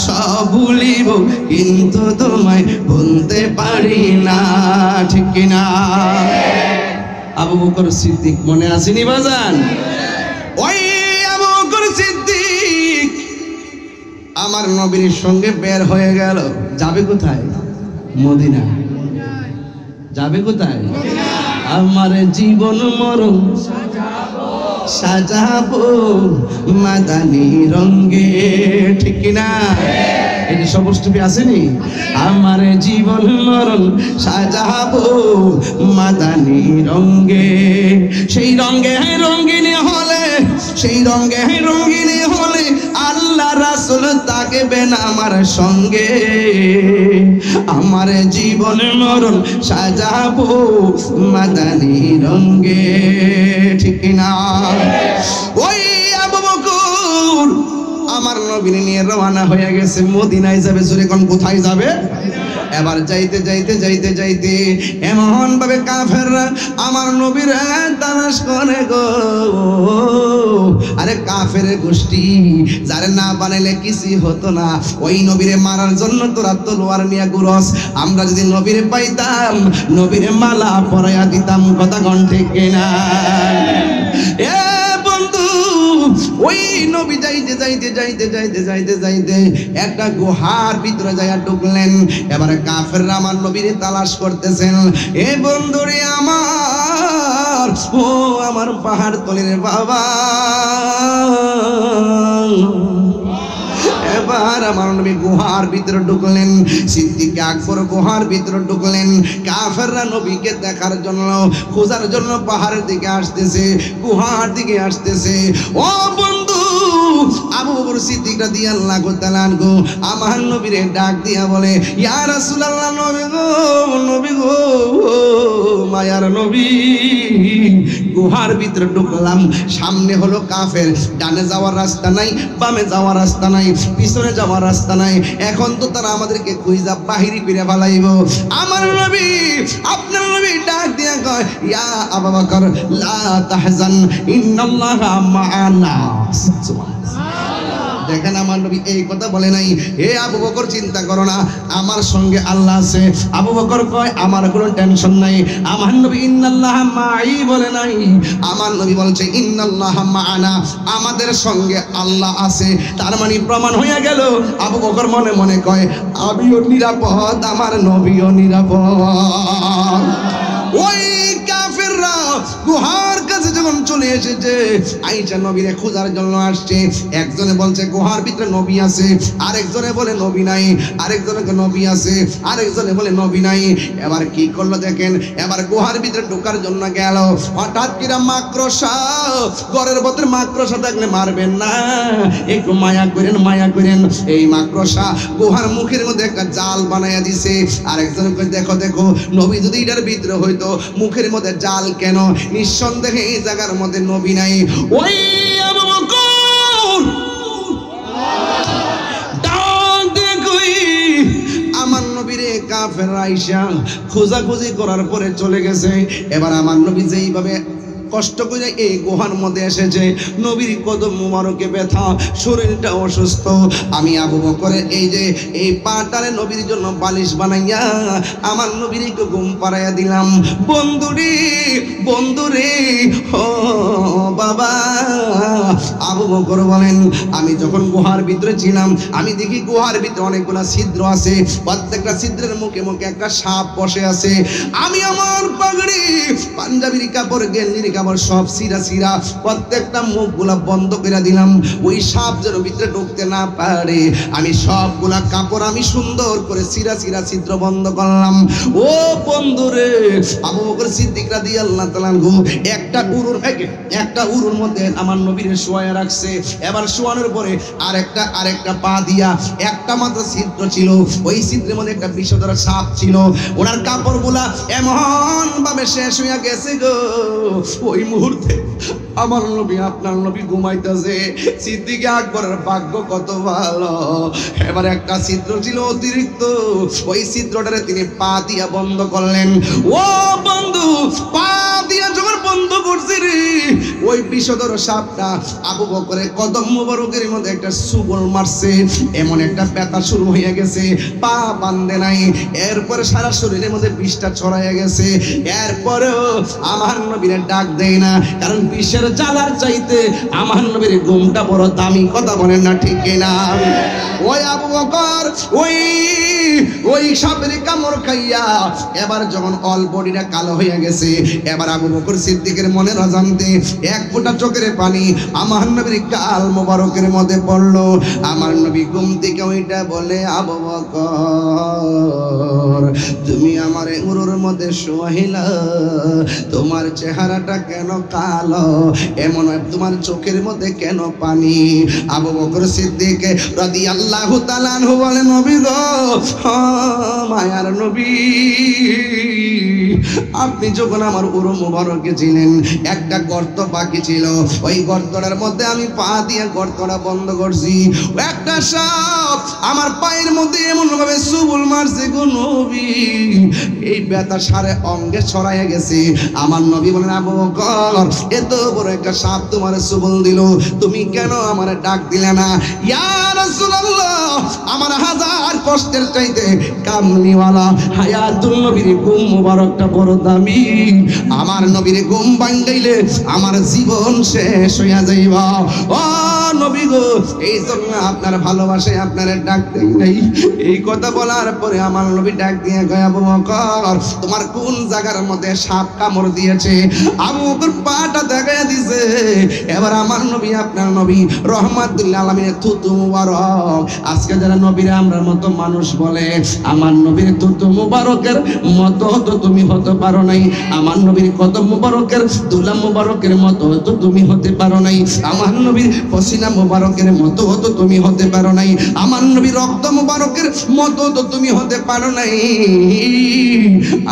সব ভুলিব কিন্তু তোমায় ভুলতে পারি না, ঠিক কিনা? আবু বকর সিদ্দিক মনে আসেনি বাজান? ওই আবু বকর সিদ্দিক আমার নবীর সঙ্গে বের হয়ে গেল। যাবে কোথায়? মদিনা। যাবে কোথায়? আমার জীবন মরণ সাজাবো মাদানি রঙ্গে, ঠিক কিনা? এই যে সবষ্টপি আসেনি? আমার জীবন মরণ সাজাবো মাদানি রঙ্গে, সেই রঙ্গে রঙ্গিনী হলে, সেই রঙ্গে রঙ্গিনী হলে আল্লাহ রাসূল থাকবেন আমার সঙ্গে, আমার জীবন মরণ সাজাবো মাদানি রঙ্গে, ঠিক না? ওই আবু বকর আমার নবীর নিয়ে রওনা হয়ে গেছে, মদিনায় যাবে। জোরে কোন কোথায় যাবে? এবার যাইতে যাইতে যাইতে যাইতে এমন ভাবে কাফেররা আমার নবীর তালাশ করে গো। আরে কাফের গোষ্ঠী, যারে না বানাইলে কিছুই হতো না, ওই নবীরে মারার জন্য তোরা তলোয়ার নিয়ে ঘুরস। আমরা যদি নবীরে পাইতাম, নবীরে মালা পরাইয়া দিতাম, কথা কোন ঠিক কিনা? এ বন্ধু, ওই নবী যাইতে যাইতে যাইতে যাইতে যাইতে যাইতে একটা গুহার ভিতরে যাইয়া ঢুকলেন। এবারে কাফেররা আমার নবীরে তালাশ করতেছেন। এ বন্ধুরে আমার, ও আমার পাহাড় তলের বাবা, এবার আমার নবী গুহার ভিতরে ঢুকলেন। সিদ্দিক আকবর গুহার ভিতরে ঢুকলেন। কাফেররা নবীকে দেখার জন্য, খোঁজার জন্য পাহাড়ের দিকে আসতেছে, গুহার দিকে আসতেছে। ও বন্ধু, আবু বকর সিদ্দিক রাদিয়াল্লাহু তাআলা আনহু আমার নবীরে ডাক দিয়া বলে, ইয়া রাসূলুল্লাহ, নবী গো, নবী গো, মায়ার নবী। গুহার ভিতরে ঢুকলাম, সামনে হলো কাফের, ডানে যাওয়ার রাস্তা নাই, বামে যাওয়ার রাস্তা নাই, পিছনে যাওয়ার রাস্তা নাই। এখন তো তারা আমাদেরকে খুঁজা বাহিরি করে ফেলাইব। আমার নবী, আপনার নবী ডাক দিয়া কয়, ইয়া আবু বকর লা তাহজান ইন্নাল্লাহা মা'ানা। দেখেন আমার নবী এই কথা বলে নাই, হে আবু বকর চিন্তা করো না, আমার সঙ্গে আল্লাহ আছে। আবু বকর কয়, আমার কোনো টেনশন নাই। আমার নবী ইন্নাল্লাহা মাই বলে নাই, আমার নবী বলছে ইন্নাল্লাহা মা'ানা, আমাদের সঙ্গে আল্লাহ আছে। তার মানে প্রমাণ হয়ে গেল। আবু বকর মনে মনে কয়, আমিও নিরাপদ, আমার নবীও নিরাপদ। ওই কাফেররা গুহার কাছে যখন চলে এসেছে, আয়েশা নবীরে খোঁজার জন্য আসছে। একজনে বলছে গুহার ভিতরে নবী আছে, আরেকজনে বলে নবী নাই, আরেকজনে নবী আছে, আরেকজনে বলে নবী নাই। এবার কি করলো দেখেন, এবার গুহার ভিতরে ঢোকার জন্য গেল। হঠাৎ কিরা মাকড়সা, ঘরের ভিতরে মাকড়সা থাকলে মারবেন না, একটু মায়া করেন, মায়া করেন। এই মাকড়সা গুহার মুখের মধ্যে একটা জাল বানাইয়া দিছে। আরেকজনে কই, দেখো দেখো, নবী যদি এটার ভিতরে হইতো, মুখের মধ্যে জাল কেন? নিঃসন্দেহে এই জায়গার মধ্যে নবী নাই। ওই আবু বকর ডাক দিয়ে কই, আমার নবীরে কাফেররা আইসা খোঁজাখুঁজি করার পরে চলে গেছে। এবার আমার নবী যেইভাবে কষ্ট করে এই গুহার মধ্যে এসেছে, নবীর কদম মুবারকে ব্যথা, শরীরটা অসুস্থ। আমি আবু বকরের এই যে এই পাটারে নবীর জন্য বালিশ বানাইয়া আমার নবীর একটু ঘুম পাড়াইয়া দিলাম। বন্ধুরে, বন্ধুরে, ও বাবা। আবু বকর বলেন, আমি যখন গুহার ভিতরে ছিলাম, আমি দেখি গুহার ভিতরে অনেকগুলো ছিদ্র আছে, প্রত্যেকটা ছিদ্রের মুখে মুখে একটা সাপ বসে আছে। আমি আমার পাগড়ি, পাঞ্জাবির কাপড়, গেঞ্জির কাপড় সব সিরা সিরা, প্রত্যেকটা মুখগুলা বন্ধ করে দিলাম, ওই সাপ যেন ভিতরে ঢুকতে না পারে। আমি সবগুলা কাপড় আমি সুন্দর করে সিরা সিরা ছিদ্র বন্ধ করলাম। ও বন্ধুরে, আবু বকর সিদ্দিক রাদিয়াল্লাহু তাআলা আনহু একটা উরুর মধ্যে আমার নবীর শোয়া রাখছে। এবার শোয়ানোর পরে আরেকটা পা দিয়া একটা মাত্র ছিদ্র ছিল, ওই ছিদ্রের মধ্যে একটা বিষধর সাপ ছিল। ওনার কাপড়গুলা এমন ভাবে শেষ হইয়া গেছে গো, ওই মুহূর্তে আমার নবী আপনার নবী ঘুমাইতেছে। সিদ্দিক আকবরের ভাগ্য কত ভালো, এবার একটা ছিদ্র ছিল অতিরিক্ত, ওই ছিদ্রটারে তিনি পা দিয়া বন্ধ করলেন। ও বন্ধু, পা দিয়া যখন বন্ধ করছি রে, ওই বিষধর সাপটা আবু বকরের কদম মোবারকের মধ্যে একটা সুবল মারছে, এমন একটা ব্যথা শুরু হয়ে গেছে, পা বান্ধে নাই। এরপরে সারা শরীরের মধ্যে বিষটা ছড়াইয়া গেছে। এরপরেও আমার নবীরে ডাক দেয় না, কারণ বিষের জ্বালার চাইতে আমার নবীর ঘুমটা বড় দামি। কথা বলেন না ঠিক কিনা? ওই আবু বকর ওই সাপের কামড় খাইয়া এবার যখন অল বডিটা কালো হয়ে গেছে, এবার আবু বকর সিদ্দিকের মনের অজান্তে এক ফোঁটা চোখের পানি আমার নবীর গাল মোবারকের মধ্যে পড়লো। আমার নবী ঘুম থেকে ওইটা বলে, আবু বকর তুমি আমার উরুর মধ্যে শোয়াইলা, তোমার চেহারাটা কেন কালো, এমন তোমার চোখের মধ্যে কেন পানি? আবু বকর সিদ্দিক রাদিয়াল্লাহু তাআলা আনহু বলে, নবী গো, মায়ার নবী, আপনি যখন আমার উরু মুবারকে ছিলেন, একটা গর্ত বাকি ছিল, ওই গর্তটার মধ্যে আমি পা দিয়ে গর্তটা বন্ধ করছি। একটা সাপ আমার পায়ের মধ্যে এমন ভাবে সুবুল মারছে গো নবী, এই ব্যথা সারে অঙ্গে ছড়াইয়া গেছে। আমার নবী বলেন, আবু বকর এত বড় একটা সাপ তোমার সুবুল দিল, তুমি কেন আমার ডাক দিলে না? ইয়া রাসূলুল্লাহ, আমার হাজার কষ্টের চাইতে কামলিওয়ালা হায়াতুল নবীর ঘুম মুবারকটা বড় দামি। আমার নবীর ঘুম ভাঙাইলে আমার জীবন শেষ হইয়া যাইবা। ও নবী গো, এই জন্য আপনার ভালোবাসায় আপনার ডাক দেই নাই। এই কথা বলার পরে আমার নবী ডাক দিয়ে কয়, আবু বকর তোমার কোন জায়গার মধ্যে সাপ কামড় দিয়েছে? আবু বকর পাটা দেখাইয়া দিছে। এবার আমার নবী আপনার নবী রহমাতুল আলামিনের থুতু মুবারক, আজকে যারা নবীর আমরা মতো মানুষ বলে, আমার নবীর থুতু মুবারকের মতো তো তুমি হতে পারো নাই, আমার নবীর কদম মুবারকের দুলা মুবারকের মতো তো তুমি হতে পারো নাই, আমার নবীর পসিনা মুবারকের মতো তো তুমি হতে পারো নাই, আমার নবীর রক্ত মুবারকের মতো তো তুমি হতে পারো নাই।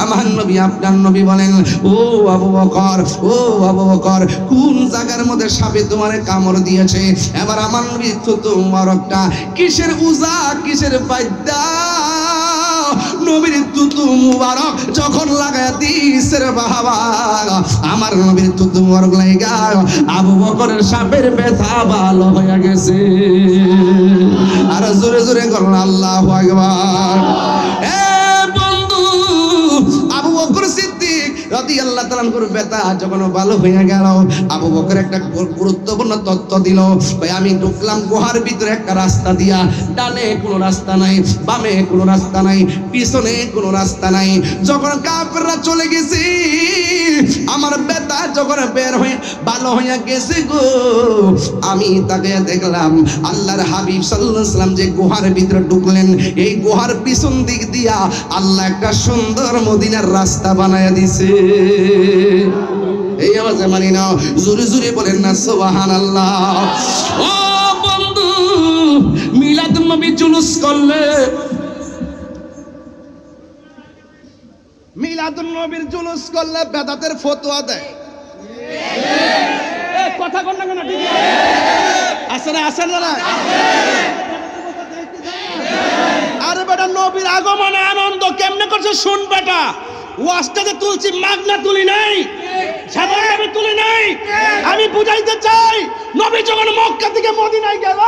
আমার নবী আপনার নবী বলেন, ও আবু বকর, ও আবু বকর কোন জায়গার মধ্যে সাপে তোমারে কামড় দিয়েছে? এবার আমার নবী থুতু মুবারকটা কিসের উজা কিসের বাদ্যা, নবীর থুতু মুবারক যখন লাগায় দিছে রে বাবা, আমার নবীর থুতু মুবারক লাগা আবু বকরের সাপের ব্যথা ভালো হয়ে গেছে। আর জোরে জোরে করুন আল্লাহু আকবার। এ বন্ধু, আবু বকর সিদ্দিক রাদিয়াল্লাহু তাআলা আনহুর ব্যথা যখন ভালো হয়ে গেল, আবু বকর একটা গুরুত্বপূর্ণ তথ্য দিল, ভাই আমি ঢুকলাম গুহার ভিতরে একটা রাস্তা দিয়া, ডানে কোনো রাস্তা নাই, বামে কোনো রাস্তা নাই, পিছনে কোনো রাস্তা নাই। যখন কাফেররা চলে গেছে, আমার ব্যথা যখন বের হয়ে ভালো হয়ে গেছে গো, আমি তাকে দেখলাম আল্লাহর হাবিব সাল্লাল্লাহু আলাইহি ওয়াসাল্লাম যে গুহার ভিতরে ঢুকলেন, এই গুহার পিছন দিক দিয়া আল্লাহ একটা সুন্দর মদিনার রাস্তা বানায়া দিছে। এই আওয়াজে মানি না, জোরে জোরে বলেন না সুবহানাল্লাহ। ও বন্ধু, মিলাদুন নবী জুলুস করলে, মিলাদুন নবীর জুলুস করলে বেদাতের ফতোয়া দেয়। এই কথা কোন না কেন ঠিক আছে না? আসেন না? আরে বেটা, নবীর আগমনে আনন্দ কেমনে করছে শুন বেটা। ওয়াজটাতে তুলছি, মাগনা তুলি নাই, সাধারণভাবে তুলি নাই। আমি বুঝাইতে চাই, নবী যখন মক্কা থেকে মদিনায় গেল,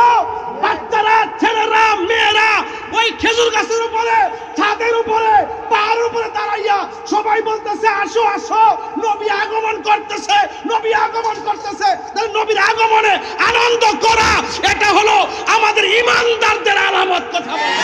বাচ্চারা, ছেলেরা, মেয়েরা ওই খেজুর গাছের উপরে, ছাদের উপরে, পাহাড়ের উপরে দাঁড়াইয়া সবাই বলতেছে, আসো আসো, নবী আগমন করতেছে, নবী আগমন করতেছে। তাহলে নবীর আগমনে আনন্দ করা, এটা হলো আমাদের ঈমানদারদের আলামত। কথা বলে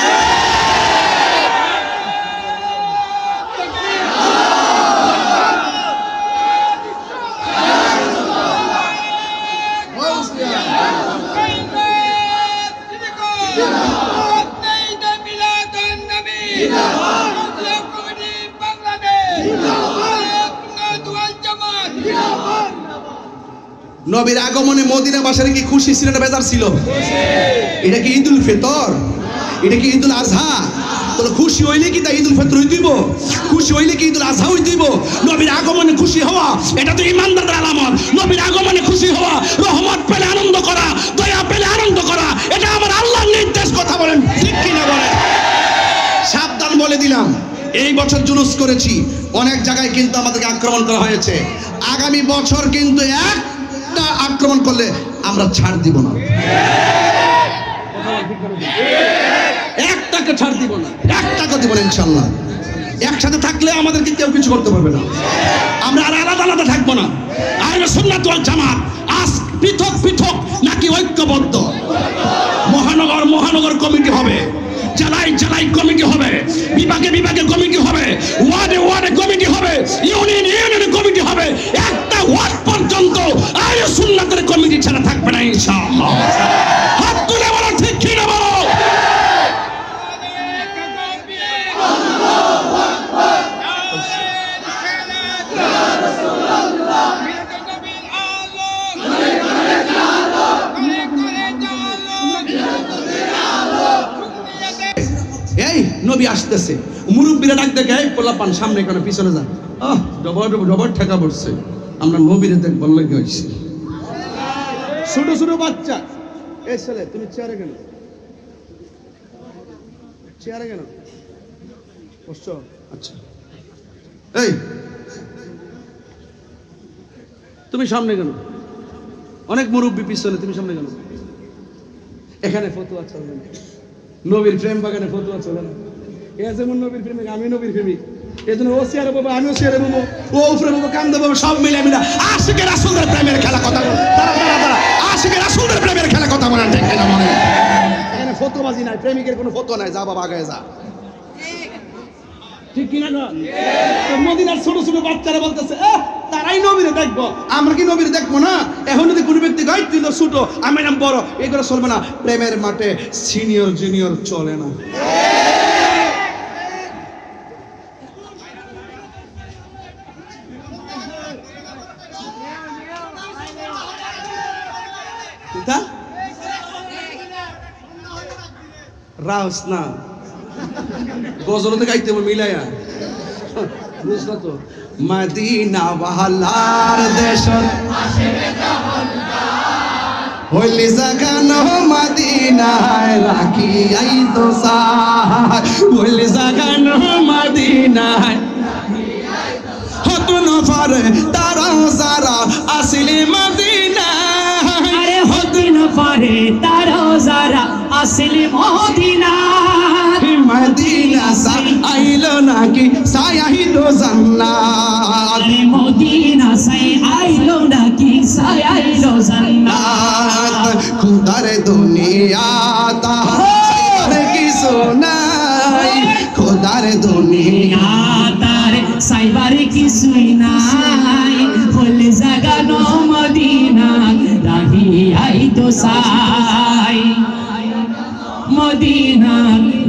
নবীর আগমনে মদিনা বাসারে কি খুশি ছিল না বেজার ছিল? এটা কি ঈদুল ফিতর? এটা কি ঈদুল আজহা? তো খুশি হইলে কি তা ঈদুল ফিতর হই দিব? খুশি হইলে কি ঈদুল আজহা হই দিব? নবীর আগমনে খুশি হওয়া এটা তো ঈমানদারদের আলামত। নবীর আগমনে খুশি হওয়া, রহমত পেলে আনন্দ করা, দয়া পেলে আনন্দ করা, এটা আমার আল্লাহর নির্দেশ। কথা বলেন ঠিক কি না বলেন? সাবধান বলে দিলাম, এই বছর জুলুস করেছি, অনেক জায়গায় কিন্তু আমাদেরকে আক্রমণ করা হয়েছে। আগামী বছর কিন্তু একটা আক্রমণ করলে আমরা ছাড় দিব না, একটাকে ছাড় দিব না, একটাকে দিব না ইনশাল্লাহ। একসাথে থাকলে আমাদেরকে কেউ কিছু করতে পারবে না। আমরা আর আলাদা আলাদা থাকবো না। আহলে সুন্নাত ওয়াল জামাত আজ পৃথক পৃথক নাকি ঐক্যবদ্ধ? মহানগর মহানগর কমিটি হবে, জেলায় জেলায় কমিটি হবে, বিভাগে বিভাগে কমিটি হবে, ওয়ার্ডে ওয়ার্ডে কমিটি হবে, ইউনিয়ন ইউনিয়নে কমিটি হবে। একটা ওয়ার্ড পর্যন্ত আহলে সুন্নাতের কমিটি ছাড়া থাকবে না ইনশাআল্লাহ। হাত তুলে বলো ঠিক কি না বলো? এই নবী আসতেছে, মুরব্বীরা ডাক দেখে পোলা পান সামনে কেন পিছনে যান। ডবল ডবল ঠেকা পড়ছে, আমরা নবীরে দেখ বললে কি হয়েছে। ছোট ছোট বাচ্চা, এই ছেলে তুমি চেয়ারে কেন? চেয়ারে কেন বসছো? আচ্ছা এই তুমি সামনে কেন? অনেক মুরব্বী পিছনে, তুমি সামনে কেন? এখানে ফতোয়া চলবে না, নবীর প্রেম বাগানে ফতোয়া চলে না। এ যেমন নবীর প্রেমিক, আমি নবীর প্রেমিক, এই জন্য ও চেয়ারে বাবা, আমিও চেয়ারে বাবু, ও উপরে বাবু, কান্দে বাবু, সব মিলে মিলে আশিকের রাসূলের প্রেমের খেলা। কথা বল, দাঁড়া দাঁড়া দাঁড়া, আশিকের রাসূলের প্রেমের খেলা। কথা বলেন ঠিক কিনা মনে? এখানে ফতোয়াবাজি নাই, প্রেমিকের কোনো ফতোয়া নাই। যা বাবা আগে যা, ঠিক কিনা? মদিনার ছোট ছোট বাচ্চারা বলতেছে তারাই নবীরে দেখবো, আমরা কি নবীরে দেখবো না? এখন যদি কোনো ব্যক্তি গাইড দিল ছোট, আমি নাম বড়, এগুলো চলবে না। প্রেমের মাঠে সিনিয়র জুনিয়র চলে না। রাউস না গজলতে গাইতে মিলাইয়া বুঝলা তো? মদিনা ওয়ালার দেশ হইলি জাগানো মদিনায় রাখি আই তো সাহায়, হইলি জাগানো মদিনায় হতুন ফারে তারা যারা আসিলি মদিনায়। আরে হতুন ফারে তারা যারা আসিলি মদিনা। মদিনা সা আইলো নাকি সাই আইলো জান্নাত। আরে মদিনা সাই আইলো নাকি সাই আইলো জান্নাত। খুদার দুনিয়া তার কিছু নাই, খুদার দুনিয়া তার সাইবার কিছুই নাই। হলে জাগানো মদিনা রাহি আই তো সাই, মদিনা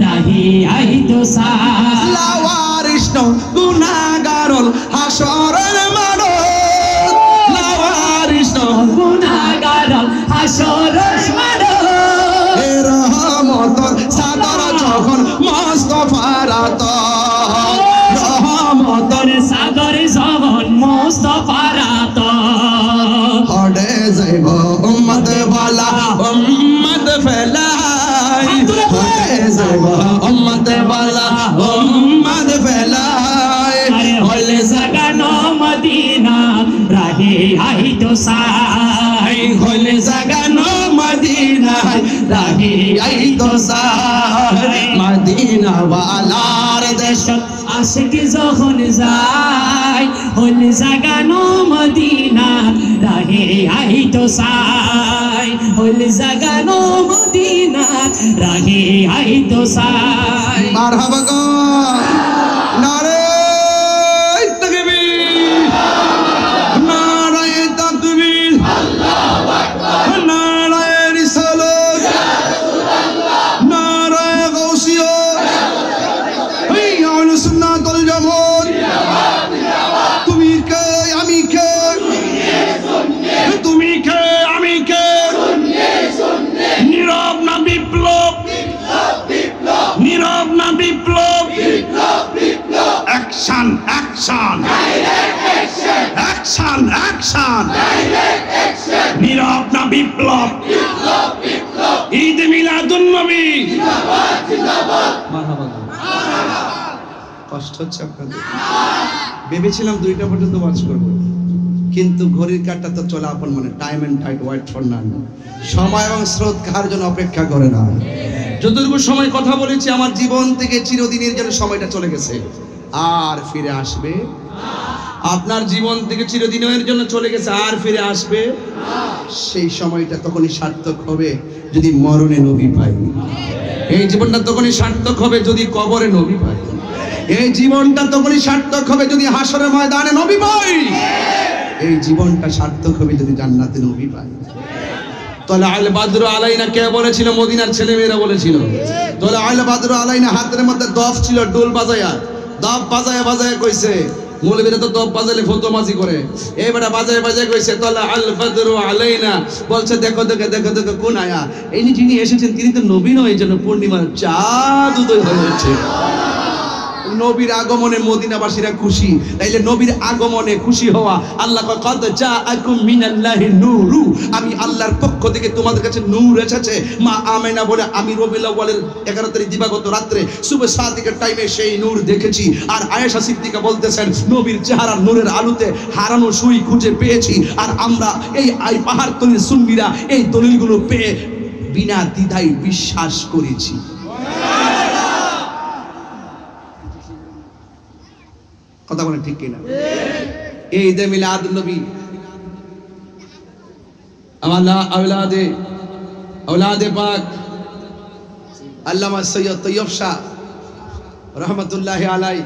রাহি আই তো সাই। লাওয়ারিস গুনাহগারল হাসরের মাঠ, লাওয়ারিস গুনাহগারল হাসরের মাঠ। এ রহমতর সাদর যখন মুস্তাফার আতর, রহমতর সাগর যখন মুস্তাফার আতর। হড়ে যাইব উম্মত ওয়ালা উম্মত ফেলাই, হড়ে যাইব উম্মত ওয়ালা উম্মত ফেলাই। হলে জাগানো মদিনা রাহে আই তো সাই, হলে জাগানো মদিনা রাহি আই তো সাই। মদিনা ওয়ালার দেশ আশিক যখন যায়, হলে জাগানো মদিনা রাহে আই তো সাই, হলে জাগানো মদিনা রাহে আই তো সাই। মারহাবা গো, নারে তাকবীর, নারে তাকবীর, আল্লাহু আকবার, নারে রিসালাত, অ্যাকশন, অ্যাকশন, অ্যাকশন, নীরব না বিপ্লব, ঈদ মিলাদুন নবী। মারহাবা। কষ্ট হচ্ছে আপনাদের? ভেবেছিলাম 2টা পর্যন্ত ওয়াচ করবো, কিন্তু ঘড়ির কাঁটা তো চলে আপন মানে, time and tide wait for none. সময় এবং স্রোত কার জন্য অপেক্ষা করে না। যতটুকু সময় কথা বলেছি আমার জীবন থেকে চিরদিনের জন্য সময়টা চলে গেছে, আর ফিরে আসবে। আপনার জীবন থেকে চিরদিনের জন্য চলে গেছে, আর ফিরে আসবে। সেই সময়টা তখনই সার্থক হবে যদি মরণে নবী পাই। এই জীবনটা তখনই সার্থক হবে যদি কবরে নবী পাই। এই জীবনটা তখনই সার্থক হবে যদি হাসরের ময়দানে নবী পাই। এই জীবনটা সার্থক হবে যদি জান্নাতে নবী পাই। তাহলে আল বাদরু আলাইনা কে বলেছিল? মদিনার ছেলেমেয়েরা বলেছিল। তাহলে আল বাদরু আলাইনা হাতের মধ্যে দফ ছিল, ডোল বাজায়া, দফ বাজায়া বাজায়া কইছে। মৌলবীরা তো দফ বাজালে ফতোমাজি করে, এবারে বাজায় বাজায় কইছে তাহলে আল বাদরু আলাইনা, বলছে দেখো দেখো দেখো দেখো কোন আয়া, এই যিনি এসেছেন তিনি তো নবী নয়, এই জন্য পূর্ণিমার চাঁদ উদয় হয়েছে। নবীর আগমনে মদিনাবাসীরা খুশি, তাইলে নবীর আগমনে খুশি হওয়া। আল্লাহ কয় কদ জাআকুম মিনাল্লাহি নূরু, আমি আল্লাহর পক্ষ থেকে তোমাদের কাছে নূর এসেছে। মা আমেনা বলে আমি রবিউল আউয়ালের 11 তারিখ দিবাগত রাত্রে সুবহ সাদিকের টাইমে সেই নূর দেখেছি। আর আয়েশা সিদ্দিকা বলতেছেন নবীর চেহারা নূরের আলোতে হারানো সুই খুঁজে পেয়েছি। আর আমরা এই পাহাড় তলির সুন্নিরা এই দলিলগুলো পেয়ে বিনা দ্বিধায় বিশ্বাস করেছি। কথা বলেন ঠিক কিনা? এই ঈদে মিলাদুন নবী আমাদের আওলাদে পাক আল্লামা সৈয়দ তৈয়ব শাহ রহমতুল্লাহি আলাই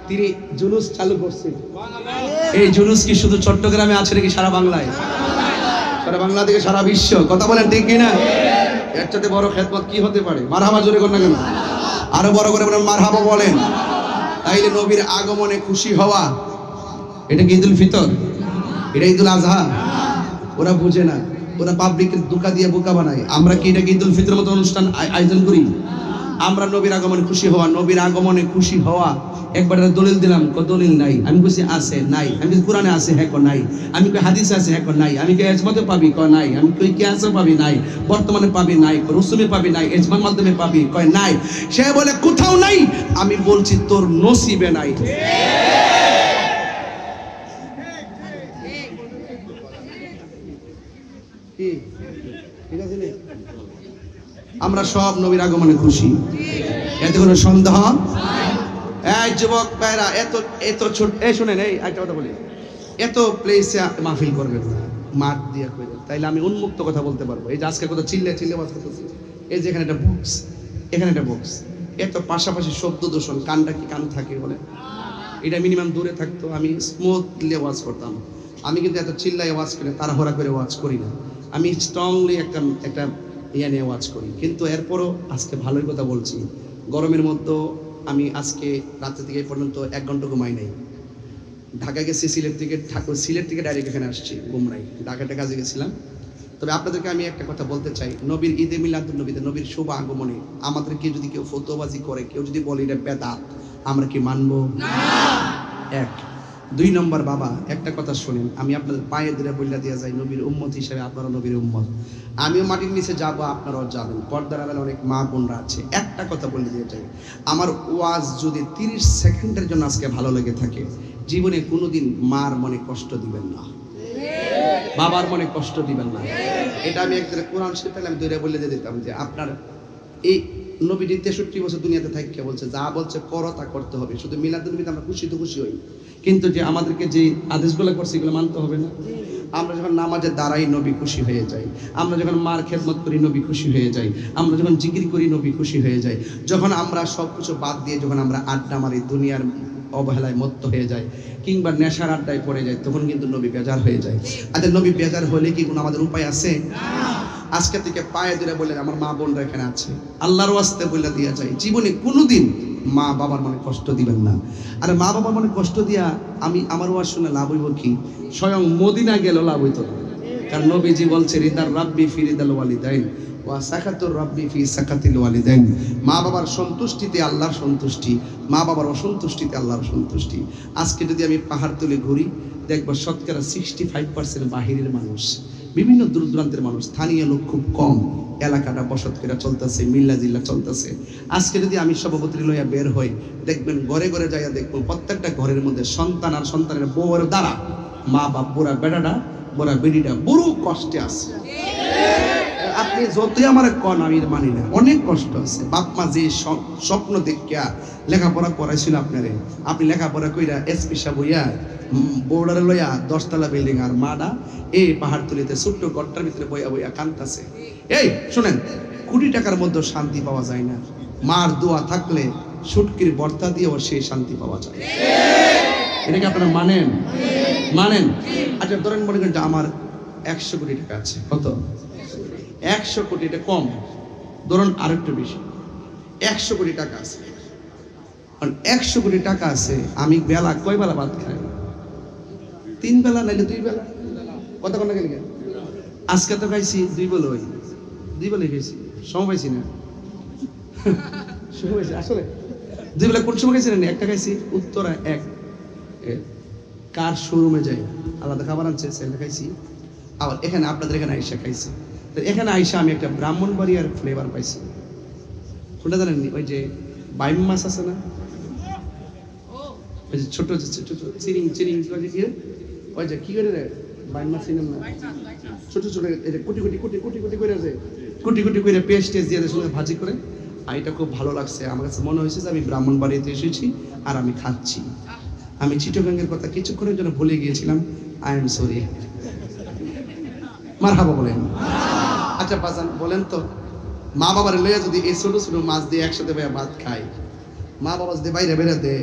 তিনি জুলুস চালু করছেন। এই জুলুস কি শুধু চট্টগ্রামে আছে নাকি সারা বাংলায়? সারা বাংলা থেকে সারা বিশ্ব। কথা বলেন ঠিক কিনা? এর চাইতে বড় খেদমত কি হতে পারে? মারহাবা জোরে কর না কেন? আরো বড় করে বলেন মারহাবা বলেন। তাইলে নবীর আগমনে খুশি হওয়া, এটা কি ঈদুল ফিতর? এটা ঈদুল আজহা? ওরা বুঝে না, ওরা পাবলিকের ধোঁকা দিয়ে বোকা বানায়। আমরা কি এটা ঈদুল ফিতরের মতো অনুষ্ঠান আয়োজন করি? আমরা নবীর আগমনে খুশি হওয়া, নবীর আগমনে খুশি হওয়া। একবার দলিল দিলাম, দলিল নাই। আমি কইছি আছে, নাই। আমি কোরআনে আছে, হ্যাঁ কো নাই। আমি কই হাদিসে আছে, হ্যাঁ কো নাই। আমি কই ইজমাতে পাবি, কয় নাই। আমি কই কিয়াসে পাবি, নাই। বর্তমানে পাবি, নাই। রসুমে পাবি, নাই। ইজমার মাধ্যমে পাবি, কয় নাই। সে বলে কোথাও নাই। আমি বলছি তোর নসিবে নাই। ঠিক আছে, আমরা সব নবীর আগমনে খুশি, এতে কোনো সন্দেহ। এই যুবক ভাইরা, এত ছোট, এই শুনেন, এই একটা কথা বলি, এত প্লেসে মাহফিল করবেন না, মাঠ দিয়ে কইবেন, তাইলে আমি উন্মুক্ত কথা বলতে পারবো। এই যে আজকে কথা চিল্লে চিল্লে বাজ করতেছি, এই যে এখানে একটা বক্স, এখানে একটা বক্স, এত পাশাপাশি শব্দ দূষণ, কানটা কি কান থাকে বলে? এটা মিনিমাম দূরে থাকতো, আমি স্মুথলি ওয়াজ করতাম। আমি কিন্তু এত চিল্লাই ওয়াজ করে তাড়াহুড়া করে ওয়াজ করি না, আমি স্ট্রংলি একটা ইয়ে নিয়ে ওয়াজ করি। কিন্তু এরপরও আজকে ভালোই কথা বলছি। গরমের মধ্যেও আমি আজকে রাত্রে থেকে এই পর্যন্ত 1 ঘন্টা ঘুমাই নাই। ঢাকা গেছি, সিলেট থেকে ডাইরেক্ট এখানে আসছি, ঘুমরাই ঢাকাটা কাজে গেছিলাম। তবে আপনাদেরকে আমি একটা কথা বলতে চাই, নবীর ঈদে মিলাদুন নবীতে, নবীর শুভ আগমনে আমাদেরকে যদি কেউ ফতোয়াবাজি করে, কেউ যদি বলে এটা বেদাত, আমরা কি মানবো? এক। 2 নম্বর, বাবা একটা কথা শুনেন, আমি আপনাদের পায়ে ধরে বইলা দিয়ে যাই, নবীর উম্মত হিসেবে আপনারা নবীর উম্মত, আমিও মাটির নিচে যাবো, আপনারাও যাবেন। পর্দার আড়ালে অনেক মা বোনরা আছে। একটা কথা বলে দিয়ে যাই, আমার ওয়াজ যদি 30 সেকেন্ডের জন্য আজকে ভালো লেগে থাকে, জীবনে কোনোদিন মার মনে কষ্ট দিবেন না, বাবার মনে কষ্ট দিবেন না। এটা আমি একদিন কোরআন শরীফ থেকে আমি দৌড়ে বলে দিয়ে দিতাম যে আপনার এই নবী 63 বছর দুনিয়াতে থাকে, বলছে যা বলছে করো তা করতে হবে। শুধু মিলাদুন নবীতে আমরা খুশি তো খুশি হই, কিন্তু যে আমাদেরকে যে আদেশগুলো করছে এগুলো মানতে হবে না। আমরা যখন নামাজে দাঁড়াই নবী খুশি হয়ে যাই, আমরা যখন মার খেদমত করি নবী খুশি হয়ে যাই, আমরা যখন জিকির করি নবী খুশি হয়ে যায়, যখন আমরা সব কিছু বাদ দিয়ে যখন আমরা আড্ডা মারি, দুনিয়ার অবহেলায় মত্ত হয়ে যায় কিংবা নেশার আড্ডায় পড়ে যায়, তখন কিন্তু নবী বেজার হয়ে যায়। আচ্ছা, নবী বেজার হলে কি কোনো আমাদের উপায় আছে? আজকে থেকে পায়ে ধরে বললেন, আমার মা বোনরা এখানে আছে, আল্লাহর ওয়াস্তে বলে দিয়ে যায়, জীবনে কোনোদিন মা বাবার মনে কষ্ট দিবেন না। আর মা বাবার মনে কষ্ট দিয়া আমার ওয়াজ শুনে লাভ হইব কি? স্বয়ং মদিনা গেল লাভ হইতো না। কারণ নবীজি বলছে রিদার রাব্বি ফি রিদাল ওয়ালিদাইন, ওয়া সাকাতুর রাব্বি ফি সাকাতিল ওয়ালিদাইন, মা বাবার সন্তুষ্টিতে আল্লাহর সন্তুষ্টি, মা বাবার অসন্তুষ্টিতে আল্লাহর সন্তুষ্টি। আজকে যদি আমি পাহাড় তুলে ঘুরি, দেখবো শতকরা 65% বাহিরের মানুষ, বিভিন্ন দূর দূরান্তের মানুষ, স্থানীয় লোক খুব কম। এলাকাটা বসত করে চলতেছে, মিল্লা জিল্লা চলতেছে। আজকে যদি আমি সভাপতি লইয়া বের হই, দেখবেন ঘরে ঘরে যাইয়া দেখবো প্রত্যেকটা ঘরের মধ্যে সন্তান আর সন্তানের বউয়ের দ্বারা মা বাপ, বুড়া বেড়াটা, বুড়া বেড়িটা বড় কষ্টে আছে। আপনি যতই আমার কন আমি মানি না, অনেক কষ্ট আছে। বাপ মা যে স্বপ্ন দেখিয়া লেখাপড়া করাইছিল আপনারে, আপনি লেখাপড়া কইরা এসপি সাহেব হইয়া বোর্ডারে লইয়া 10 তলা বিল্ডিং, আর মাডা এই পাহাড় তুলিতে ছোট্ট গট্টার ভিতরে বইয়া বইয়া কাঁদতাছে। এই শুনেন, কোটি টাকার মধ্যে শান্তি পাওয়া যায় না। মার দোয়া থাকলে সুটকির বর্তা দিয়েও সেই শান্তি পাওয়া যায়। এটাকে আপনারা মানেন? মানেন? আচ্ছা ধরেন মনে করেন আমার 100 কোটি টাকা আছে। কত? 100 কোটি, এটা কম, ধরুন আর একটু বেশি। 100 কোটি টাকা আছে। 100 কোটি টাকা আছে, আমি বেলা কয় বেলা ভাত খাই? 3 বেলা, নাইলে 2 বেলা। কথা কোন গেলে আজকে তো খাইছি 2 বেলা, ওই 2 বেলা খাইছি, সময় পাইছি না। সময় পাইছি আসলে 2 বেলা। কোন সময় খাইছি না? একটা খাইছি উত্তরা 1 কার শোরুমে যাই, আলাদা খাবার আনছে, সেটা খাইছি। আবার এখানে আপনাদের এখানে আইসা খাইছি। তো এখানে আইসা আমি একটা ব্রাহ্মণবাড়িয়ার ফ্লেভার পাইছি। কোনটা জানেন? ওই যে বাইম মাছ আছে না, ওই যে ছোট ছোট চিরিং চিরিং, ওই যে কি করে রে বাইম মাছ চিনেন না? ছোট ছোট কুটি কুটি কুটি কুটি কুটি করে আছে, কুটি কুটি করে পেস্ট টেস্ট দিয়ে সঙ্গে ভাজি করে। আর এটা খুব ভালো লাগছে। আমার কাছে মনে হয়েছে যে আমি ব্রাহ্মণবাড়িতে এসেছি আর আমি খাচ্ছি। আমি চিটাগাঙ্গের কথা কিছুক্ষণের জন্য ভুলে গিয়েছিলাম। I am sorry. মারহাবা বলেন। আচ্ছা বাজান বলেন তো, মা বাবার লইয়া যদি এই ছোট ছোট মাছ দিয়ে একসাথে ভাইয়া ভাত খাই, মা বাবা যদি বাইরে বেড়াতে,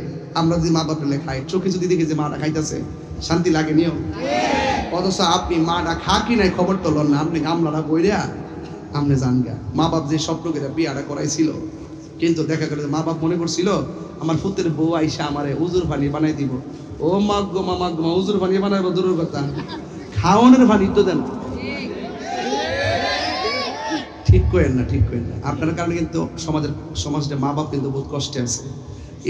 আমরা যদি মা বাপের খাই, চোখে যদি দেখি যে মাটা খাইতেছে, শান্তি লাগে নিও? অথচ আপনি মাটা খা কি নাই খবর তো লন না, আপনি গামলাটা বইরা আপনি জান গা। মা বাপ যে স্বপ্ন করে বিয়াটা করাইছিল, কিন্তু দেখা গেল মা বাপ মনে করছিল আমার পুতের বউ আইসা আমারে উজুর পানি বানাই দিব। ও মাগো মা, মাগো মা, উজুর পানি বানাইবো দূরের কথা, খাওয়ানোর পানি তো দেন। ঠিক করেন না, ঠিক করেন না। আপনার কারণে কিন্তু সমাজটা মা বাপ কিন্তু বহুত কষ্টে আছে।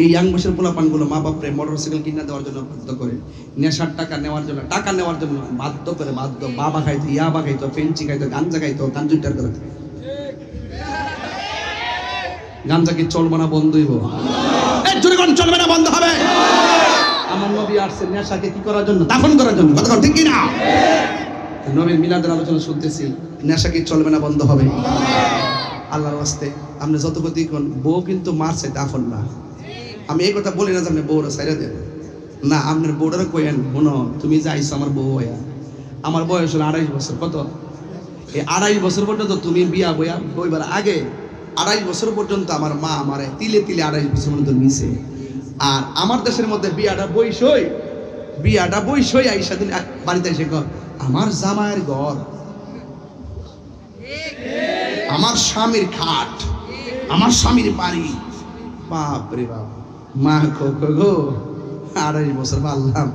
এই ইয়াং বয়সের পোলাপানগুলো মা বাপরে মোটরসাইকেল কিনা দেওয়ার জন্য বাধ্য করে, নেশার টাকা নেওয়ার জন্য, টাকা নেওয়ার জন্য বাধ্য করে, বাধ্য। বাবা খাইতো, ইয়াবা খাইতো, ফেঞ্চি খাইতো, গাঞ্জা খাইতো, গাঞ্জুটার করে। গাঞ্জা কি চলবে না? বন্ধ হইব? জোরে কোন চলবে না? বন্ধ হবে। আমার নবী আসছে নেশাকে কি করার জন্য? দাফন করার জন্য। কথা ঠিক কি না? নবীর মিলাদের আলোচনা শুনতেছি, নেশা কি চলবে না? বন্ধ হবে। আল্লাহর ওয়াস্তে আপনি যত ক্ষতি করুন, বউ কিন্তু মার চাইতে আফন না। আমি এই কথা বলি না যে আপনি বউরা সাইরা দেন না, আপনার বউরা কইেন, শোনো তুমি যাইছো আমার বউ হইয়া, আমার বয়স হলো 28 বছর। কত? এই 28 বছর পর্যন্ত তুমি বিয়া বইবার আগে 28 বছর পর্যন্ত আমার মা আমারে তিলে তিলে 28 বছর পর্যন্ত নিছে। আর আমার দেশের মধ্যে বিয়াটা বইসই আইসা দিন বাড়িতে এসে ঘর, আমার জামাইয়ের ঘর, আমার স্বামীর খাট, আমার স্বামীর বাড়ি। বাপ রে বাপ, মা গো 28 বছর পারলাম,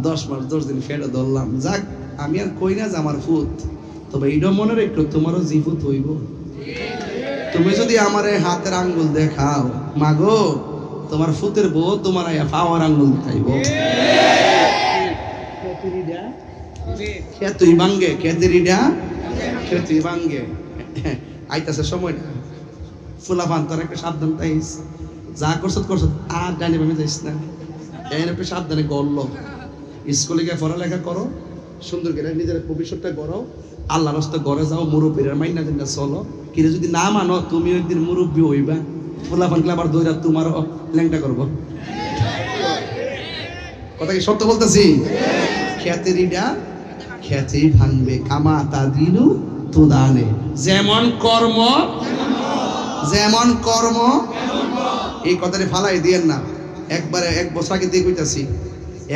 10 মাস 10 দিন ফেটে ধরলাম। যাক, আমি আর কই না যে আমার ফুত, তবে এইটা মনে রেখো তোমারও জিভুত হইব। তুমি যদি আমার হাতের আঙ্গুল দেখাও, মাগো তোমার ফুতের বউ তোমার পাওয়ার আঙ্গুল দেখাইব। খেতুই ভাঙ্গে, খেতেরিডা খেতুই ভাঙ্গে। আইতাছে সময়টা, ফুলা ফান তোর একটা সাবধান তাইস, যা করছ আর জানি আমি যাইস না, একটু সাবধানে গড়ল। স্কুলে গিয়ে পড়ালেখা করো, সুন্দর করে নিজের ভবিষ্যৎটা গড়ো, আল্লাহ রাস্তা গড়ে যাও, মুরব্বীরা মাইনা দিন চলো। কিন্তু যদি না মানো, তুমি একদিন মুরব্বী হইবা, ফুলা ফান ক্লাবার দইরা তোমারও ল্যাংটা করবো। কথা কি সত্য বলতেছি? খ্যাতেরিডা খ্যাতেই ভাঙবে, কামা তা দিনু তুদানে। যেমন কর্ম যেমন কর্ম। এই কথাটা ফালাই দিয়েন না। একবারে 1 বছর আগে দিয়ে কইতাছি,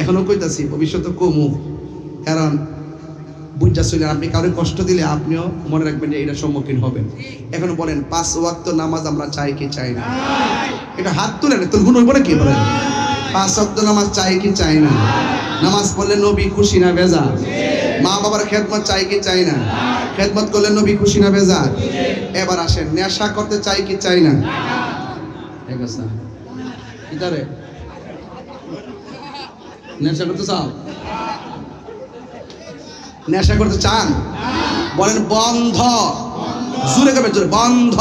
এখনো কইতাছি, ভবিষ্যতে কমু। কারণ বুঝা ছিলেন, আপনি কারো কষ্ট দিলে আপনিও মনে রাখবেন যে এটার সম্মুখীন হবেন। এখন বলেন 5 ওয়াক্ত নামাজ আমরা চাই কি চাই না? এটা হাত তুলেন, তুলগুন হইব না কি বলেন? 5 ওয়াক্ত নামাজ চাই কি চাই না? নামাজ পড়লে নবী খুশি না বেজা? মা বাবার খেদমত চাই কি চাই না? খেদমত করলে নবী খুশি না বেজার? এবার আসেন, নেশা করতে চাই কি চাই না? ঠিক আছে, কিতারে নেশা করতে চাও? নেশা করতে চান? বলেন বন্ধ। জোরে করবেন, জোরে, বন্ধ।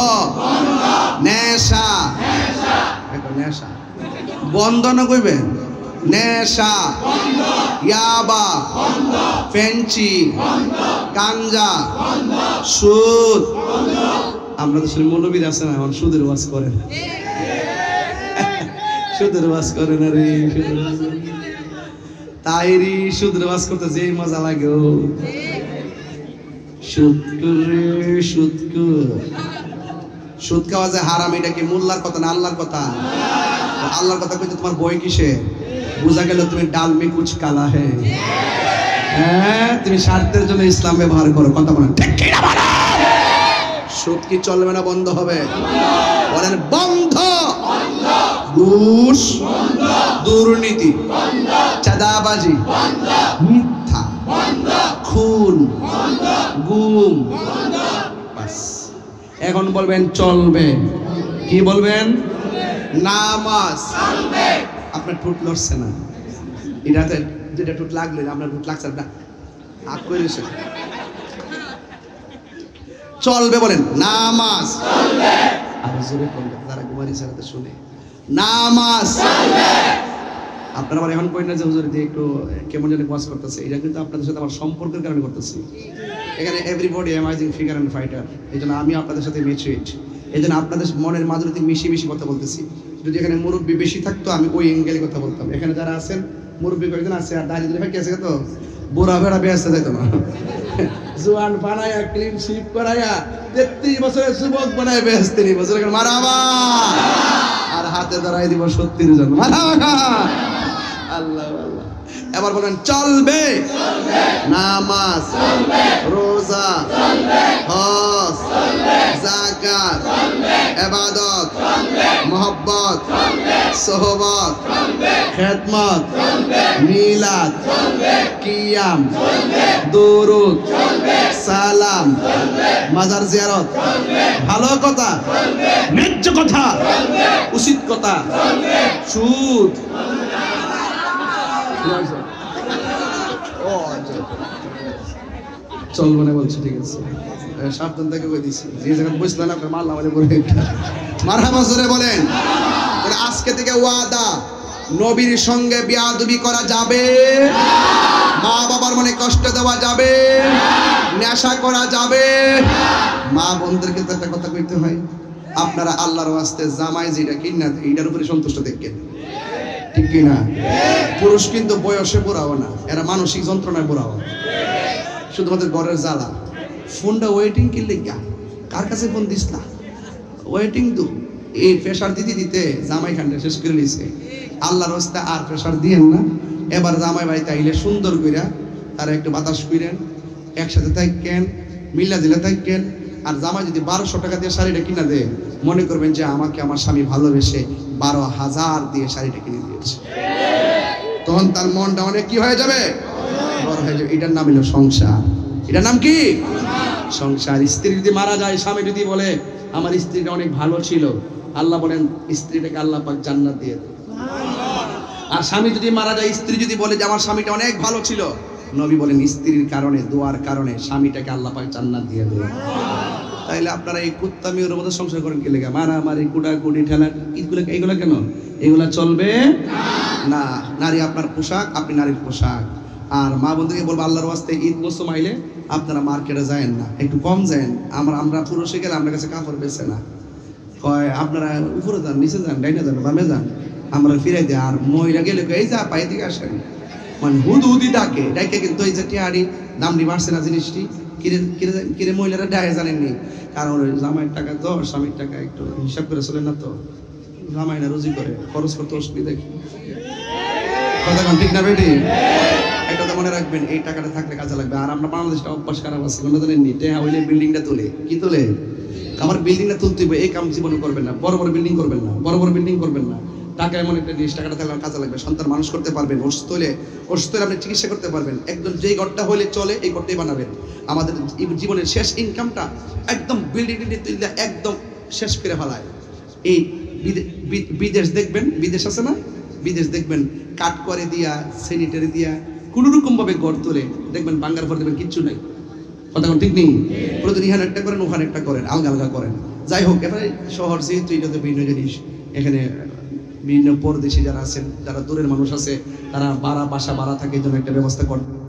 নেশা, নেশা বন্ধ না কইবেন? নেশা, ইয়াবা, ফেঞ্চি, গাঞ্জা, সুদ। আমরা তো শুনি মৌলবীর আছে না, এখন সুদের ওয়াজ করেন, সুদের ওয়াজ করেন। আরে তাইরি সুদের ওয়াজ করতে যে মজা লাগে, ও সুদ করে, সুদ করে। সুদ খাওয়া যে হারাম, এটা কি মোল্লার কথা না আল্লাহর কথা? আল্লাহর কথা কইতে তোমার বই কিসে? বুঝা গেল তুমি ডাল মে কুছ কালা হে। হ্যাঁ, তুমি স্বার্থের জন্য ইসলাম ব্যবহার করো, কথা বলেন ঠিক কি না বলেন? সুদ কি চলবে না বন্ধ হবে? বলেন বন্ধ। ঘুষ, দুর্নীতি, চাঁদাবাজি, মিথ্যা, খুন, গুম, বাস। এখন বলবেন চলবে। কি বলবেন? নামাজ। আপনার ঠোঁট লড়ছে না, এটাতে যেটা ঠোঁট লাগলে আপনার ঠোঁট লাগছে না, হাত করে দিয়েছে। চলবে বলেন নামাজ। আরো জোরে বলবেন, যারা ঘুমারি ছাড়াতে শুনে, নামাজ। আপনারা আবার এখন কই না যে হুজুর দিয়ে একটু কেমন জানি ওয়াজ করতেছে, এটা কিন্তু আপনাদের সাথে আমার সম্পর্কের কারণে করতেছি। এখানে everybody amazing figure and fighter, এই জন্য আমি আপনাদের সাথে ম্যাচুইট, এই জন্য আপনাদের মনের মাধুরীতে মিশি মিশি কথা বলতেছি। যদি এখানে মুরব্বী বেশি থাকতো আমি ওই অ্যাঙ্গেলে কথা বলতাম। এখানে যারা আছেন মুরব্বী কয়েকজন আছে, আর দাঁড়িয়ে ধরে কি আছে তো বুড়া ভেড়া বেসতে যাইতো না, জোয়ান বানায়া ক্লিন শিপ করায়া 33 বছরের যুবক বানায় 32 বছর মারাবা, আর হাতে ধরাই দিব 70 জন মারাবা। আল্লাহ আল্লাহ। এবার বলেন চলবে নামাজ, রোজা, হজ, যাকাত, ইবাদত, মোহব্বত, সোহবত, খেদমত, মিলাদ, কিয়াম, দুরুদ, সালাম, মাজার জিয়ারত, ভালো কথা, ন্যায্য কথা, উচিত কথা, সুদ চলবে না বলছি, ঠিক আছে সাবধান থেকে বলে দিচ্ছি। যে জায়গায় বুঝলেন আপনার মাল্লা বলে বলে মারহাবা জোরে বলেন। আজকে থেকে ওয়াদা, নবীর সঙ্গে বিয়াদবি করা যাবে, মা বাবার মনে কষ্ট দেওয়া যাবে, নেশা করা যাবে। মা বোনদেরকে তো একটা কথা কইতে হয়, আপনারা আল্লাহর ওয়াস্তে জামাই যেটা কিনা এইটার উপরে সন্তুষ্ট দেখেন, ঠিক কিনা? পুরুষ কিন্তু বয়সে বুড়াও না, এরা মানসিক যন্ত্রণায় বুড়াও, শুধুমাত্র ঘরের জ্বালা। ফোনটা ওয়েটিং কি লিখা, কার কাছে ফোন দিস না, ওয়েটিং তো এই প্রেশার দিতে দিতে জামাই খানটা শেষ করে নিছে। আল্লাহর রাস্তা আর প্রেশার দিয়েন না। এবার জামাই বাড়িতে আইলে সুন্দর কইরা তারা একটু বাতাস কইরেন, একসাথে থাকেন, মিল্লা দিলে থাকেন। আর জামাই যদি 1200 টাকা দিয়ে শাড়িটা কিনা দেয়, মনে করবেন যে আমাকে আমার স্বামী ভালোবেসে 12,000 দিয়ে শাড়িটা কিনে দিয়েছে। তখন তার মনটা অনেক কি হয়ে যাবে, বড় হয়ে যাবে। এটার নাম হলো সংসার। এটার নাম কি? সংসার। স্ত্রী যদি মারা যায়, স্বামী যদি বলে আমার স্ত্রীটা অনেক ভালো ছিল, আল্লাহ বলেন স্ত্রীটাকে আল্লাহ পাক জান্নাত দিয়ে দেয়। আর স্বামী যদি মারা যায়, স্ত্রী যদি বলে যে আমার স্বামীটা অনেক ভালো ছিল, নবী বলেন স্ত্রীর কারণে, দোয়ার কারণে স্বামীটাকে আল্লাহ পাক জান্নাত দিয়ে দেয়। তাইলে আপনারা এই কুত্তামির মধ্যে সংসার করেন কি লেগে? মারামারি, কুটাকুটি, ঠেলা, এইগুলো কেন? এগুলা চলবে না। নারী আপনার পোশাক, আপনি নারীর পোশাক। আর মা বন্ধুকে বলবো আল্লাহর ওয়াস্তে ঈদ মৌসুম আইলে আপনারা মার্কেটে যায়েন না, একটু কম যায়েন। আমরা পুরুষে গেলে আপনার কাছে কাপড় বেছে না, কয় আপনারা উপরে যান, নিচে যান, ডাইনে যান, বামে যান, আমরা ফিরাই দিই। আর মহিলা গেলে এই যা পায়ে দিকে আসেন, মানে হুদি ডাকে ডাকে। কিন্তু এই যে টিয়ারি দামটি বাড়ছে না জিনিসটি, কিরে মহিলারা ডাকে জানেননি, কারণ ওই জামাইয়ের টাকা তো স্বামীর টাকা একটু হিসাব করে চলে না, তো জামাই না রুজি করে, খরচ করতে অসুবিধা কি? কথা কোন ঠিক না বেটি? এটা তো মনে রাখবেন, এই টাকাটা থাকলে কাজে লাগবে। আর আমরা বাংলাদেশটা অভ্যাস খারাপ আছে, কোনো জানেননি, টেহা হইলে বিল্ডিংটা তোলে। কি তোলে? আমার বিল্ডিংটা তুলতে হবে, এই কাম জীবনে করবেন না। বড় বড় বিল্ডিং করবেন না, বড় বড় বিল্ডিং করবেন না। টাকা এমন একটা জিনিস, টাকাটা থাকলে কাজে লাগবে, সন্তান মানুষ করতে পারবেন, অসুস্থ হলে আপনি চিকিৎসা করতে পারবেন। একদম যেই ঘরটা হলে চলে এই ঘরটাই বানাবেন। আমাদের জীবনের শেষ ইনকামটা একদম বিল্ডিং তুললে একদম শেষ করে ফেলায়। এই বিদেশ দেখবেন, বিদেশ আছে না, বিদেশ দেখবেন কাট করে দিয়া স্যানিটারি দিয়া কোনো রকম ভাবে ঘর তোলে, দেখবেন বাঙ্গার পর দেখবেন কিচ্ছু নাই। কথা ঠিক নেই, প্রতিদিন এখানে একটা করেন, ওখানে একটা করেন, আলগা আলগা করেন। যাই হোক, এবারে শহর যেহেতু এটা তো ভিন্ন জিনিস, এখানে বিভিন্ন পরদেশি যারা আছেন, যারা দূরের মানুষ আছে, তারা বাসা ভাড়া থাকে, এই জন্য একটা ব্যবস্থা করেন।